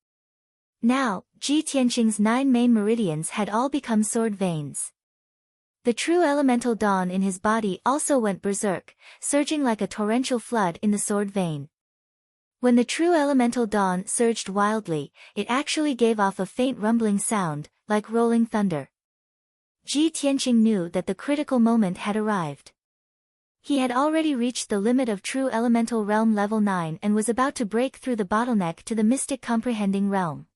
Now, Ji Tianqing's 9 main meridians had all become sword veins. The true elemental dawn in his body also went berserk, surging like a torrential flood in the sword vein. When the true elemental dawn surged wildly, it actually gave off a faint rumbling sound, like rolling thunder. Ji Tianqing knew that the critical moment had arrived. He had already reached the limit of true elemental realm level 9 and was about to break through the bottleneck to the mystic comprehending realm.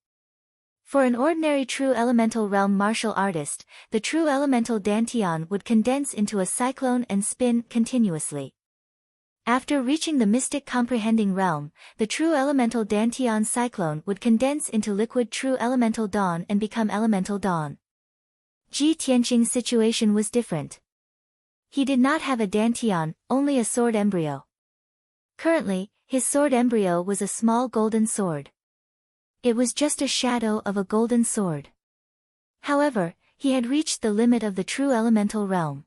For an ordinary true elemental realm martial artist, the true elemental dantian would condense into a cyclone and spin continuously. After reaching the mystic comprehending realm, the true elemental dantian cyclone would condense into liquid true elemental dawn and become elemental dawn. Ji Tianqing's situation was different. He did not have a dantian, only a sword embryo. Currently, his sword embryo was a small golden sword. It was just a shadow of a golden sword. However, he had reached the limit of the true elemental realm.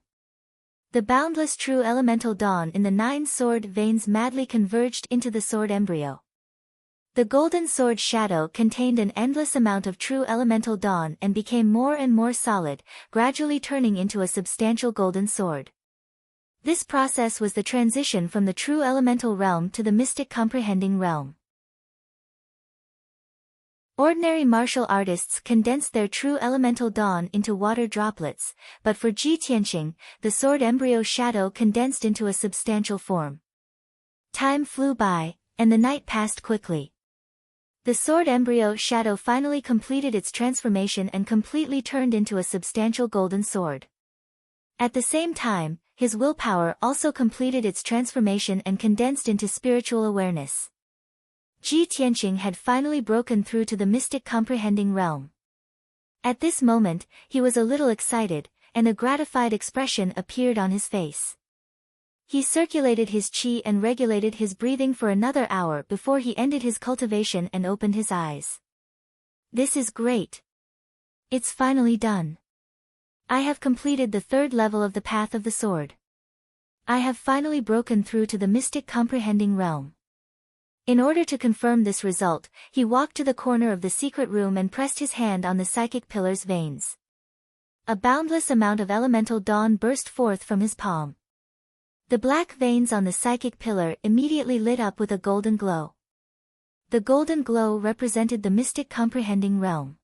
The boundless true elemental dawn in the 9 sword veins madly converged into the sword embryo. The golden sword shadow contained an endless amount of true elemental dawn and became more and more solid, gradually turning into a substantial golden sword. This process was the transition from the true elemental realm to the mystic comprehending realm. Ordinary martial artists condense their true elemental dawn into water droplets, but for Ji Tianqing, the sword embryo shadow condensed into a substantial form. Time flew by, and the night passed quickly. The sword embryo shadow finally completed its transformation and completely turned into a substantial golden sword. At the same time, his willpower also completed its transformation and condensed into spiritual awareness. Ji Tianqing had finally broken through to the mystic comprehending realm. At this moment, he was a little excited, and a gratified expression appeared on his face. He circulated his qi and regulated his breathing for another hour before he ended his cultivation and opened his eyes. This is great. It's finally done. I have completed the 3rd level of the path of the sword. I have finally broken through to the mystic comprehending realm. In order to confirm this result, he walked to the corner of the secret room and pressed his hand on the psychic pillar's veins. A boundless amount of elemental dawn burst forth from his palm. The black veins on the psychic pillar immediately lit up with a golden glow. The golden glow represented the mystic comprehending realm.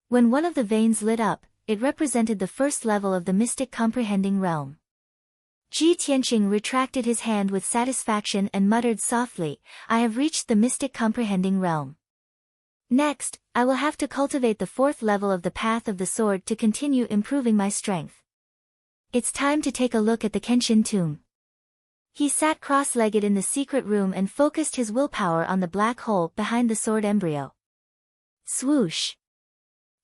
When one of the veins lit up, it represented the 1st level of the mystic comprehending realm. Ji Tianqing retracted his hand with satisfaction and muttered softly, "I have reached the mystic comprehending realm. Next, I will have to cultivate the 4th level of the path of the sword to continue improving my strength. It's time to take a look at the Kenshin tomb." He sat cross-legged in the secret room and focused his willpower on the black hole behind the sword embryo. Swoosh!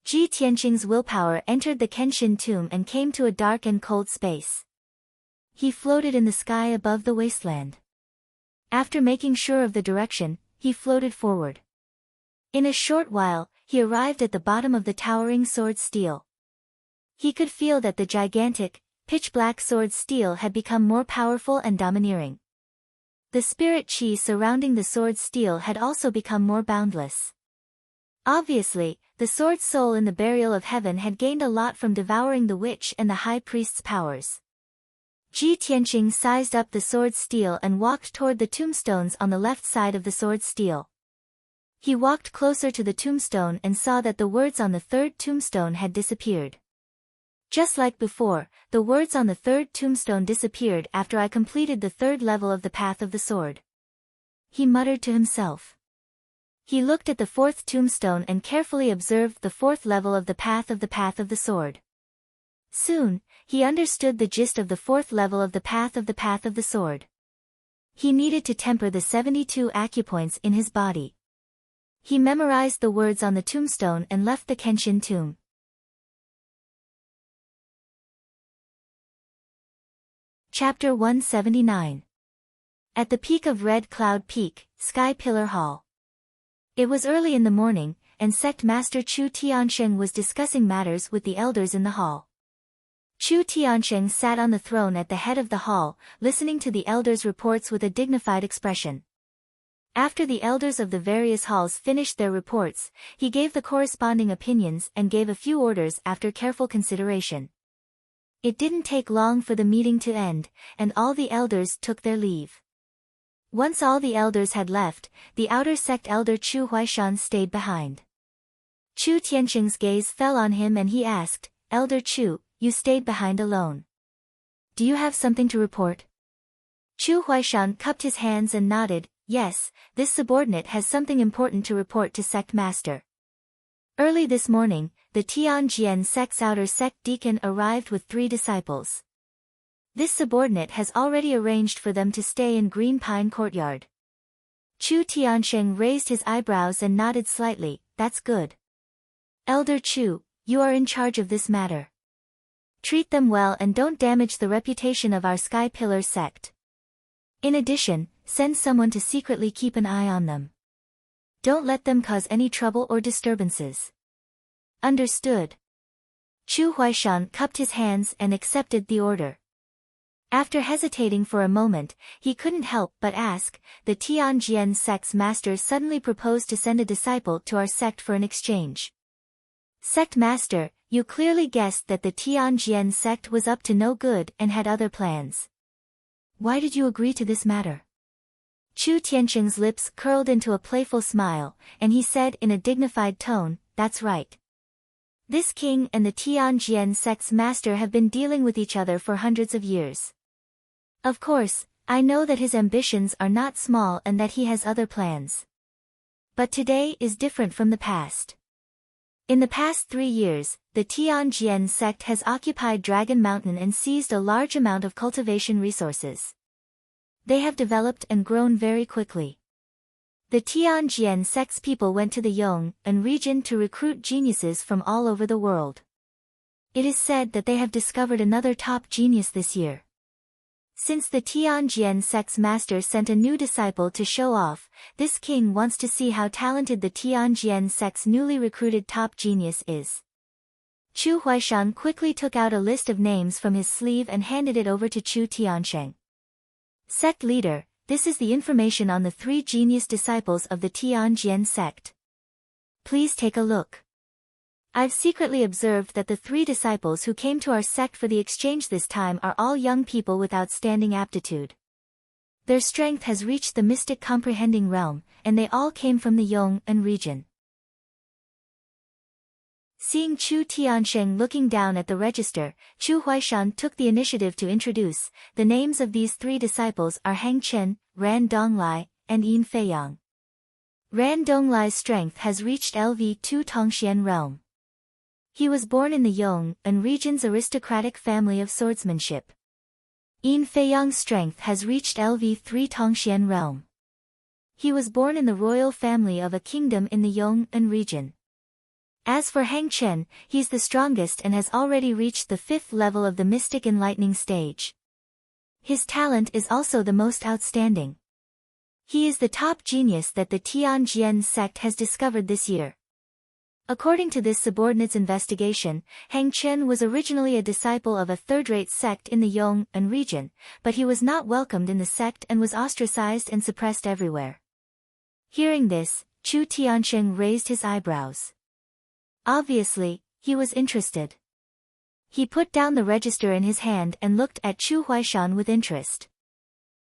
Ji Tianqing's willpower entered the Kenshin tomb and came to a dark and cold space. He floated in the sky above the wasteland. After making sure of the direction, he floated forward. In a short while, he arrived at the bottom of the towering sword steel. He could feel that the gigantic, pitch-black sword steel had become more powerful and domineering. The spirit chi surrounding the sword steel had also become more boundless. Obviously, the sword soul in the burial of heaven had gained a lot from devouring the witch and the high priest's powers. Ji Tianqing sized up the sword steel and walked toward the tombstones on the left side of the sword steel. He walked closer to the tombstone and saw that the words on the third tombstone had disappeared. Just like before, the words on the third tombstone disappeared after I completed the third level of the path of the sword. He muttered to himself. He looked at the fourth tombstone and carefully observed the fourth level of the path of the sword. Soon, he understood the gist of the fourth level of the path of the sword. He needed to temper the 72 acupoints in his body. He memorized the words on the tombstone and left the Kenshin tomb. Chapter 179. At the peak of Red Cloud Peak, Sky Pillar Hall. It was early in the morning, and Sect Master Chu Tiansheng was discussing matters with the elders in the hall. Chu Tiansheng sat on the throne at the head of the hall, listening to the elders' reports with a dignified expression. After the elders of the various halls finished their reports, he gave the corresponding opinions and gave a few orders after careful consideration. It didn't take long for the meeting to end, and all the elders took their leave. Once all the elders had left, the outer sect elder Chu Huaishan stayed behind. Chu Tiansheng's gaze fell on him and he asked, "Elder Chu, you stayed behind alone. Do you have something to report?" Chu Huaishan cupped his hands and nodded, "Yes, this subordinate has something important to report to Sect Master." Early this morning, the Tianjian sect's outer sect deacon arrived with 3 disciples. This subordinate has already arranged for them to stay in Green Pine Courtyard. Chu Tiansheng raised his eyebrows and nodded slightly, "That's good. Elder Chu, you are in charge of this matter. Treat them well and don't damage the reputation of our Sky Pillar sect. In addition, send someone to secretly keep an eye on them. Don't let them cause any trouble or disturbances." Understood. Chu Huaishan cupped his hands and accepted the order. After hesitating for a moment, he couldn't help but ask, "The Tianjian sect's master suddenly proposed to send a disciple to our sect for an exchange. Sect master, you clearly guessed that the Tianjian sect was up to no good and had other plans. Why did you agree to this matter?" Chu Tiansheng's lips curled into a playful smile, and he said in a dignified tone, "That's right. This king and the Tianjian sect's master have been dealing with each other for hundreds of years. Of course, I know that his ambitions are not small and that he has other plans. But today is different from the past. In the past 3 years, the Tianjian sect has occupied Dragon Mountain and seized a large amount of cultivation resources. They have developed and grown very quickly. The Tianjian sect's people went to the Yong'an region to recruit geniuses from all over the world. It is said that they have discovered another top genius this year. Since the Tianjian sect's master sent a new disciple to show off, this king wants to see how talented the Tianjian sect's newly recruited top genius is." Chu Huaishan quickly took out a list of names from his sleeve and handed it over to Chu Tiansheng. "Sect leader, this is the information on the 3 genius disciples of the Tianjian sect. Please take a look. I've secretly observed that the 3 disciples who came to our sect for the exchange this time are all young people with outstanding aptitude. Their strength has reached the mystic comprehending realm, and they all came from the Yong'an region." Seeing Chu Tiansheng looking down at the register, Chu Huaishan took the initiative to introduce. The names of these 3 disciples are Hang Chen, Ran Donglai, and Yin Feiyang. Ran Donglai's strength has reached LV2 Tongxian realm. He was born in the Yong'an region's aristocratic family of swordsmanship. Yin Feiyang's strength has reached LV3 Tongxian realm. He was born in the royal family of a kingdom in the Yong'an region. As for Hang Chen, he's the strongest and has already reached the 5th level of the mystic enlightening stage. His talent is also the most outstanding. He is the top genius that the Tianjin sect has discovered this year. According to this subordinate's investigation, Hang Chen was originally a disciple of a third-rate sect in the Yong'an region, but he was not welcomed in the sect and was ostracized and suppressed everywhere. Hearing this, Chu Tiansheng raised his eyebrows. Obviously, he was interested. He put down the register in his hand and looked at Chu Huaishan with interest.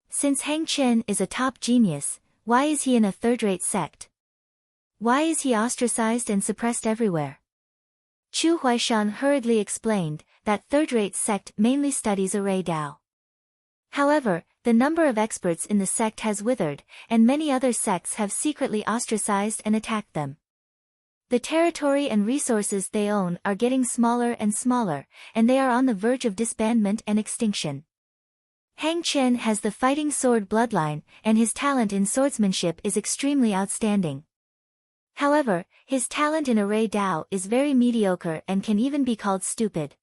Since Hang Chen is a top genius, why is he in a third-rate sect? Why is he ostracized and suppressed everywhere? Chu Huaishan hurriedly explained that third-rate sect mainly studies array Dao. However, the number of experts in the sect has withered, and many other sects have secretly ostracized and attacked them. The territory and resources they own are getting smaller and smaller, and they are on the verge of disbandment and extinction. Hang Chen has the fighting sword bloodline, and his talent in swordsmanship is extremely outstanding. However, his talent in array Dao is very mediocre and can even be called stupid.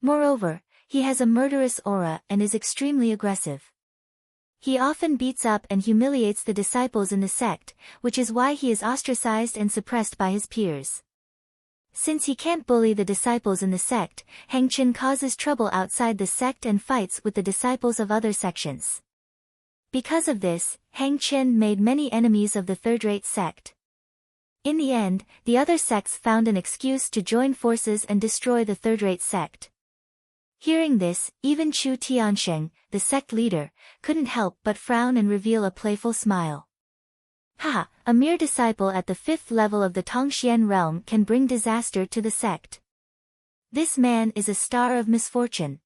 Moreover, he has a murderous aura and is extremely aggressive. He often beats up and humiliates the disciples in the sect, which is why he is ostracized and suppressed by his peers. Since he can't bully the disciples in the sect, Hang Chen causes trouble outside the sect and fights with the disciples of other sections. Because of this, Hang Chen made many enemies of the third-rate sect. In the end, the other sects found an excuse to join forces and destroy the third-rate sect. Hearing this, even Chu Tiansheng, the sect leader, couldn't help but frown and reveal a playful smile. Haha, a mere disciple at the 5th level of the Tongxian realm can bring disaster to the sect. This man is a star of misfortune.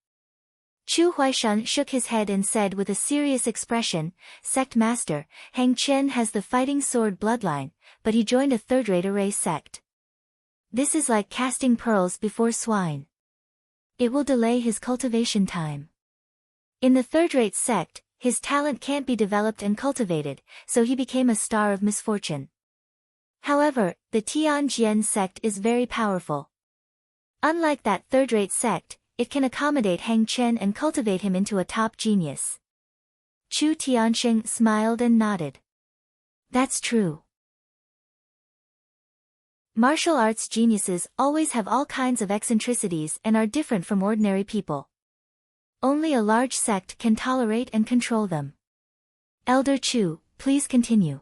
Chu Huaishan shook his head and said with a serious expression, Sect Master, Hang Chen has the fighting sword bloodline, but he joined a third-rate array sect. This is like casting pearls before swine. It will delay his cultivation time. In the third-rate sect, his talent can't be developed and cultivated, so he became a star of misfortune. However, the Tianjin sect is very powerful. Unlike that third-rate sect, it can accommodate Hang Chen and cultivate him into a top genius. Chu Tiansheng smiled and nodded. That's true. Martial arts geniuses always have all kinds of eccentricities and are different from ordinary people. Only a large sect can tolerate and control them. Elder Chu, please continue.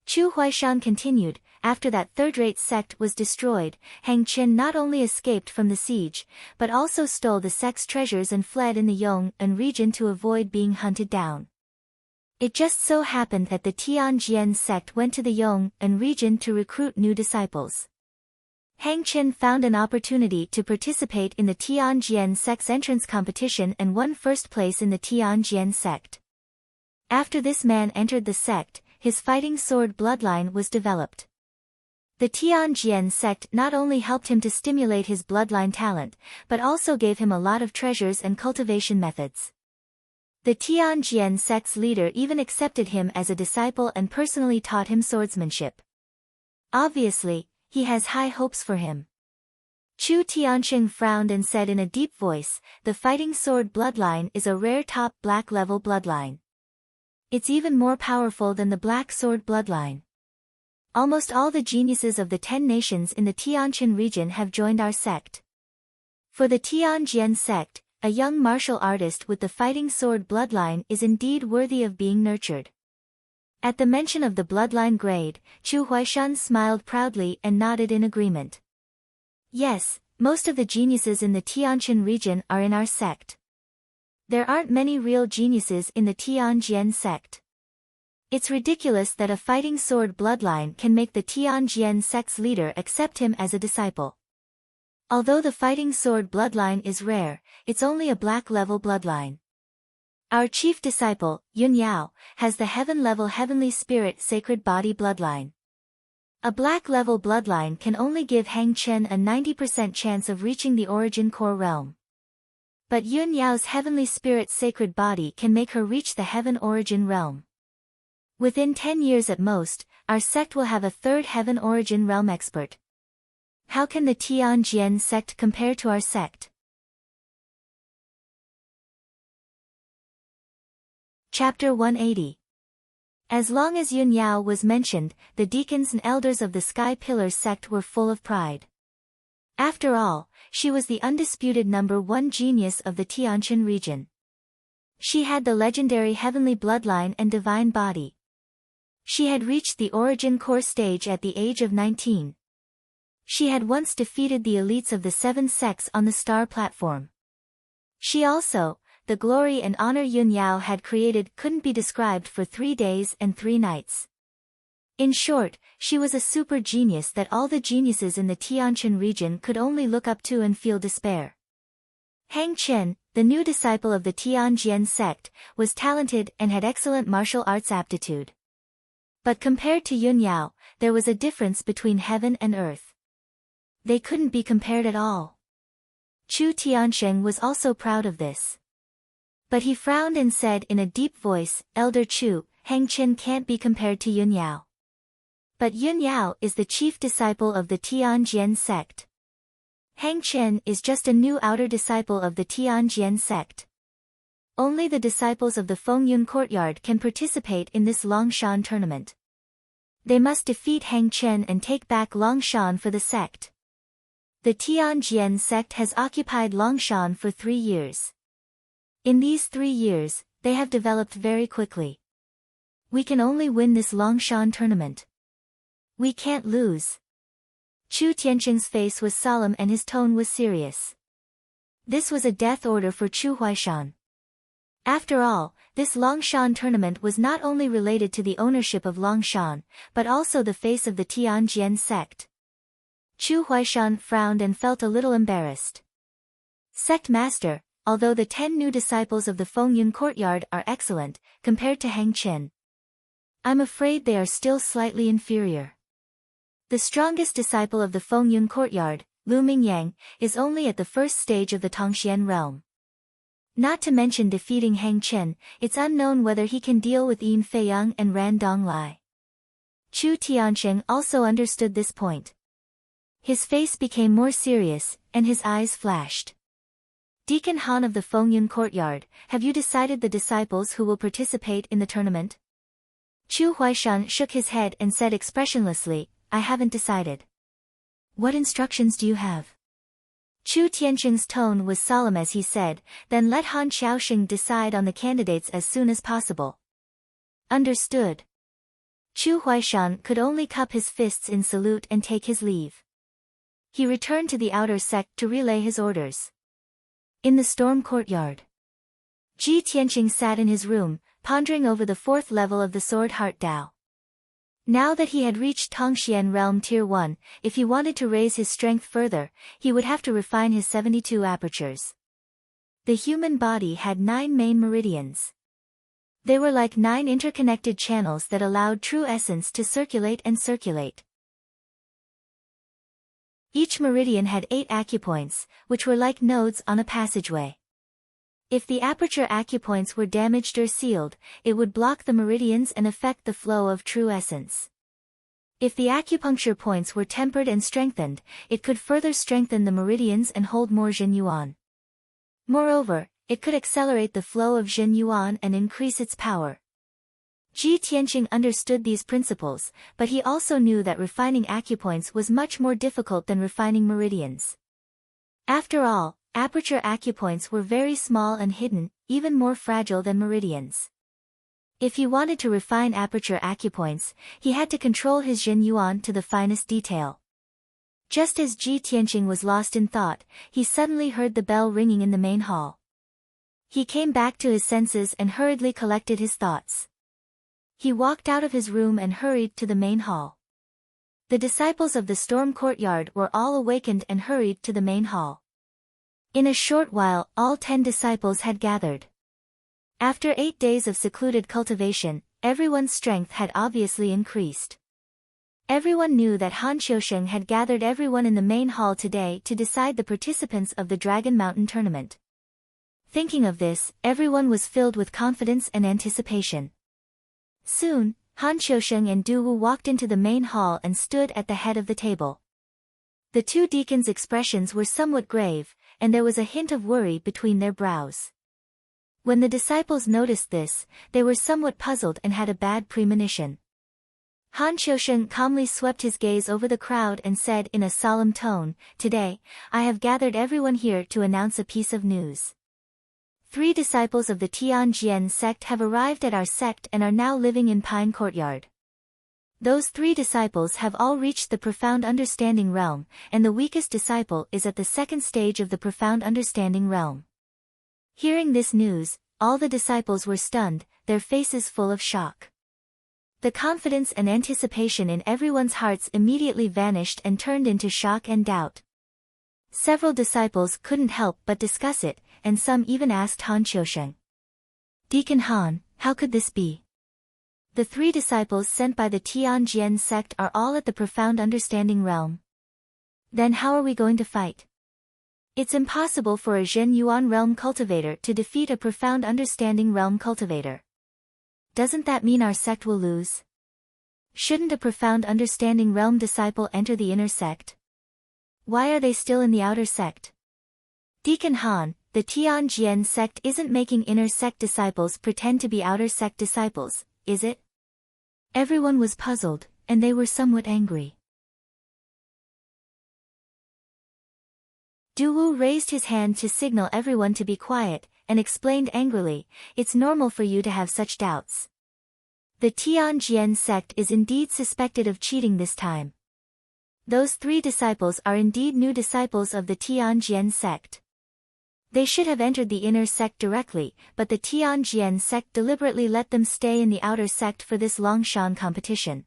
Chu Huaishan continued, after that third-rate sect was destroyed, Hang Chen not only escaped from the siege, but also stole the sect's treasures and fled in the Yong'an region to avoid being hunted down. It just so happened that the Tianjin sect went to the Yong'an region to recruit new disciples. Hang Chen found an opportunity to participate in the Tianjin sect's entrance competition and won first place in the Tianjin sect. After this man entered the sect, his fighting sword bloodline was developed. The Tianjin sect not only helped him to stimulate his bloodline talent, but also gave him a lot of treasures and cultivation methods. The Tianjin sect's leader even accepted him as a disciple and personally taught him swordsmanship. Obviously, he has high hopes for him. Chu Tiansheng frowned and said in a deep voice, the fighting sword bloodline is a rare top black level bloodline. It's even more powerful than the black sword bloodline. Almost all the geniuses of the 10 nations in the Tianjin region have joined our sect. For the Tianjin sect, a young martial artist with the fighting sword bloodline is indeed worthy of being nurtured. At the mention of the bloodline grade, Chu Huaishan smiled proudly and nodded in agreement. Yes, most of the geniuses in the Tianjin region are in our sect. There aren't many real geniuses in the Tianjin sect. It's ridiculous that a fighting sword bloodline can make the Tianjin sect's leader accept him as a disciple. Although the fighting sword bloodline is rare, it's only a black-level bloodline. Our chief disciple, Yun Yao, has the heaven-level heavenly spirit sacred body bloodline. A black-level bloodline can only give Hang Chen a 90% chance of reaching the origin core realm. But Yun Yao's heavenly spirit sacred body can make her reach the heaven origin realm. Within 10 years at most, our sect will have a third heaven origin realm expert. How can the Tianjin sect compare to our sect? Chapter 180. As long as Yun Yao was mentioned, the deacons and elders of the Sky Pillar sect were full of pride. After all, she was the undisputed #1 genius of the Tianshan region. She had the legendary heavenly bloodline and divine body. She had reached the origin core stage at the age of 19. She had once defeated the elites of the 7 sects on the star platform. She also, the glory and honor Yun Yao had created couldn't be described for 3 days and 3 nights. In short, she was a super genius that all the geniuses in the Tianshan region could only look up to and feel despair. Hang Chen, the new disciple of the Tianjian sect, was talented and had excellent martial arts aptitude. But compared to Yun Yao, there was a difference between heaven and earth. They couldn't be compared at all. Chu Tiansheng was also proud of this. But he frowned and said in a deep voice, "Elder Chu, Hang Chen can't be compared to Yun Yao. But Yun Yao is the chief disciple of the Tianjian sect. Hang Chen is just a new outer disciple of the Tianjian sect. Only the disciples of the Fengyun courtyard can participate in this Longshan tournament. They must defeat Hang Chen and take back Longshan for the sect. The Tianjian sect has occupied Longshan for 3 years. In these 3 years, they have developed very quickly. We can only win this Longshan tournament. We can't lose." Chu Tianqing's face was solemn and his tone was serious. This was a death order for Chu Huaishan. After all, this Longshan tournament was not only related to the ownership of Longshan, but also the face of the Tianjian sect. Chu Huaishan frowned and felt a little embarrassed. "Sect master, although the 10 new disciples of the Fengyun courtyard are excellent, compared to Hang Chen, I'm afraid they are still slightly inferior. The strongest disciple of the Fengyun courtyard, Lu Mingyang, is only at the first stage of the Tongxian realm. Not to mention defeating Hang Chen, it's unknown whether he can deal with Yin Feiyang and Ran Donglai." Chu Tiansheng also understood this point. His face became more serious, and his eyes flashed. "Deacon Han of the Fengyun courtyard, have you decided the disciples who will participate in the tournament?" Chu Huaishan shook his head and said expressionlessly, "I haven't decided." "What instructions do you have?" Chu Tianqing's tone was solemn as he said, "Then let Han Xiaoxing decide on the candidates as soon as possible." "Understood." Chu Huaishan could only cup his fists in salute and take his leave. He returned to the outer sect to relay his orders. In the storm courtyard, Ji Tianqing sat in his room, pondering over the 4th level of the Sword Heart Dao. Now that he had reached Tongxian Realm Tier 1, if he wanted to raise his strength further, he would have to refine his 72 apertures. The human body had 9 main meridians. They were like 9 interconnected channels that allowed true essence to circulate and circulate. Each meridian had 8 acupoints, which were like nodes on a passageway. If the aperture acupoints were damaged or sealed, it would block the meridians and affect the flow of true essence. If the acupuncture points were tempered and strengthened, it could further strengthen the meridians and hold more Zhen Yuan. Moreover, it could accelerate the flow of Zhen Yuan and increase its power. Ji Tianqing understood these principles, but he also knew that refining acupoints was much more difficult than refining meridians. After all, aperture acupoints were very small and hidden, even more fragile than meridians. If he wanted to refine aperture acupoints, he had to control his Zhen Yuan to the finest detail. Just as Ji Tianqing was lost in thought, he suddenly heard the bell ringing in the main hall. He came back to his senses and hurriedly collected his thoughts. He walked out of his room and hurried to the main hall. The disciples of the storm courtyard were all awakened and hurried to the main hall. In a short while, all 10 disciples had gathered. After 8 days of secluded cultivation, everyone's strength had obviously increased. Everyone knew that Han Xiaosheng had gathered everyone in the main hall today to decide the participants of the Dragon Mountain tournament. Thinking of this, everyone was filled with confidence and anticipation. Soon, Han Xiaosheng and Du Wu walked into the main hall and stood at the head of the table. The 2 deacons' expressions were somewhat grave, and there was a hint of worry between their brows. When the disciples noticed this, they were somewhat puzzled and had a bad premonition. Han Qiusheng calmly swept his gaze over the crowd and said in a solemn tone, "Today, I have gathered everyone here to announce a piece of news. 3 disciples of the Tianjian sect have arrived at our sect and are now living in Pine Courtyard. Those 3 disciples have all reached the Profound Understanding realm, and the weakest disciple is at the 2nd stage of the Profound Understanding realm." Hearing this news, all the disciples were stunned, their faces full of shock. The confidence and anticipation in everyone's hearts immediately vanished and turned into shock and doubt. Several disciples couldn't help but discuss it, and some even asked Han Qiusheng, "Deacon Han, how could this be? The 3 disciples sent by the Tianjian sect are all at the Profound Understanding realm. Then how are we going to fight? It's impossible for a Zhen Yuan realm cultivator to defeat a Profound Understanding realm cultivator. Doesn't that mean our sect will lose? Shouldn't a Profound Understanding realm disciple enter the inner sect? Why are they still in the outer sect? Deacon Han, the Tianjian sect isn't making inner sect disciples pretend to be outer sect disciples, is it?" Everyone was puzzled, and they were somewhat angry. Duwu raised his hand to signal everyone to be quiet, and explained angrily, "It's normal for you to have such doubts. The Tianjian sect is indeed suspected of cheating this time. Those 3 disciples are indeed new disciples of the Tianjian sect. They should have entered the inner sect directly, but the Tianjian sect deliberately let them stay in the outer sect for this Longshan competition."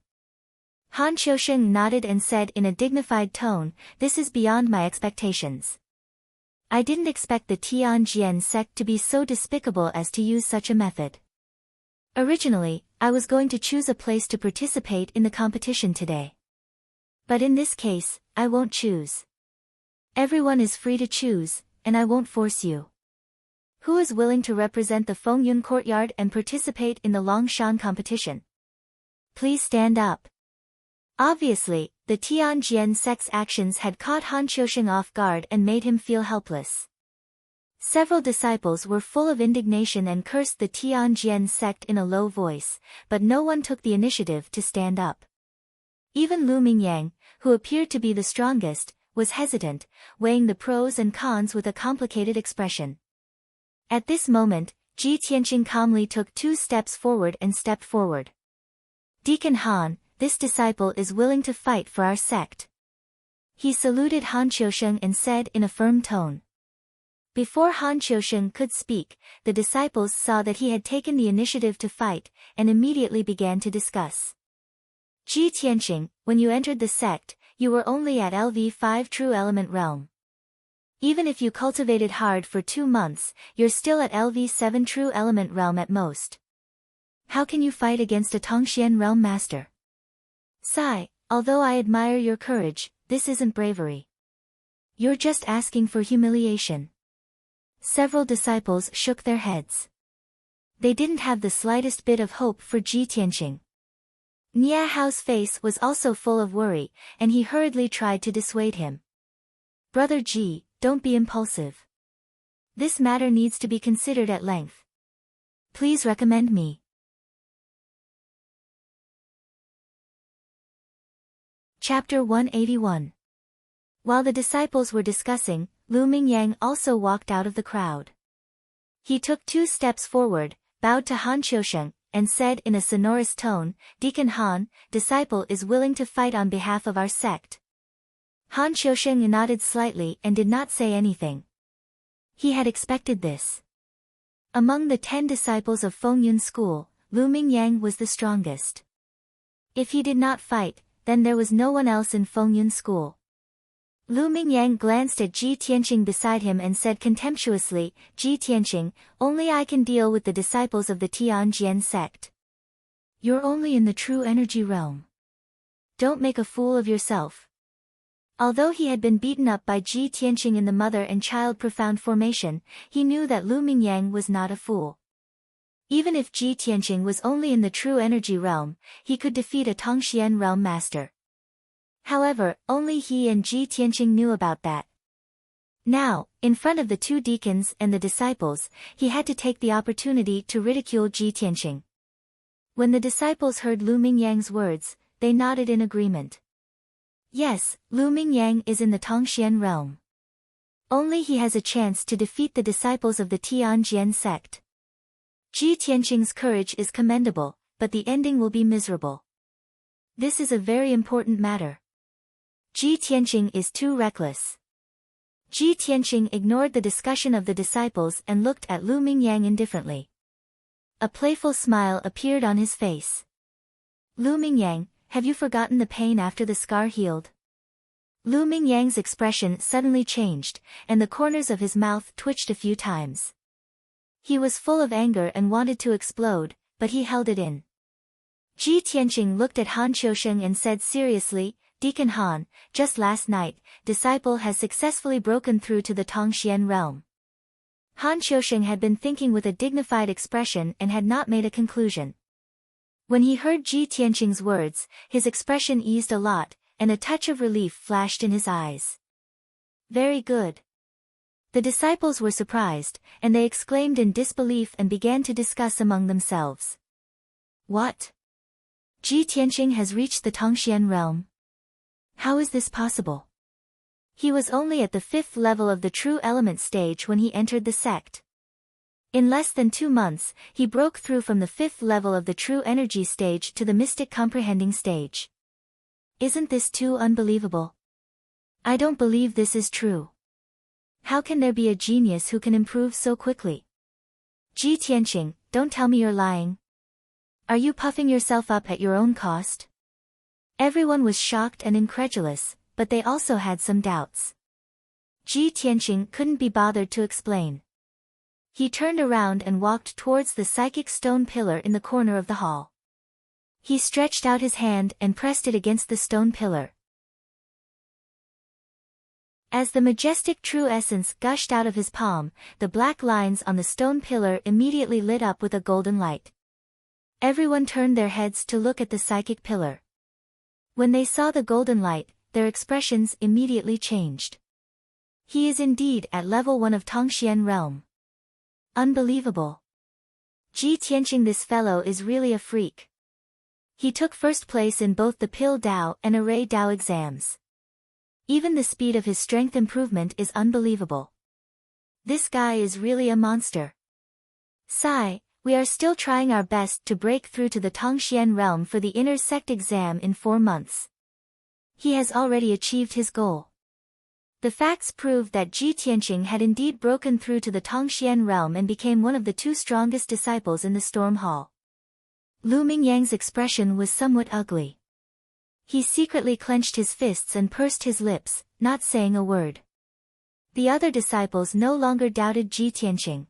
Han Qiusheng nodded and said in a dignified tone, "This is beyond my expectations. I didn't expect the Tianjian sect to be so despicable as to use such a method. Originally, I was going to choose a place to participate in the competition today. But in this case, I won't choose. Everyone is free to choose, and I won't force you. Who is willing to represent the Fengyun Courtyard and participate in the Longshan competition? Please stand up." Obviously, the Tianjian sect's actions had caught Han Qiusheng off guard and made him feel helpless. Several disciples were full of indignation and cursed the Tianjian sect in a low voice, but no one took the initiative to stand up. Even Lu Mingyang, who appeared to be the strongest, was hesitant, weighing the pros and cons with a complicated expression. At this moment, Ji Tianqing calmly took 2 steps forward and stepped forward. "Deacon Han, this disciple is willing to fight for our sect." He saluted Han Qiusheng and said in a firm tone. Before Han Qiusheng could speak, the disciples saw that he had taken the initiative to fight, and immediately began to discuss. "Ji Tianqing, when you entered the sect, you were only at LV5 True Element realm. Even if you cultivated hard for 2 months, you're still at LV7 True Element realm at most. How can you fight against a Tongxian realm master? Sai, although I admire your courage, this isn't bravery. You're just asking for humiliation." Several disciples shook their heads. They didn't have the slightest bit of hope for Ji Tianqing. Nia Hao's face was also full of worry, and he hurriedly tried to dissuade him. "Brother Ji, don't be impulsive. This matter needs to be considered at length. Please recommend me." Chapter 181. While the disciples were discussing, Lu Mingyang also walked out of the crowd. He took 2 steps forward, bowed to Han Qiusheng, and said in a sonorous tone, "Deacon Han, disciple is willing to fight on behalf of our sect." Han Qiusheng nodded slightly and did not say anything. He had expected this. Among the 10 disciples of Fengyun School, Lu Mingyang was the strongest. If he did not fight, then there was no one else in Fengyun School. Lu Mingyang glanced at Ji Tianqing beside him and said contemptuously, "Ji Tianqing, only I can deal with the disciples of the Tianjian sect. You're only in the true energy realm. Don't make a fool of yourself." Although he had been beaten up by Ji Tianqing in the mother and child profound formation, he knew that Lu Mingyang was not a fool. Even if Ji Tianqing was only in the true energy realm, he could defeat a Tongxian realm master. However, only he and Ji Tianqing knew about that. Now, in front of the two deacons and the disciples, he had to take the opportunity to ridicule Ji Tianqing. When the disciples heard Lu Mingyang's words, they nodded in agreement. Yes, Lu Mingyang is in the Tongxian realm. Only he has a chance to defeat the disciples of the Tianjian sect. Ji Tianqing's courage is commendable, but the ending will be miserable. This is a very important matter. Ji Tianqing is too reckless. Ji Tianqing ignored the discussion of the disciples and looked at Lu Mingyang indifferently. A playful smile appeared on his face. Lu Mingyang, have you forgotten the pain after the scar healed? Lu Mingyang's expression suddenly changed, and the corners of his mouth twitched a few times. He was full of anger and wanted to explode, but he held it in. Ji Tianqing looked at Han Qiusheng and said seriously, Deacon Han, just last night, disciple has successfully broken through to the Tongxian realm. Han Qiusheng had been thinking with a dignified expression and had not made a conclusion. When he heard Ji Tianqing's words, his expression eased a lot, and a touch of relief flashed in his eyes. Very good. The disciples were surprised, and they exclaimed in disbelief and began to discuss among themselves. What? Ji Tianqing has reached the Tongxian realm? How is this possible? He was only at the 5th level of the true element stage when he entered the sect. In less than 2 months, he broke through from the 5th level of the true energy stage to the mystic comprehending stage. Isn't this too unbelievable? I don't believe this is true. How can there be a genius who can improve so quickly? Ji Tianqing, don't tell me you're lying. Are you puffing yourself up at your own cost? Everyone was shocked and incredulous, but they also had some doubts. Ji Tianqing couldn't be bothered to explain. He turned around and walked towards the psychic stone pillar in the corner of the hall. He stretched out his hand and pressed it against the stone pillar. As the majestic true essence gushed out of his palm, the black lines on the stone pillar immediately lit up with a golden light. Everyone turned their heads to look at the psychic pillar. When they saw the golden light, their expressions immediately changed. He is indeed at level 1 of Tongxian realm. Unbelievable. Ji Tianqing, this fellow is really a freak. He took first place in both the Pill Dao and Array Dao exams. Even the speed of his strength improvement is unbelievable. This guy is really a monster. Sigh, we are still trying our best to break through to the Tongxian realm for the inner sect exam in 4 months. He has already achieved his goal. The facts prove that Ji Tianqing had indeed broken through to the Tongxian realm and became one of the 2 strongest disciples in the Storm Hall. Lu Mingyang's expression was somewhat ugly. He secretly clenched his fists and pursed his lips, not saying a word. The other disciples no longer doubted Ji Tianqing.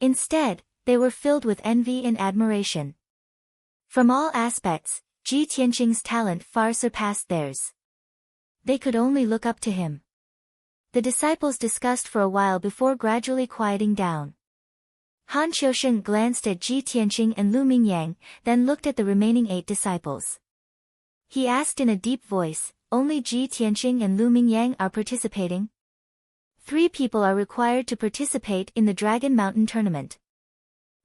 Instead, they were filled with envy and admiration. From all aspects, Ji Tianqing's talent far surpassed theirs. They could only look up to him. The disciples discussed for a while before gradually quieting down. Han Qiusheng glanced at Ji Tianqing and Lu Mingyang, then looked at the remaining 8 disciples. He asked in a deep voice, only Ji Tianqing and Lu Mingyang are participating? 3 people are required to participate in the Dragon Mountain tournament.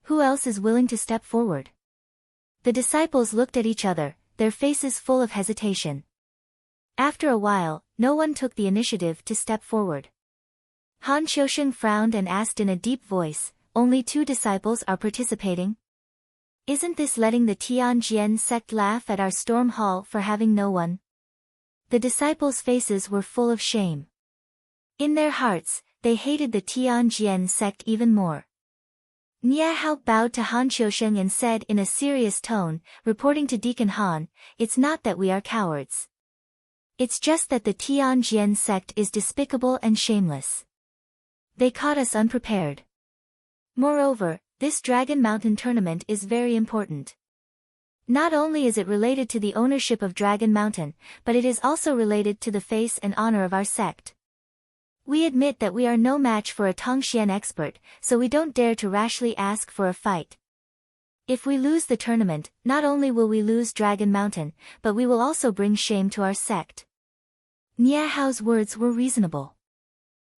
Who else is willing to step forward? The disciples looked at each other, their faces full of hesitation. After a while, no one took the initiative to step forward. Han Qiusheng frowned and asked in a deep voice, only 2 disciples are participating? Isn't this letting the Tianjian sect laugh at our Storm Hall for having no one? The disciples' faces were full of shame. In their hearts, they hated the Tianjian sect even more. Nia Hao bowed to Han Qiusheng and said in a serious tone, reporting to Deacon Han, it's not that we are cowards. It's just that the Tianjian sect is despicable and shameless. They caught us unprepared. Moreover, this Dragon Mountain tournament is very important. Not only is it related to the ownership of Dragon Mountain, but it is also related to the face and honor of our sect. We admit that we are no match for a Tongxian expert, so we don't dare to rashly ask for a fight. If we lose the tournament, not only will we lose Dragon Mountain, but we will also bring shame to our sect. Nia Hao's words were reasonable.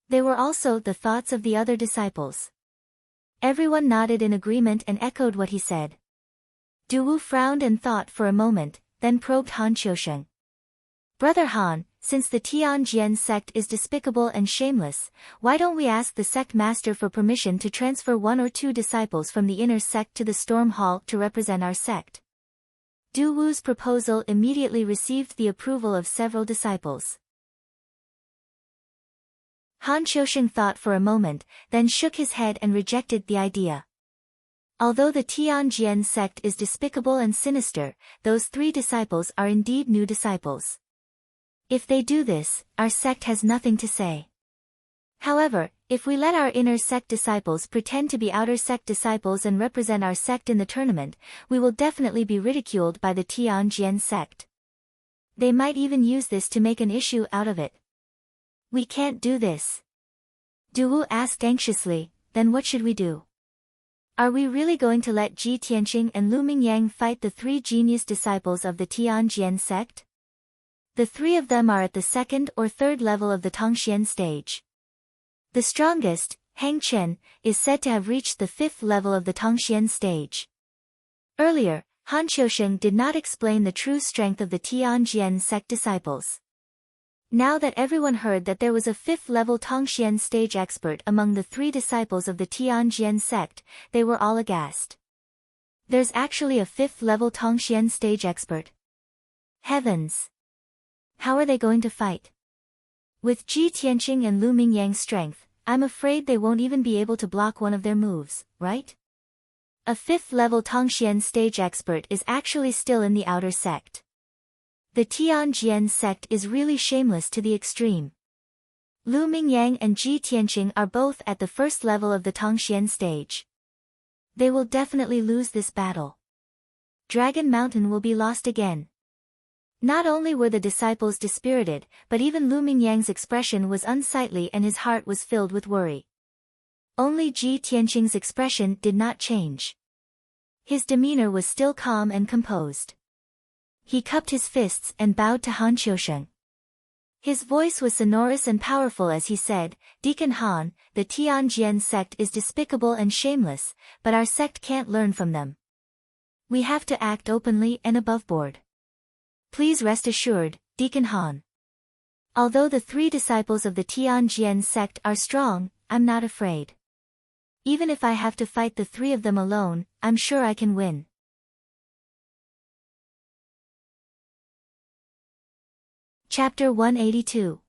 They were also the thoughts of the other disciples. Everyone nodded in agreement and echoed what he said. Duwu frowned and thought for a moment, then probed Han Qiusheng. Brother Han, since the Tianjian sect is despicable and shameless, why don't we ask the sect master for permission to transfer 1 or 2 disciples from the inner sect to the Storm Hall to represent our sect? Du Wu's proposal immediately received the approval of several disciples. Han Qiusheng thought for a moment, then shook his head and rejected the idea. Although the Tianjian sect is despicable and sinister, those 3 disciples are indeed new disciples. If they do this, our sect has nothing to say. However, if we let our inner sect disciples pretend to be outer sect disciples and represent our sect in the tournament, we will definitely be ridiculed by the Tianjian sect. They might even use this to make an issue out of it. We can't do this. Duwu asked anxiously, then what should we do? Are we really going to let Ji Tianqing and Lu Mingyang fight the 3 genius disciples of the Tianjian sect? The 3 of them are at the 2nd or 3rd level of the Tongxian stage. The strongest, Hang Chen, is said to have reached the 5th level of the Tongxian stage. Earlier, Han Qiusheng did not explain the true strength of the Tianjian sect disciples. Now that everyone heard that there was a 5th level Tongxian stage expert among the 3 disciples of the Tianjian sect, they were all aghast. There's actually a 5th level Tongxian stage expert. Heavens! How are they going to fight? With Ji Tianqing and Lu Mingyang's strength, I'm afraid they won't even be able to block one of their moves, right? A 5th level Tongxian stage expert is actually still in the outer sect. The Tianjian sect is really shameless to the extreme. Lu Mingyang and Ji Tianqing are both at the 1st level of the Tongxian stage. They will definitely lose this battle. Dragon Mountain will be lost again. Not only were the disciples dispirited, but even Lu Mingyang's expression was unsightly and his heart was filled with worry. Only Ji Tianqing's expression did not change. His demeanor was still calm and composed. He cupped his fists and bowed to Han Qiusheng. His voice was sonorous and powerful as he said, Deacon Han, the Tianjian sect is despicable and shameless, but our sect can't learn from them. We have to act openly and aboveboard. Please rest assured, Deacon Han. Although the 3 disciples of the Tianjian sect are strong, I'm not afraid. Even if I have to fight the 3 of them alone, I'm sure I can win. Chapter 182.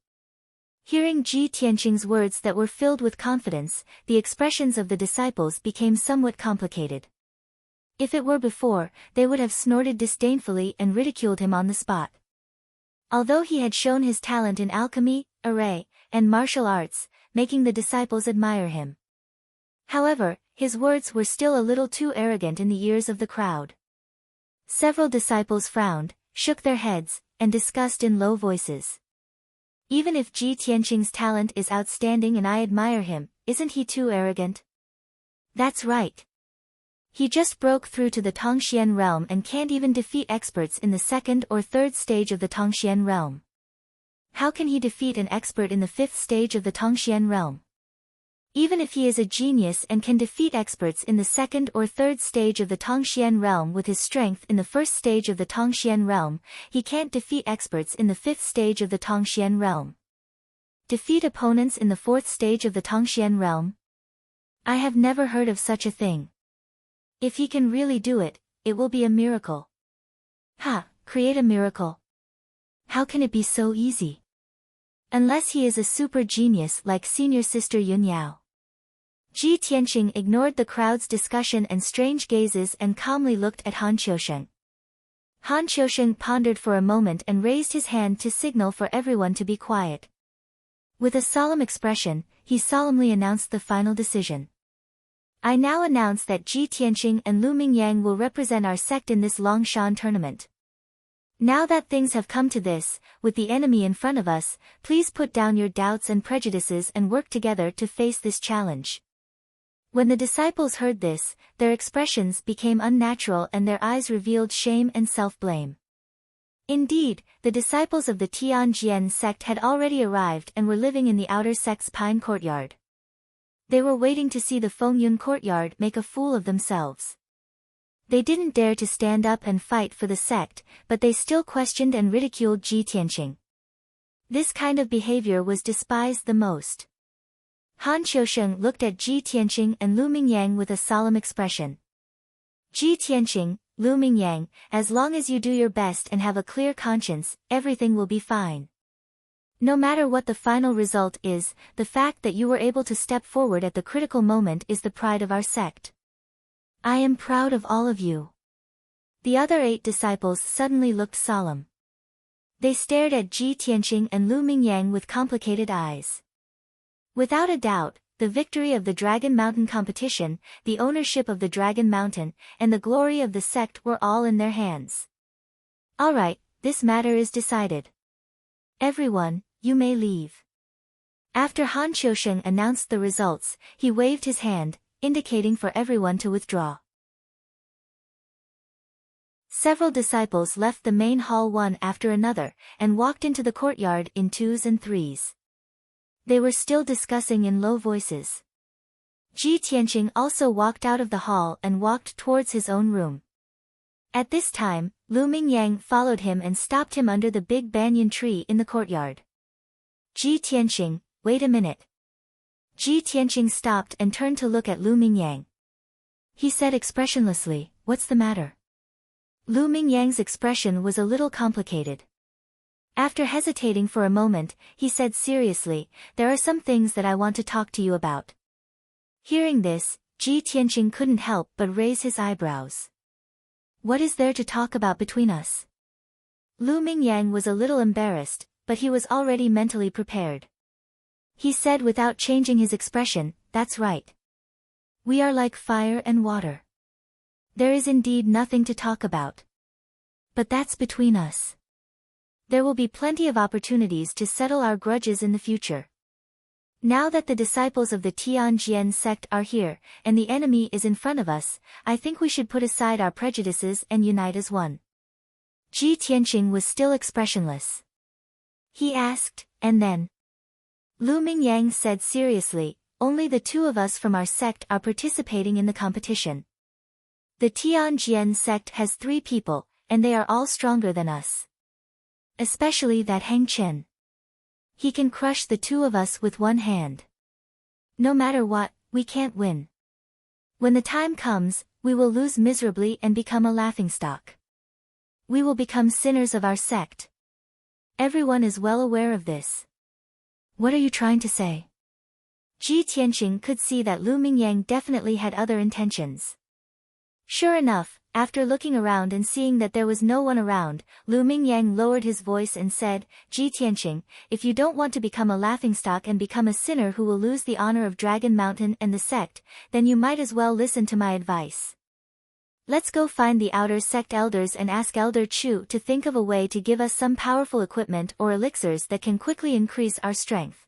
Hearing Ji Tianqing's words that were filled with confidence, the expressions of the disciples became somewhat complicated. If it were before, they would have snorted disdainfully and ridiculed him on the spot. Although he had shown his talent in alchemy, array, and martial arts, making the disciples admire him. However, his words were still a little too arrogant in the ears of the crowd. Several disciples frowned, shook their heads, and discussed in low voices. Even if Ji Tianqing's talent is outstanding and I admire him, isn't he too arrogant? That's right. He just broke through to the Tongxian realm and can't even defeat experts in the 2nd or 3rd stage of the Tongxian realm. How can he defeat an expert in the 5th stage of the Tongxian realm? Even if he is a genius and can defeat experts in the 2nd or 3rd stage of the Tongxian realm with his strength in the 1st stage of the Tongxian realm, he can't defeat experts in the 5th stage of the Tongxian realm. Defeat opponents in the 4th stage of the Tongxian realm? I have never heard of such a thing. If he can really do it, it will be a miracle. Create a miracle. How can it be so easy? Unless he is a super genius like senior sister Yun Yao. Ji Tianqing ignored the crowd's discussion and strange gazes and calmly looked at Han Qiusheng. Han Qiusheng pondered for a moment and raised his hand to signal for everyone to be quiet. With a solemn expression, he solemnly announced the final decision. I now announce that Ji Tianqing and Lu Mingyang will represent our sect in this Longshan tournament. Now that things have come to this, with the enemy in front of us, please put down your doubts and prejudices and work together to face this challenge. When the disciples heard this, their expressions became unnatural and their eyes revealed shame and self-blame. Indeed, the disciples of the Tianjian sect had already arrived and were living in the outer sect's pine courtyard. They were waiting to see the Fengyun courtyard make a fool of themselves. They didn't dare to stand up and fight for the sect, but they still questioned and ridiculed Ji Tianqing. This kind of behavior was despised the most. Han Qiusheng looked at Ji Tianqing and Lu Mingyang with a solemn expression. Ji Tianqing, Lu Mingyang, as long as you do your best and have a clear conscience, everything will be fine. No matter what the final result is, the fact that you were able to step forward at the critical moment is the pride of our sect. I am proud of all of you. The other 8 disciples suddenly looked solemn. They stared at Ji Tianqing and Lu Mingyang with complicated eyes. Without a doubt, the victory of the Dragon Mountain competition, the ownership of the Dragon Mountain, and the glory of the sect were all in their hands. Alright, this matter is decided. Everyone, you may leave. After Han Qiusheng announced the results, he waved his hand, indicating for everyone to withdraw. Several disciples left the main hall one after another, and walked into the courtyard in 2s and 3s. They were still discussing in low voices. Ji Tianqing also walked out of the hall and walked towards his own room. At this time, Lu Mingyang followed him and stopped him under the big banyan tree in the courtyard. Ji Tianqing, wait a minute. Ji Tianqing stopped and turned to look at Lu Mingyang. He said expressionlessly, "What's the matter?" Lu Mingyang's expression was a little complicated. After hesitating for a moment, he said seriously, "There are some things that I want to talk to you about." Hearing this, Ji Tianqing couldn't help but raise his eyebrows. "What is there to talk about between us?" Lu Mingyang was a little embarrassed, but he was already mentally prepared. He said without changing his expression, "That's right. We are like fire and water. There is indeed nothing to talk about. But that's between us. There will be plenty of opportunities to settle our grudges in the future. Now that the disciples of the Tianjian sect are here, and the enemy is in front of us, I think we should put aside our prejudices and unite as one." Ji Tianqing was still expressionless. He asked, "And then?" Lu Mingyang said seriously, "Only the 2 of us from our sect are participating in the competition. The Tianjian sect has 3 people, and they are all stronger than us. Especially that Hang Chen. He can crush the 2 of us with one hand. No matter what, we can't win. When the time comes, we will lose miserably and become a laughingstock. We will become sinners of our sect. Everyone is well aware of this." "What are you trying to say?" Ji Tianqing could see that Lu Mingyang definitely had other intentions. Sure enough, after looking around and seeing that there was no one around, Lu Mingyang lowered his voice and said, "Ji Tianqing, if you don't want to become a laughingstock and become a sinner who will lose the honor of Dragon Mountain and the sect, then you might as well listen to my advice. Let's go find the outer sect elders and ask Elder Chu to think of a way to give us some powerful equipment or elixirs that can quickly increase our strength.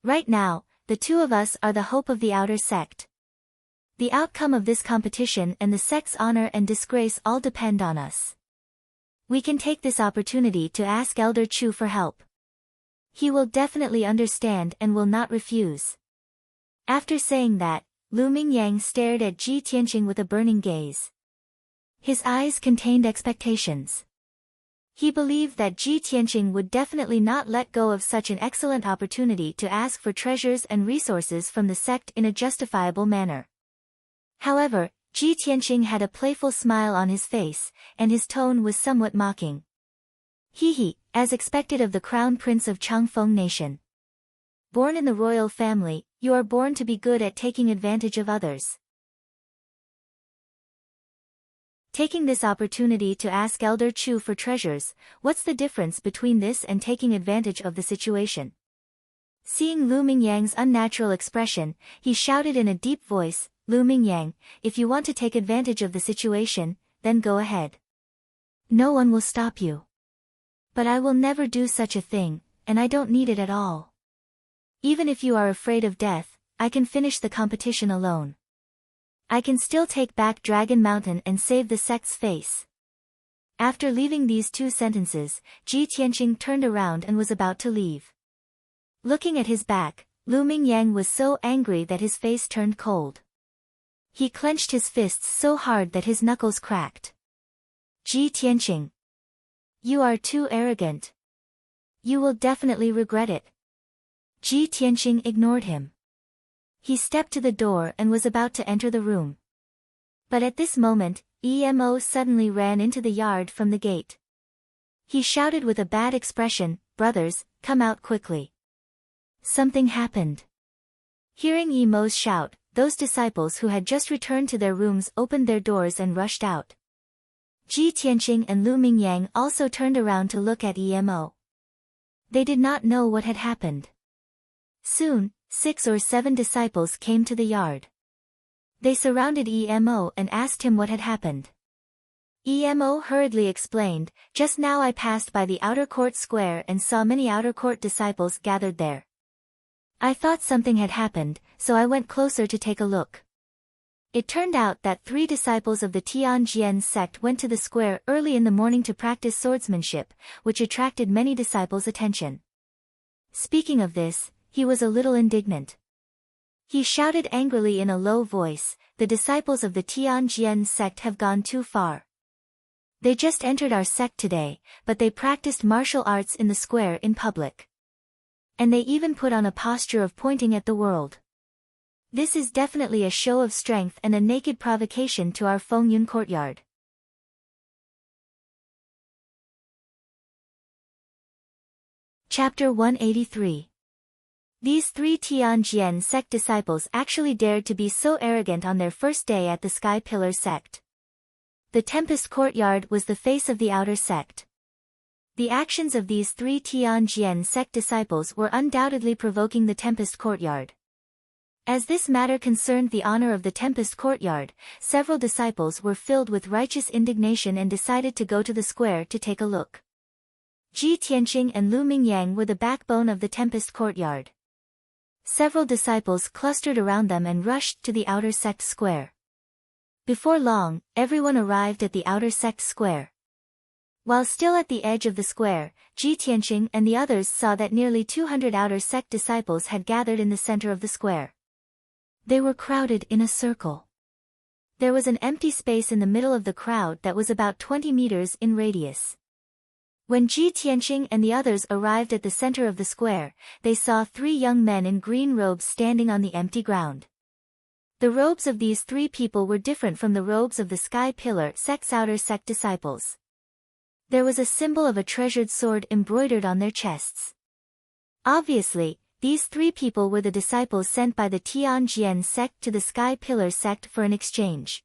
Right now, the 2 of us are the hope of the outer sect. The outcome of this competition and the sect's honor and disgrace all depend on us. We can take this opportunity to ask Elder Chu for help. He will definitely understand and will not refuse." After saying that, Lu Mingyang stared at Ji Tianqing with a burning gaze. His eyes contained expectations. He believed that Ji Tianqing would definitely not let go of such an excellent opportunity to ask for treasures and resources from the sect in a justifiable manner. However, Ji Tianqing had a playful smile on his face, and his tone was somewhat mocking. "Hee, as expected of the Crown Prince of Changfeng Nation. Born in the royal family, you are born to be good at taking advantage of others." Taking this opportunity to ask Elder Chu for treasures, what's the difference between this and taking advantage of the situation? Seeing Lu Mingyang's unnatural expression, he shouted in a deep voice, "Lu Mingyang, if you want to take advantage of the situation, then go ahead. No one will stop you. But I will never do such a thing, and I don't need it at all. Even if you are afraid of death, I can finish the competition alone. I can still take back Dragon Mountain and save the sect's face. After leaving these two sentences, Ji Tianqing turned around and was about to leave. Looking at his back, Lu Mingyang was so angry that his face turned cold. He clenched his fists so hard that his knuckles cracked. Ji Tianqing. You are too arrogant. You will definitely regret it. Ji Tianqing ignored him. He stepped to the door and was about to enter the room. But at this moment, Emo suddenly ran into the yard from the gate. He shouted with a bad expression, "Brothers, come out quickly." Something happened. Hearing Emo's shout, those disciples who had just returned to their rooms opened their doors and rushed out. Ji Tianqing and Lu Mingyang also turned around to look at Emo. They did not know what had happened. Soon, 6 or 7 disciples came to the yard. They surrounded Emo and asked him what had happened. Emo hurriedly explained, "Just now I passed by the outer court square and saw many outer court disciples gathered there. I thought something had happened, so I went closer to take a look. It turned out that 3 disciples of the Tianjian sect went to the square early in the morning to practice swordsmanship, which attracted many disciples' attention." Speaking of this, he was a little indignant. He shouted angrily in a low voice, "The disciples of the Tianjian sect have gone too far. They just entered our sect today, but they practiced martial arts in the square in public. And they even put on a posture of pointing at the world. This is definitely a show of strength and a naked provocation to our Fengyun courtyard." Chapter 183. These 3 Tianjian sect disciples actually dared to be so arrogant on their first day at the Sky Pillar sect. The Tempest Courtyard was the face of the outer sect. The actions of these 3 Tianjian sect disciples were undoubtedly provoking the Tempest Courtyard. As this matter concerned the honor of the Tempest Courtyard, several disciples were filled with righteous indignation and decided to go to the square to take a look. Ji Tianqing and Lu Mingyang were the backbone of the Tempest Courtyard. Several disciples clustered around them and rushed to the outer sect square. Before long, everyone arrived at the outer sect square. While still at the edge of the square, Ji Tianqing and the others saw that nearly 200 outer sect disciples had gathered in the center of the square. They were crowded in a circle. There was an empty space in the middle of the crowd that was about 20 meters in radius. When Ji Tianqing and the others arrived at the center of the square, they saw 3 young men in green robes standing on the empty ground. The robes of these 3 people were different from the robes of the Sky Pillar sect's outer sect disciples. There was a symbol of a treasured sword embroidered on their chests. Obviously, these 3 people were the disciples sent by the Tianjian sect to the Sky Pillar sect for an exchange.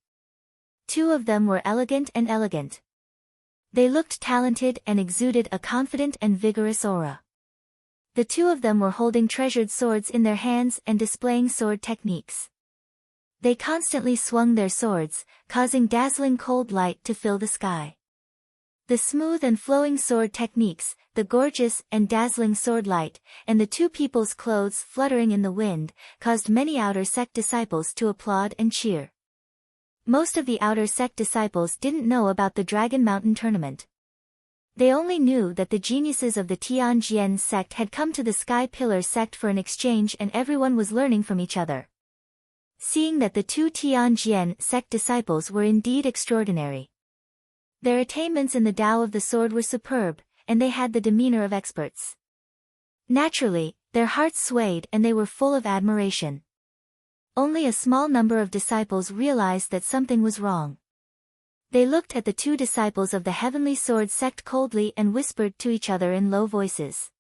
2 of them were elegant. They looked talented and exuded a confident and vigorous aura. The 2 of them were holding treasured swords in their hands and displaying sword techniques. They constantly swung their swords, causing dazzling cold light to fill the sky. The smooth and flowing sword techniques, the gorgeous and dazzling sword light, and the 2 people's clothes fluttering in the wind, caused many outer sect disciples to applaud and cheer. Most of the outer sect disciples didn't know about the Dragon Mountain tournament. They only knew that the geniuses of the Tianjian sect had come to the Sky Pillar sect for an exchange and everyone was learning from each other. Seeing that the 2 Tianjian sect disciples were indeed extraordinary. Their attainments in the Tao of the sword were superb, and they had the demeanor of experts. Naturally, their hearts swayed and they were full of admiration. Only a small number of disciples realized that something was wrong. They looked at the 2 disciples of the Heavenly Sword sect coldly and whispered to each other in low voices.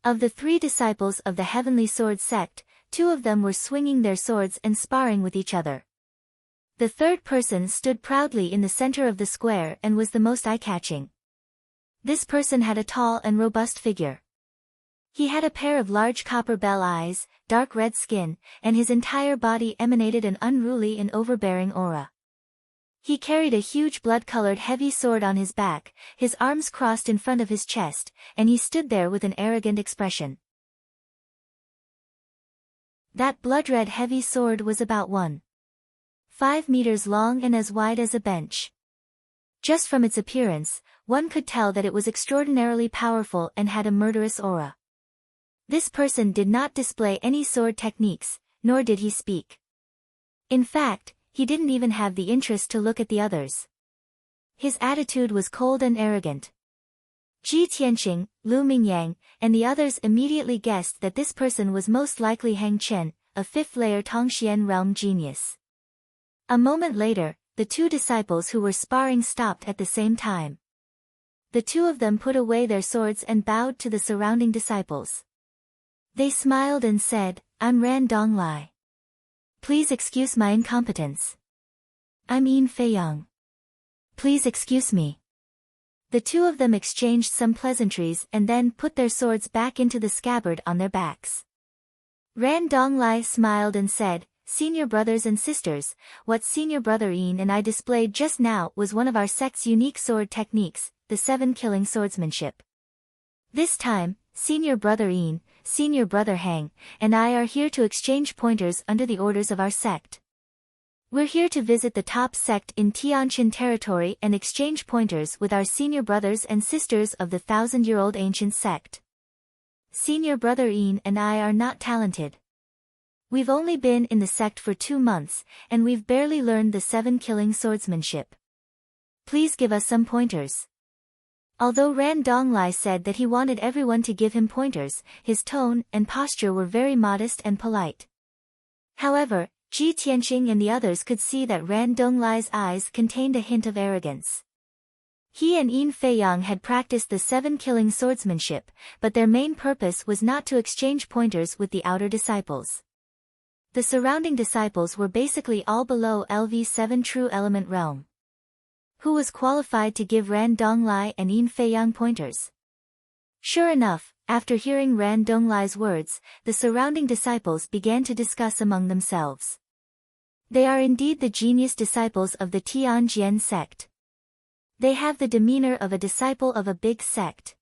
Of the 3 disciples of the Heavenly Sword sect, 2 of them were swinging their swords and sparring with each other. The 3rd person stood proudly in the center of the square and was the most eye-catching. This person had a tall and robust figure. He had a pair of large copper bell eyes, dark red skin, and his entire body emanated an unruly and overbearing aura. He carried a huge blood-colored heavy sword on his back, his arms crossed in front of his chest, and he stood there with an arrogant expression. That blood-red heavy sword was about 1.5 meters long and as wide as a bench. Just from its appearance, one could tell that it was extraordinarily powerful and had a murderous aura. This person did not display any sword techniques, nor did he speak. In fact, he didn't even have the interest to look at the others. His attitude was cold and arrogant. Ji Tianqing, Lu Mingyang, and the others immediately guessed that this person was most likely Hang Chen, a fifth-layer Tongxian realm genius. A moment later, the two disciples who were sparring stopped at the same time. The two of them put away their swords and bowed to the surrounding disciples. They smiled and said, "I'm Ran Donglai. Please excuse my incompetence. I'm Yin Feiyang. Please excuse me." The two of them exchanged some pleasantries and then put their swords back into the scabbard on their backs. Ran Donglai smiled and said, "Senior brothers and sisters, what senior brother Yin and I displayed just now was one of our sect's unique sword techniques, the 7 killing swordsmanship. This time, senior brother Yin, senior brother Hang, and I are here to exchange pointers under the orders of our sect. We're here to visit the top sect in Tianqian territory and exchange pointers with our senior brothers and sisters of the 1,000-year-old ancient sect. Senior brother Yin and I are not talented. We've only been in the sect for 2 months, and we've barely learned the 7 killing swordsmanship. Please give us some pointers." Although Ran Donglai said that he wanted everyone to give him pointers, his tone and posture were very modest and polite. However, Ji Tianqing and the others could see that Ran Donglai's eyes contained a hint of arrogance. He and Yin Feiyang had practiced the 7 killing swordsmanship, but their main purpose was not to exchange pointers with the outer disciples. The surrounding disciples were basically all below LV7 true element realm. Who was qualified to give Ran Donglai and Yin Feiyang pointers? Sure enough, after hearing Ran Donglai's words, the surrounding disciples began to discuss among themselves. They are indeed the genius disciples of the Tianjian sect. They have the demeanor of a disciple of a big sect.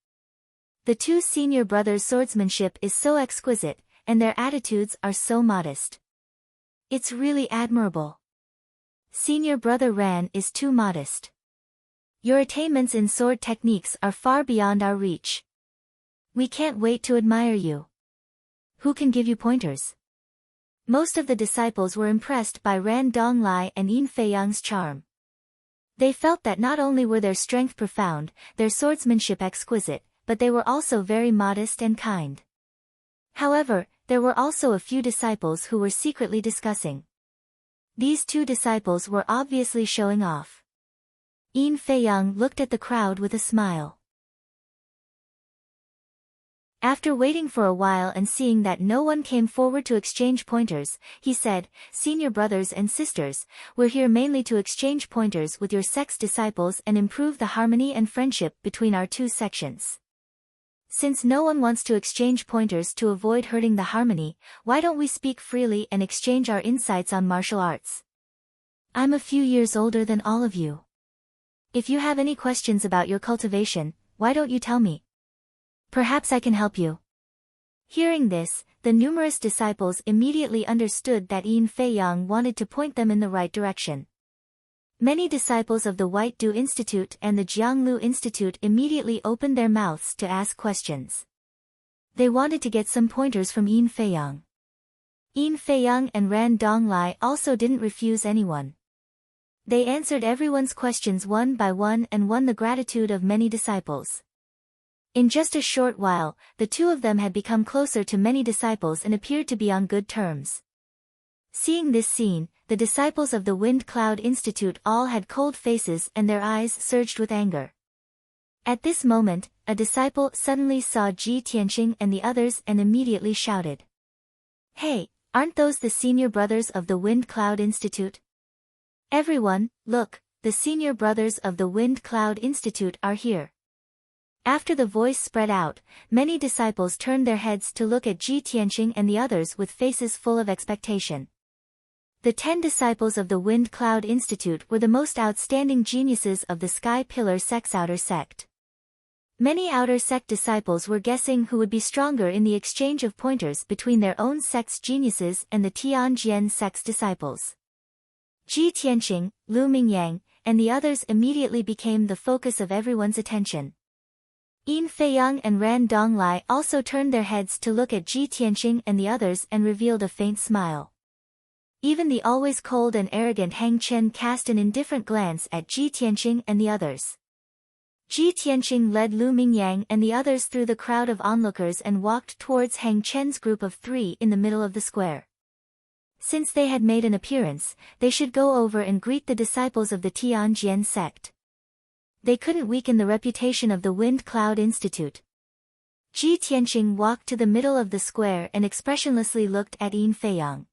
The two senior brothers' swordsmanship is so exquisite, and their attitudes are so modest. It's really admirable. Senior brother Ran is too modest. Your attainments in sword techniques are far beyond our reach. We can't wait to admire you. Who can give you pointers? Most of the disciples were impressed by Ran Donglai and Yin Feiyang's charm. They felt that not only were their strength profound, their swordsmanship exquisite, but they were also very modest and kind. However, there were also a few disciples who were secretly discussing. These two disciples were obviously showing off. Yin Feiyang looked at the crowd with a smile. After waiting for a while and seeing that no one came forward to exchange pointers, he said, "Senior brothers and sisters, we're here mainly to exchange pointers with your sect's disciples and improve the harmony and friendship between our two sections. Since no one wants to exchange pointers to avoid hurting the harmony, why don't we speak freely and exchange our insights on martial arts? I'm a few years older than all of you. If you have any questions about your cultivation, why don't you tell me? Perhaps I can help you." Hearing this, the numerous disciples immediately understood that Yin Feiyang wanted to point them in the right direction. Many disciples of the White Du Institute and the Jianglu Institute immediately opened their mouths to ask questions. They wanted to get some pointers from Yin Feiyang. Yin Feiyang and Ran Donglai also didn't refuse anyone. They answered everyone's questions one by one and won the gratitude of many disciples. In just a short while, the two of them had become closer to many disciples and appeared to be on good terms. Seeing this scene, the disciples of the Wind Cloud Institute all had cold faces and their eyes surged with anger. At this moment, a disciple suddenly saw Ji Tianqing and the others and immediately shouted, "Hey, aren't those the senior brothers of the Wind Cloud Institute? Everyone, look, the senior brothers of the Wind Cloud Institute are here." After the voice spread out, many disciples turned their heads to look at Ji Tianqing and the others with faces full of expectation. The 10 disciples of the Wind Cloud Institute were the most outstanding geniuses of the Sky Pillar sect's outer sect. Many outer sect disciples were guessing who would be stronger in the exchange of pointers between their own sect's geniuses and the Tianjian sect's disciples. Ji Tianqing, Lu Mingyang, and the others immediately became the focus of everyone's attention. Yin Feiyang and Ran Donglai also turned their heads to look at Ji Tianqing and the others and revealed a faint smile. Even the always cold and arrogant Hang Chen cast an indifferent glance at Ji Tianqing and the others. Ji Tianqing led Lu Mingyang and the others through the crowd of onlookers and walked towards Hang Chen's group of 3 in the middle of the square. Since they had made an appearance, they should go over and greet the disciples of the Tianjian sect. They couldn't weaken the reputation of the Wind Cloud Institute. Ji Tianqing walked to the middle of the square and expressionlessly looked at Yin Feiyang.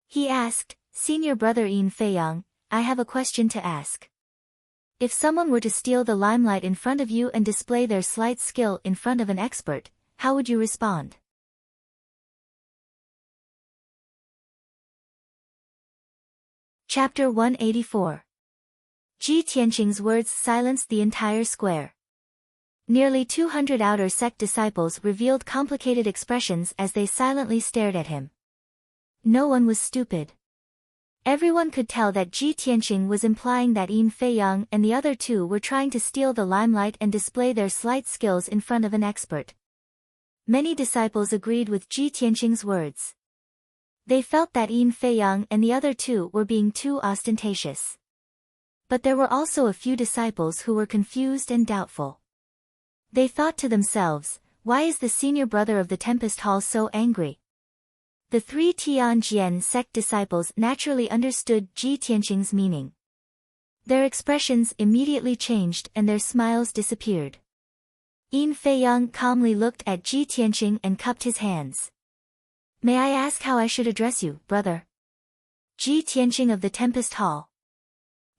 He asked, "Senior brother Yin Feiyang, I have a question to ask. If someone were to steal the limelight in front of you and display their slight skill in front of an expert, how would you respond?" Chapter 184. Ji Tianqing's words silenced the entire square. Nearly 200 outer sect disciples revealed complicated expressions as they silently stared at him. No one was stupid. Everyone could tell that Ji Tianqing was implying that Yin Feiyang and the other 2 were trying to steal the limelight and display their slight skills in front of an expert. Many disciples agreed with Ji Tianqing's words. They felt that Yin Feiyang and the other 2 were being too ostentatious. But there were also a few disciples who were confused and doubtful. They thought to themselves, why is the senior brother of the Tempest Hall so angry? The 3 Tianjian sect disciples naturally understood Ji Tianqing's meaning. Their expressions immediately changed and their smiles disappeared. Yin Feiyang calmly looked at Ji Tianqing and cupped his hands. "May I ask how I should address you, brother?" "Ji Tianqing of the Tempest Hall."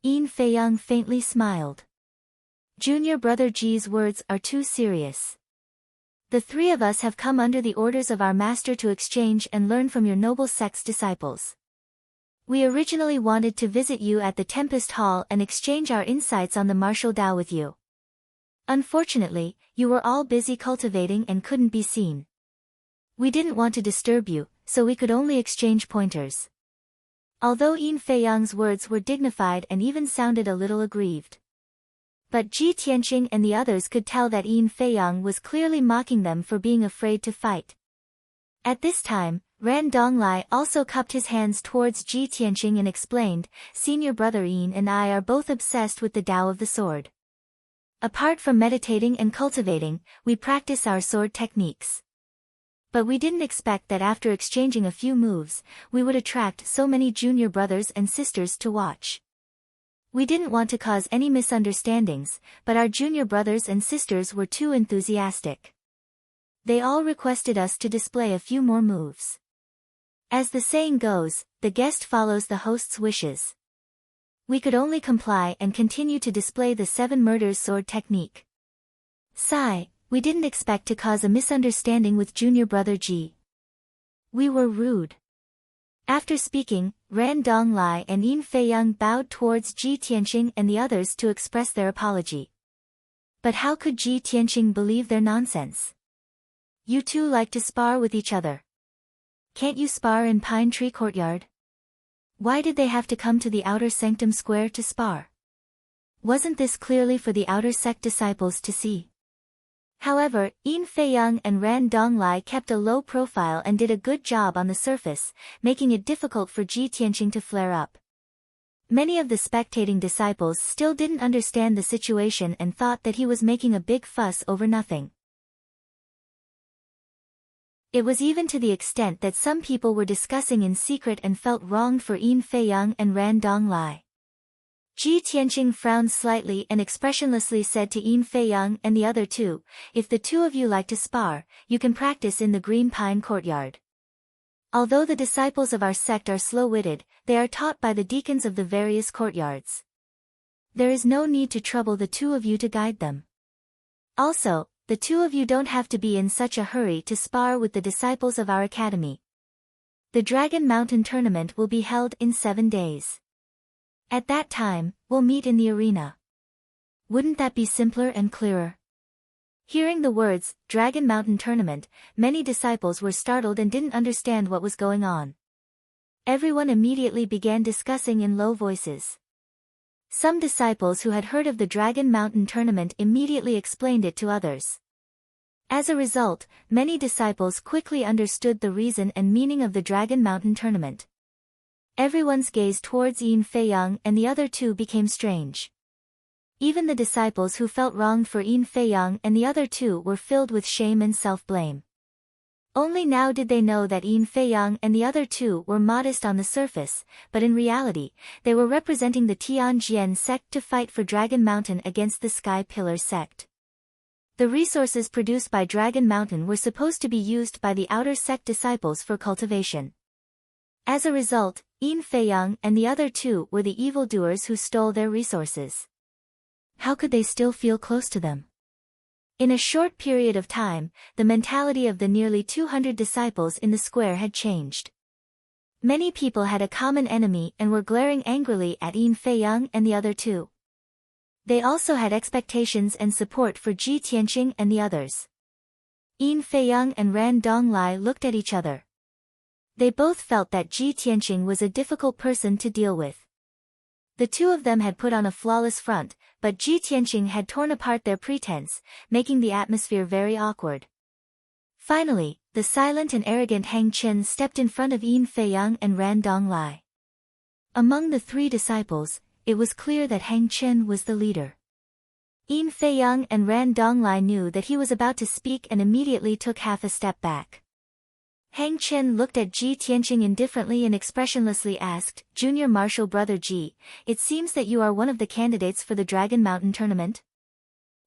Yin Feiyang faintly smiled. "Junior brother Ji's words are too serious. The 3 of us have come under the orders of our master to exchange and learn from your noble sect's disciples. We originally wanted to visit you at the Tempest Hall and exchange our insights on the martial Tao with you. Unfortunately, you were all busy cultivating and couldn't be seen. We didn't want to disturb you, so we could only exchange pointers." Although Yin Feiyang's words were dignified and even sounded a little aggrieved. But Ji Tianqing and the others could tell that Yin Feiyang was clearly mocking them for being afraid to fight. At this time, Ran Donglai also cupped his hands towards Ji Tianqing and explained, "Senior brother Yin and I are both obsessed with the Tao of the sword. Apart from meditating and cultivating, we practice our sword techniques. But we didn't expect that after exchanging a few moves, we would attract so many junior brothers and sisters to watch. We didn't want to cause any misunderstandings, but our junior brothers and sisters were too enthusiastic. They all requested us to display a few more moves. As the saying goes, the guest follows the host's wishes. We could only comply and continue to display the 7 murders sword technique. Sigh. We didn't expect to cause a misunderstanding with junior brother Ji. We were rude." After speaking, Ran Donglai and Yin Feiyang bowed towards Ji Tianqing and the others to express their apology. But how could Ji Tianqing believe their nonsense? "You 2 like to spar with each other. Can't you spar in Pine Tree Courtyard? Why did they have to come to the outer sanctum square to spar? Wasn't this clearly for the outer sect disciples to see?" However, Yin Feiyang and Ran Donglai kept a low profile and did a good job on the surface, making it difficult for Ji Tianqing to flare up. Many of the spectating disciples still didn't understand the situation and thought that he was making a big fuss over nothing. It was even to the extent that some people were discussing in secret and felt wronged for Yin Feiyang and Ran Donglai. Ji Tianqing frowned slightly and expressionlessly said to Yin Feiyang and the other 2, "If the 2 of you like to spar, you can practice in the Green Pine Courtyard. Although the disciples of our sect are slow-witted, they are taught by the deacons of the various courtyards. There is no need to trouble the 2 of you to guide them. Also, the 2 of you don't have to be in such a hurry to spar with the disciples of our academy. The Dragon Mountain tournament will be held in 7 days. At that time, we'll meet in the arena. Wouldn't that be simpler and clearer?" Hearing the words, Dragon Mountain Tournament, many disciples were startled and didn't understand what was going on. Everyone immediately began discussing in low voices. Some disciples who had heard of the Dragon Mountain tournament immediately explained it to others. As a result, many disciples quickly understood the reason and meaning of the Dragon Mountain tournament. Everyone's gaze towards Yin Feiyang and the other two became strange. Even the disciples who felt wronged for Yin Feiyang and the other two were filled with shame and self-blame. Only now did they know that Yin Feiyang and the other two were modest on the surface, but in reality, they were representing the Tianjin sect to fight for Dragon Mountain against the Sky Pillar sect. The resources produced by Dragon Mountain were supposed to be used by the outer sect disciples for cultivation. As a result, Yin Feiyang and the other two were the evildoers who stole their resources. How could they still feel close to them? In a short period of time, the mentality of the nearly 200 disciples in the square had changed. Many people had a common enemy and were glaring angrily at Yin Feiyang and the other two. They also had expectations and support for Ji Tianqing and the others. Yin Feiyang and Ran Donglai looked at each other. They both felt that Ji Tianqing was a difficult person to deal with. The two of them had put on a flawless front, but Ji Tianqing had torn apart their pretense, making the atmosphere very awkward. Finally, the silent and arrogant Hang Chen stepped in front of Yin Feiyang and Ran Donglai. Among the three disciples, it was clear that Hang Chen was the leader. Yin Feiyang and Ran Donglai knew that he was about to speak and immediately took half a step back. Hang Chen looked at Ji Tianqing indifferently and expressionlessly asked, "Junior Martial Brother Ji, it seems that you are one of the candidates for the Dragon Mountain tournament?"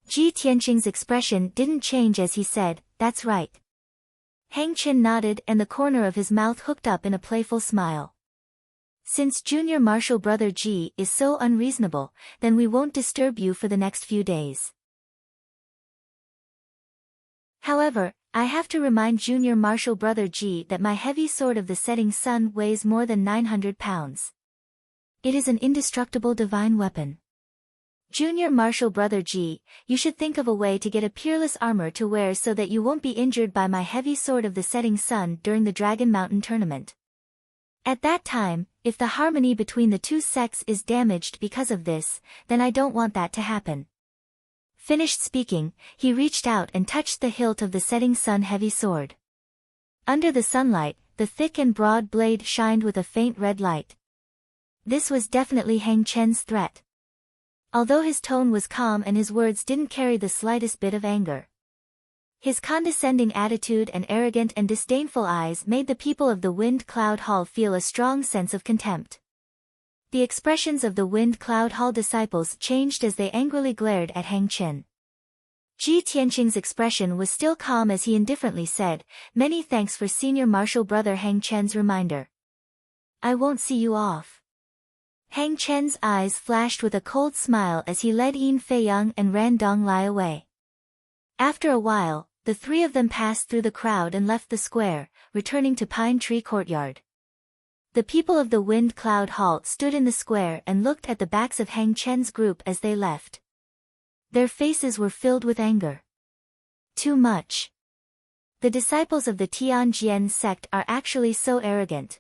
Ji Tianqing's expression didn't change as he said, "That's right." Hang Chen nodded and the corner of his mouth hooked up in a playful smile. "Since Junior Martial Brother Ji is so unreasonable, then we won't disturb you for the next few days. However, I have to remind Junior Martial Brother Ji that my heavy sword of the setting sun weighs more than 900 pounds. It is an indestructible divine weapon. Junior Martial Brother Ji, you should think of a way to get a peerless armor to wear so that you won't be injured by my heavy sword of the setting sun during the Dragon Mountain tournament. At that time, if the harmony between the two sects is damaged because of this, then I don't want that to happen." Finished speaking, he reached out and touched the hilt of the setting sun heavy sword. Under the sunlight, the thick and broad blade shined with a faint red light. This was definitely Hang Chen's threat. Although his tone was calm and his words didn't carry the slightest bit of anger. His condescending attitude and arrogant and disdainful eyes made the people of the Wind Cloud Hall feel a strong sense of contempt. The expressions of the Wind Cloud Hall disciples changed as they angrily glared at Hang Chen. Ji Tianqing's expression was still calm as he indifferently said, "Many thanks for Senior Martial Brother Hang Chen's reminder. I won't see you off." Hang Chen's eyes flashed with a cold smile as he led Yin Feiyang and Ran Donglai away. After a while, the three of them passed through the crowd and left the square, returning to Pine Tree Courtyard. The people of the Wind Cloud Hall stood in the square and looked at the backs of Hang Chen's group as they left. Their faces were filled with anger. Too much. The disciples of the Tianjin sect are actually so arrogant.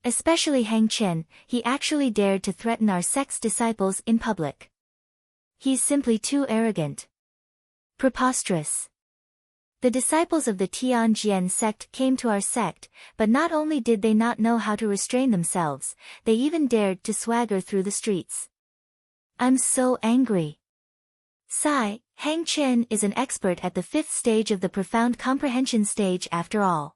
Especially Hang Chen, he actually dared to threaten our sect's disciples in public. He's simply too arrogant. Preposterous. The disciples of the Tianjin sect came to our sect, but not only did they not know how to restrain themselves, they even dared to swagger through the streets. I'm so angry. Sigh, Hang Chen is an expert at the 5th stage of the profound comprehension stage after all.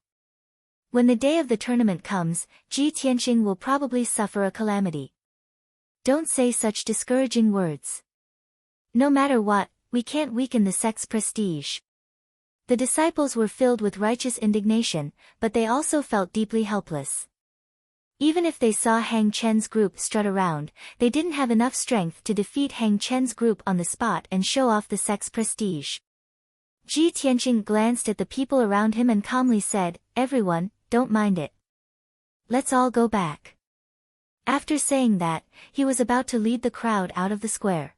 When the day of the tournament comes, Ji Tianqing will probably suffer a calamity. Don't say such discouraging words. No matter what, we can't weaken the sect's prestige. The disciples were filled with righteous indignation, but they also felt deeply helpless. Even if they saw Hang Chen's group strut around, they didn't have enough strength to defeat Hang Chen's group on the spot and show off the sect's prestige. Ji Tianqing glanced at the people around him and calmly said, "Everyone, don't mind it. Let's all go back." After saying that, he was about to lead the crowd out of the square.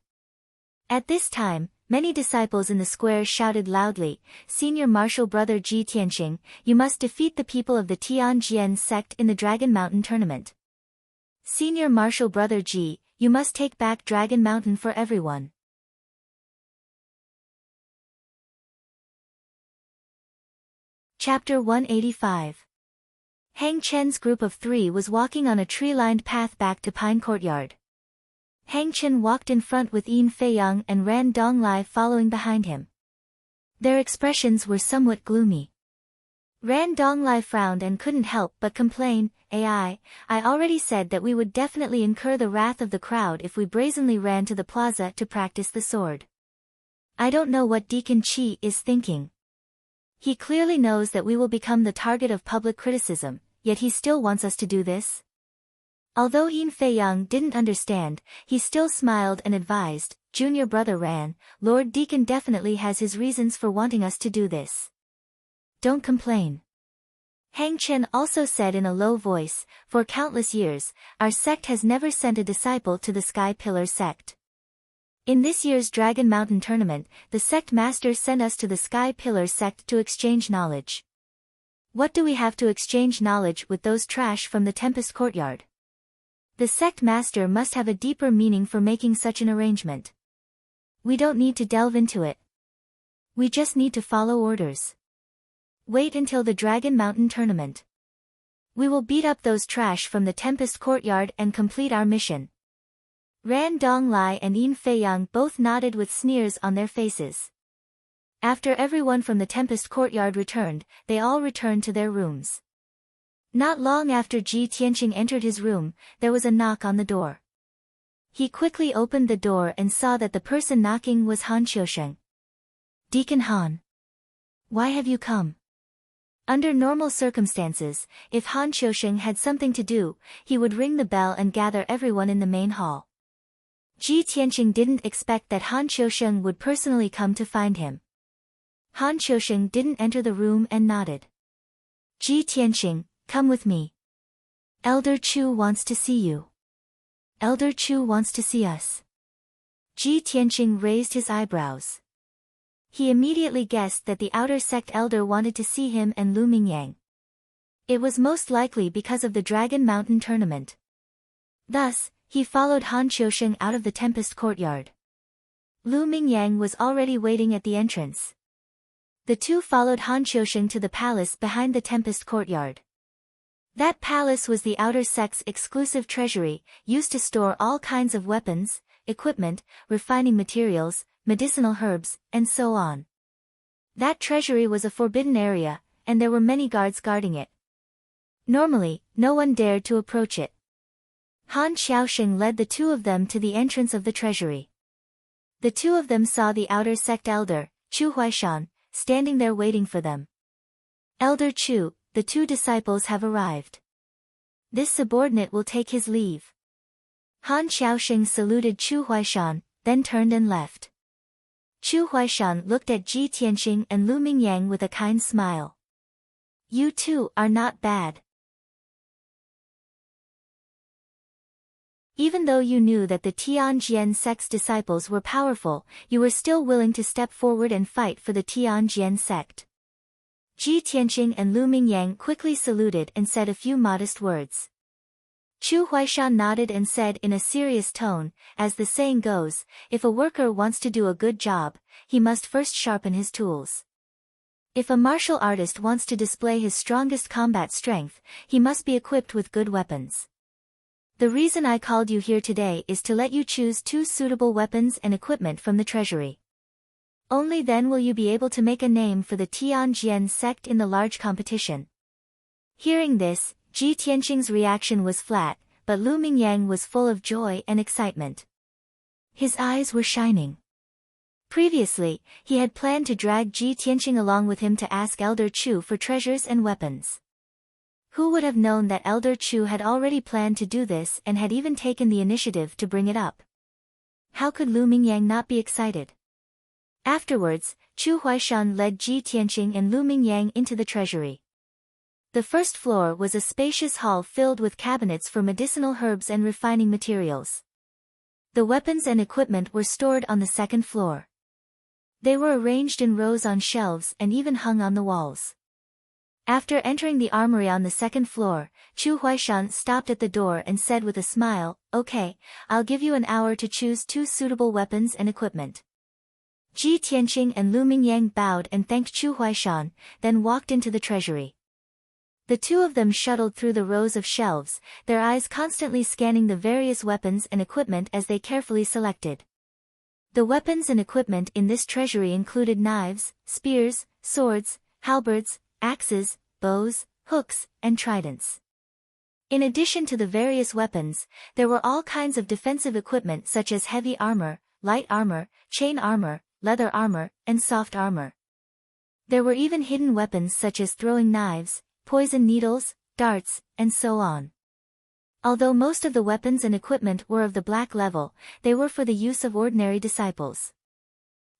At this time, many disciples in the square shouted loudly, "Senior Martial Brother Ji Tianqing, you must defeat the people of the Tianjin sect in the Dragon Mountain tournament. Senior Martial Brother Ji, you must take back Dragon Mountain for everyone. Chapter 185. Hang Chen's group of 3 was walking on a tree-lined path back to Pine Courtyard. Hang Chen walked in front with Yin Feiyang and Ran Donglai following behind him. Their expressions were somewhat gloomy. Ran Donglai frowned and couldn't help but complain, I already said that we would definitely incur the wrath of the crowd if we brazenly ran to the plaza to practice the sword. I don't know what Deacon Qi is thinking. He clearly knows that we will become the target of public criticism, yet he still wants us to do this. Although Yin Feiyang didn't understand, he still smiled and advised, Junior brother Ran, Lord Deacon definitely has his reasons for wanting us to do this. Don't complain. Hang Chen also said in a low voice, for countless years, our sect has never sent a disciple to the Sky Pillar sect. In this year's Dragon Mountain tournament, the sect master sent us to the Sky Pillar sect to exchange knowledge. What do we have to exchange knowledge with those trash from the Tempest Courtyard? The sect master must have a deeper meaning for making such an arrangement. We don't need to delve into it. We just need to follow orders. Wait until the Dragon Mountain tournament. We will beat up those trash from the Tempest Courtyard and complete our mission. Ran Donglai and Yin Feiyang both nodded with sneers on their faces. After everyone from the Tempest Courtyard returned, they all returned to their rooms. Not long after Ji Tianqing entered his room, there was a knock on the door. He quickly opened the door and saw that the person knocking was Han Qiusheng. Deacon Han. Why have you come? Under normal circumstances, if Han Qiusheng had something to do, he would ring the bell and gather everyone in the main hall. Ji Tianqing didn't expect that Han Qiusheng would personally come to find him. Han Qiusheng didn't enter the room and nodded. Ji Tianqing, come with me. Elder Chu wants to see you. Elder Chu wants to see us. Ji Tianqing raised his eyebrows. He immediately guessed that the outer sect elder wanted to see him and Lu Mingyang. It was most likely because of the Dragon Mountain tournament. Thus, he followed Han Qiusheng out of the Tempest Courtyard. Lu Mingyang was already waiting at the entrance. The two followed Han Qiusheng to the palace behind the Tempest Courtyard. That palace was the outer sect's exclusive treasury, used to store all kinds of weapons, equipment, refining materials, medicinal herbs, and so on. That treasury was a forbidden area, and there were many guards guarding it. Normally, no one dared to approach it. Han Xiaosheng led the two of them to the entrance of the treasury. The two of them saw the outer sect elder, Chu Huaishan, standing there waiting for them. Elder Chu, the two disciples have arrived. This subordinate will take his leave. Han Xiaosheng saluted Chu Huaishan, then turned and left. Chu Huaishan looked at Ji Tianqing and Lu Mingyang with a kind smile. You two are not bad. Even though you knew that the Tianjian sect's disciples were powerful, you were still willing to step forward and fight for the Tianjian sect. Ji Tianqing and Lu Mingyang quickly saluted and said a few modest words. Chu Huaishan nodded and said in a serious tone, as the saying goes, if a worker wants to do a good job, he must first sharpen his tools. If a martial artist wants to display his strongest combat strength, he must be equipped with good weapons. The reason I called you here today is to let you choose 2 suitable weapons and equipment from the treasury. Only then will you be able to make a name for the Tianjian sect in the large competition. Hearing this, Ji Tianqing's reaction was flat, but Lu Mingyang was full of joy and excitement. His eyes were shining. Previously, he had planned to drag Ji Tianqing along with him to ask Elder Chu for treasures and weapons. Who would have known that Elder Chu had already planned to do this and had even taken the initiative to bring it up? How could Lu Mingyang not be excited? Afterwards, Chu Huaishan led Ji Tianqing and Lu Mingyang into the treasury. The first floor was a spacious hall filled with cabinets for medicinal herbs and refining materials. The weapons and equipment were stored on the second floor. They were arranged in rows on shelves and even hung on the walls. After entering the armory on the second floor, Chu Huaishan stopped at the door and said with a smile, "Okay, I'll give you an hour to choose 2 suitable weapons and equipment." Ji Tianqing and Lu Mingyang bowed and thanked Chu Huaishan, then walked into the treasury. The two of them shuttled through the rows of shelves, their eyes constantly scanning the various weapons and equipment as they carefully selected. The weapons and equipment in this treasury included knives, spears, swords, halberds, axes, bows, hooks, and tridents. In addition to the various weapons, there were all kinds of defensive equipment such as heavy armor, light armor, chain armor, leather armor, and soft armor. There were even hidden weapons such as throwing knives, poison needles, darts, and so on. Although most of the weapons and equipment were of the black level, they were for the use of ordinary disciples.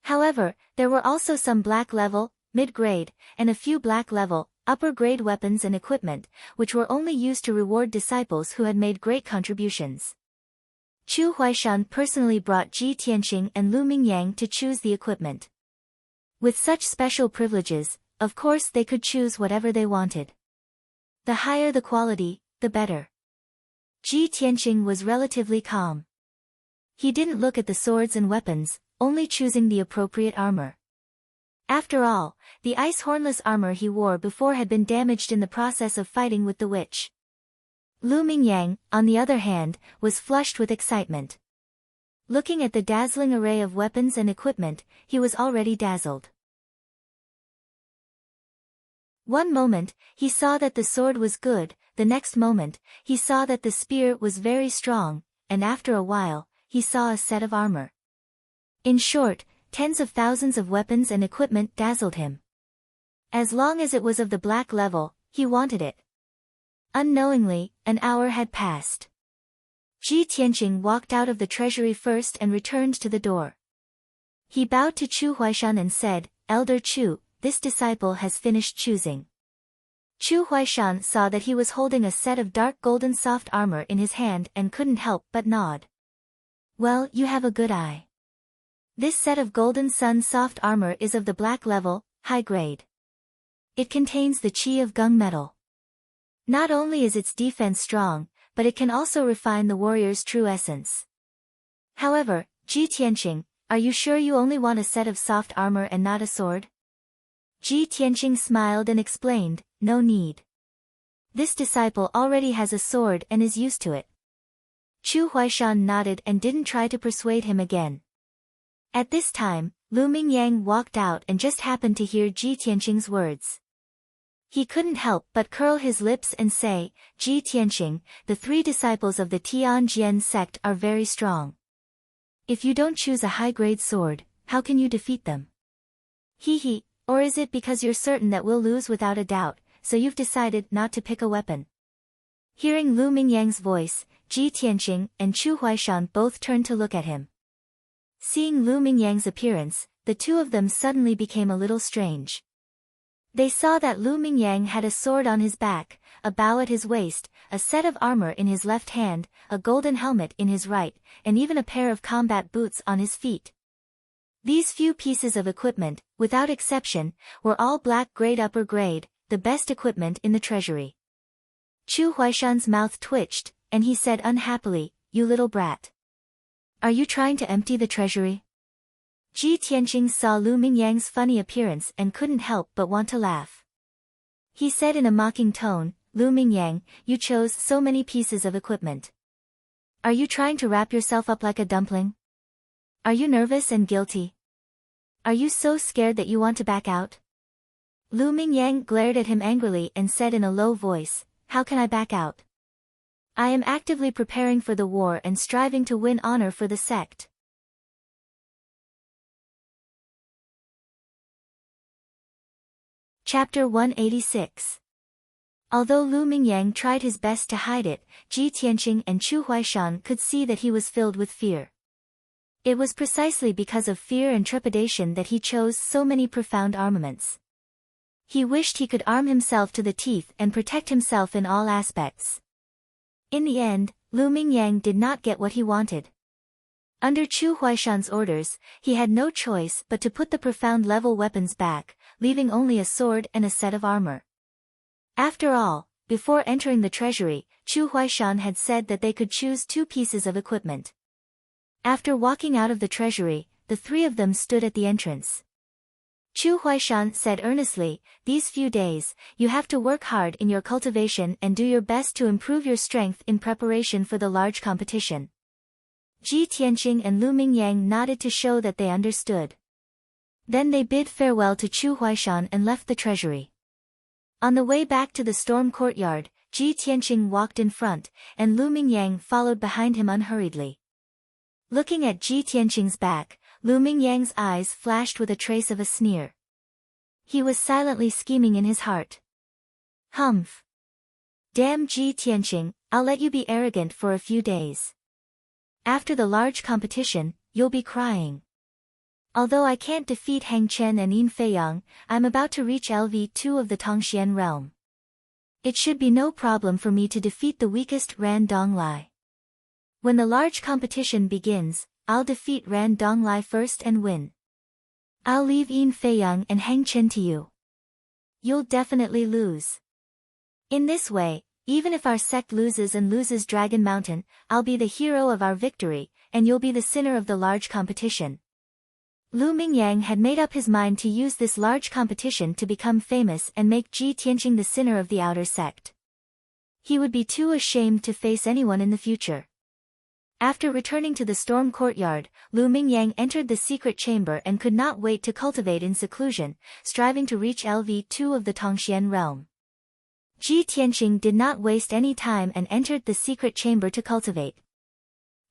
However, there were also some black level, mid-grade, and a few black level, upper-grade weapons and equipment, which were only used to reward disciples who had made great contributions. Chu Huaishan personally brought Ji Tianqing and Lu Mingyang to choose the equipment. With such special privileges, of course they could choose whatever they wanted. The higher the quality, the better. Ji Tianqing was relatively calm. He didn't look at the swords and weapons, only choosing the appropriate armor. After all, the ice hornless armor he wore before had been damaged in the process of fighting with the witch. Lu Mingyang, on the other hand, was flushed with excitement. Looking at the dazzling array of weapons and equipment, he was already dazzled. One moment, he saw that the sword was good, the next moment, he saw that the spear was very strong, and after a while, he saw a set of armor. In short, tens of thousands of weapons and equipment dazzled him. As long as it was of the black level, he wanted it. Unknowingly, an hour had passed. Ji Tianqing walked out of the treasury first and returned to the door. He bowed to Chu Huaishan and said, "Elder Chu, this disciple has finished choosing." Chu Huaishan saw that he was holding a set of dark golden soft armor in his hand and couldn't help but nod. "Well, you have a good eye. This set of golden sun soft armor is of the black level, high grade. It contains the qi of gung metal. Not only is its defense strong, but it can also refine the warrior's true essence. However, Ji Tianqing, are you sure you only want a set of soft armor and not a sword?" Ji Tianqing smiled and explained, "No need. This disciple already has a sword and is used to it." Chu Huaishan nodded and didn't try to persuade him again. At this time, Lu Mingyang walked out and just happened to hear Ji Tianqing's words. He couldn't help but curl his lips and say, "Ji Tianqing, the 3 disciples of the Tianjian sect are very strong. If you don't choose a high-grade sword, how can you defeat them? He, or is it because you're certain that we'll lose without a doubt, so you've decided not to pick a weapon?" Hearing Lu Mingyang's voice, Ji Tianqing and Chu Huaishan both turned to look at him. Seeing Lu Mingyang's appearance, the two of them suddenly became a little strange. They saw that Lu Mingyang had a sword on his back, a bow at his waist, a set of armor in his left hand, a golden helmet in his right, and even a pair of combat boots on his feet. These few pieces of equipment, without exception, were all black grade upper grade, the best equipment in the treasury. Chu Huaishan's mouth twitched, and he said unhappily, "You little brat. Are you trying to empty the treasury?" Ji Tianqing saw Lu Mingyang's funny appearance and couldn't help but want to laugh. He said in a mocking tone, "Lu Mingyang, you chose so many pieces of equipment. Are you trying to wrap yourself up like a dumpling? Are you nervous and guilty? Are you so scared that you want to back out?" Lu Mingyang glared at him angrily and said in a low voice, "How can I back out? I am actively preparing for the war and striving to win honor for the sect." Chapter 186. Although Lu Mingyang tried his best to hide it, Ji Tianqing and Chu Huaishan could see that he was filled with fear. It was precisely because of fear and trepidation that he chose so many profound armaments. He wished he could arm himself to the teeth and protect himself in all aspects. In the end, Lu Mingyang did not get what he wanted. Under Chu Huaishan's orders, he had no choice but to put the profound level weapons back, leaving only a sword and a set of armor. After all, before entering the treasury, Chu Huaishan had said that they could choose 2 pieces of equipment. After walking out of the treasury, the 3 of them stood at the entrance. Chu Huaishan said earnestly, "These few days, you have to work hard in your cultivation and do your best to improve your strength in preparation for the large competition." Ji Tianqing and Lu Mingyang nodded to show that they understood. Then they bid farewell to Chu Huaishan and left the treasury. On the way back to the storm courtyard, Ji Tianqing walked in front, and Lu Mingyang followed behind him unhurriedly. Looking at Ji Tianqing's back, Lu Mingyang's eyes flashed with a trace of a sneer. He was silently scheming in his heart. Humph! Damn Ji Tianqing, I'll let you be arrogant for a few days. After the large competition, you'll be crying. Although I can't defeat Hang Chen and Yin Feiyang, I'm about to reach LV2 of the Tongxian realm. It should be no problem for me to defeat the weakest Ran Donglai. When the large competition begins, I'll defeat Ran Donglai first and win. I'll leave Yin Feiyang and Hang Chen to you. You'll definitely lose. In this way, even if our sect loses and loses Dragon Mountain, I'll be the hero of our victory, and you'll be the sinner of the large competition. Lu Mingyang had made up his mind to use this large competition to become famous and make Ji Tianqing the sinner of the outer sect. He would be too ashamed to face anyone in the future. After returning to the storm courtyard, Lu Mingyang entered the secret chamber and could not wait to cultivate in seclusion, striving to reach LV2 of the Tongxian realm. Ji Tianqing did not waste any time and entered the secret chamber to cultivate.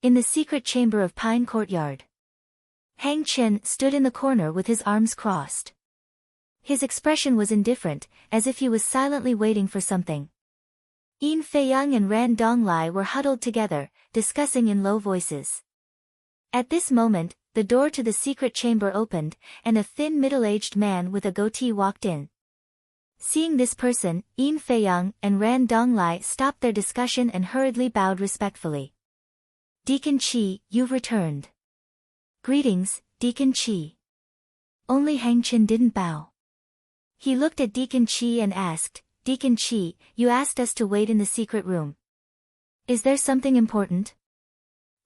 In the secret chamber of Pine Courtyard, Hang Chen stood in the corner with his arms crossed. His expression was indifferent, as if he was silently waiting for something. Yin Feiyang and Ran Donglai were huddled together, discussing in low voices. At this moment, the door to the secret chamber opened, and a thin middle-aged man with a goatee walked in. Seeing this person, Yin Feiyang and Ran Donglai stopped their discussion and hurriedly bowed respectfully. "Deacon Qi, you've returned." "Greetings, Deacon Qi." Only Hang Chen didn't bow. He looked at Deacon Qi and asked, "Deacon Qi, you asked us to wait in the secret room. Is there something important?"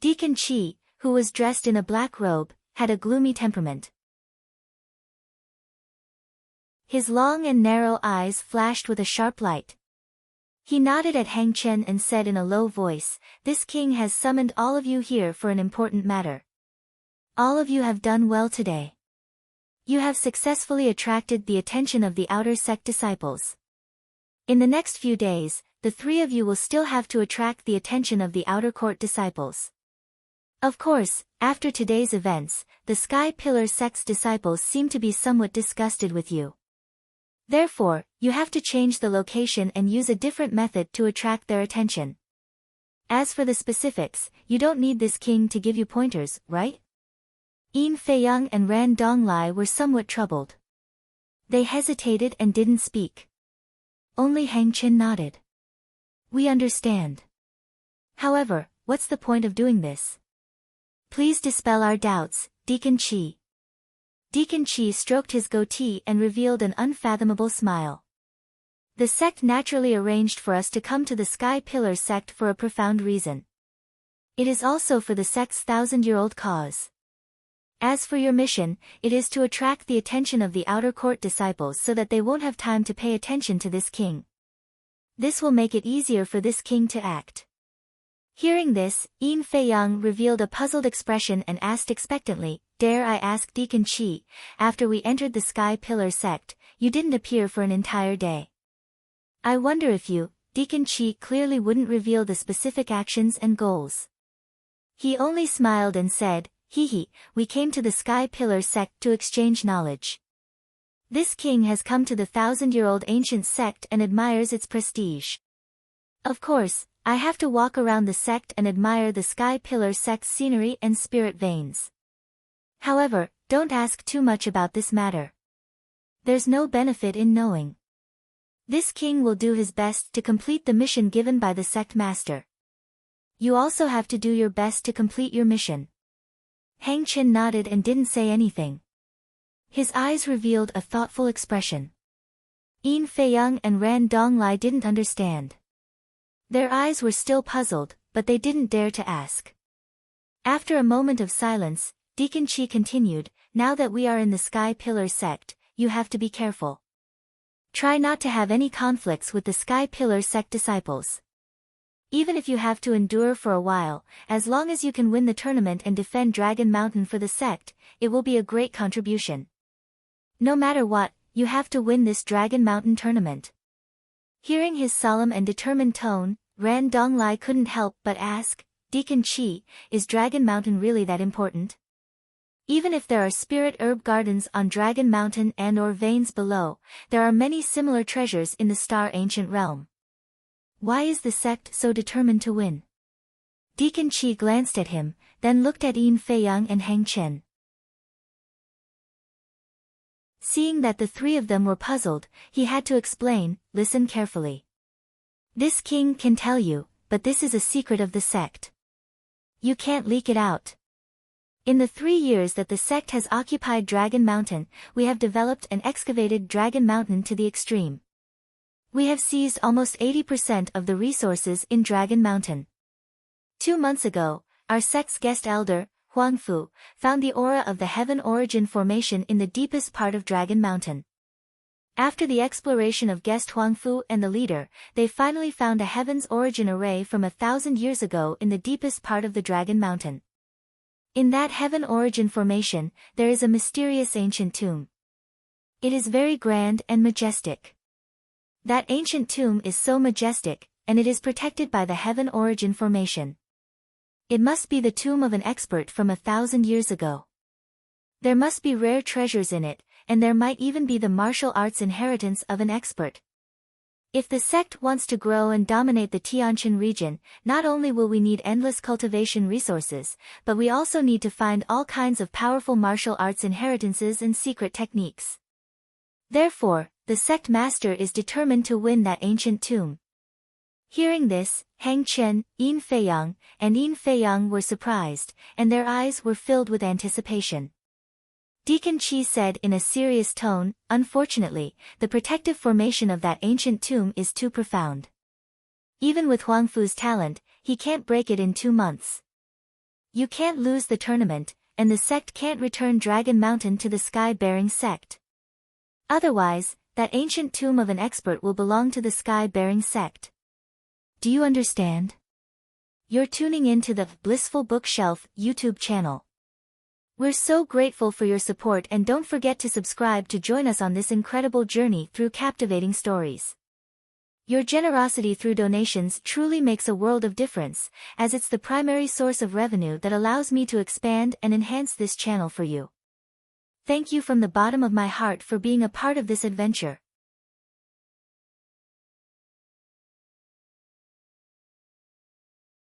Deacon Qi, who was dressed in a black robe, had a gloomy temperament. His long and narrow eyes flashed with a sharp light. He nodded at Hang Chen and said in a low voice, "This king has summoned all of you here for an important matter. All of you have done well today. You have successfully attracted the attention of the outer sect disciples. In the next few days, the 3 of you will still have to attract the attention of the outer court disciples. Of course, after today's events, the Sky Pillar sect's disciples seem to be somewhat disgusted with you. Therefore, you have to change the location and use a different method to attract their attention. As for the specifics, you don't need this king to give you pointers, right?" Yin Feiyang and Ran Donglai were somewhat troubled. They hesitated and didn't speak. Only Hang Chen nodded. "We understand. However, what's the point of doing this? Please dispel our doubts, Deacon Qi." Deacon Qi stroked his goatee and revealed an unfathomable smile. "The sect naturally arranged for us to come to the Sky Pillar sect for a profound reason. It is also for the sect's 1,000-year-old cause. As for your mission, it is to attract the attention of the outer court disciples so that they won't have time to pay attention to this king. This will make it easier for this king to act." Hearing this, Yin Feiyang revealed a puzzled expression and asked expectantly, "Dare I ask Deacon Qi, after we entered the Sky Pillar sect, you didn't appear for an entire day. I wonder if you, Deacon Qi, clearly wouldn't reveal the specific actions and goals." He only smiled and said, "Hee, we came to the Sky Pillar sect to exchange knowledge. This king has come to the 1,000-year-old ancient sect and admires its prestige. Of course, I have to walk around the sect and admire the Sky Pillar sect's scenery and spirit veins. However, don't ask too much about this matter. There's no benefit in knowing. This king will do his best to complete the mission given by the sect master. You also have to do your best to complete your mission." Hang Chen nodded and didn't say anything. His eyes revealed a thoughtful expression. Yin Feiyang and Ran Donglai didn't understand. Their eyes were still puzzled, but they didn't dare to ask. After a moment of silence, Deacon Chi continued, "Now that we are in the Sky Pillar sect, you have to be careful. Try not to have any conflicts with the Sky Pillar sect disciples. Even if you have to endure for a while, as long as you can win the tournament and defend Dragon Mountain for the sect, it will be a great contribution. No matter what, you have to win this Dragon Mountain tournament." Hearing his solemn and determined tone, Ran Donglai couldn't help but ask, "Deacon Chi, is Dragon Mountain really that important? Even if there are spirit herb gardens on Dragon Mountain and/or veins below, there are many similar treasures in the Star Ancient Realm. Why is the sect so determined to win?" Deacon Chi glanced at him, then looked at Yin Feiyang and Hang Chen. Seeing that the three of them were puzzled, he had to explain, "Listen carefully. This king can tell you, but this is a secret of the sect. You can't leak it out. In the 3 years that the sect has occupied Dragon Mountain, we have developed and excavated Dragon Mountain to the extreme. We have seized almost 80% of the resources in Dragon Mountain. 2 months ago, our sect's guest elder, Huangfu, found the aura of the Heaven Origin Formation in the deepest part of Dragon Mountain. After the exploration of guest Huangfu and the leader, they finally found a Heaven's Origin array from 1,000 years ago in the deepest part of the Dragon Mountain. In that Heaven Origin Formation, there is a mysterious ancient tomb. It is very grand and majestic. That ancient tomb is so majestic, and it is protected by the Heaven Origin Formation. It must be the tomb of an expert from 1,000 years ago. There must be rare treasures in it, and there might even be the martial arts inheritance of an expert. If the sect wants to grow and dominate the Tianjin region, not only will we need endless cultivation resources, but we also need to find all kinds of powerful martial arts inheritances and secret techniques. Therefore, the sect master is determined to win that ancient tomb." Hearing this, Hang Chen, Yin Feiyang, and Yin Feiyang were surprised, and their eyes were filled with anticipation. Deacon Chi said in a serious tone, "Unfortunately, the protective formation of that ancient tomb is too profound. Even with Huangfu's talent, he can't break it in 2 months. You can't lose the tournament, and the sect can't return Dragon Mountain to the Sky-Bearing sect. Otherwise, that ancient tomb of an expert will belong to the Sky-Bearing sect. Do you understand? You're tuning in to the Blissful Bookshelf YouTube channel. We're so grateful for your support, and don't forget to subscribe to join us on this incredible journey through captivating stories. Your generosity through donations truly makes a world of difference, as it's the primary source of revenue that allows me to expand and enhance this channel for you. Thank you from the bottom of my heart for being a part of this adventure.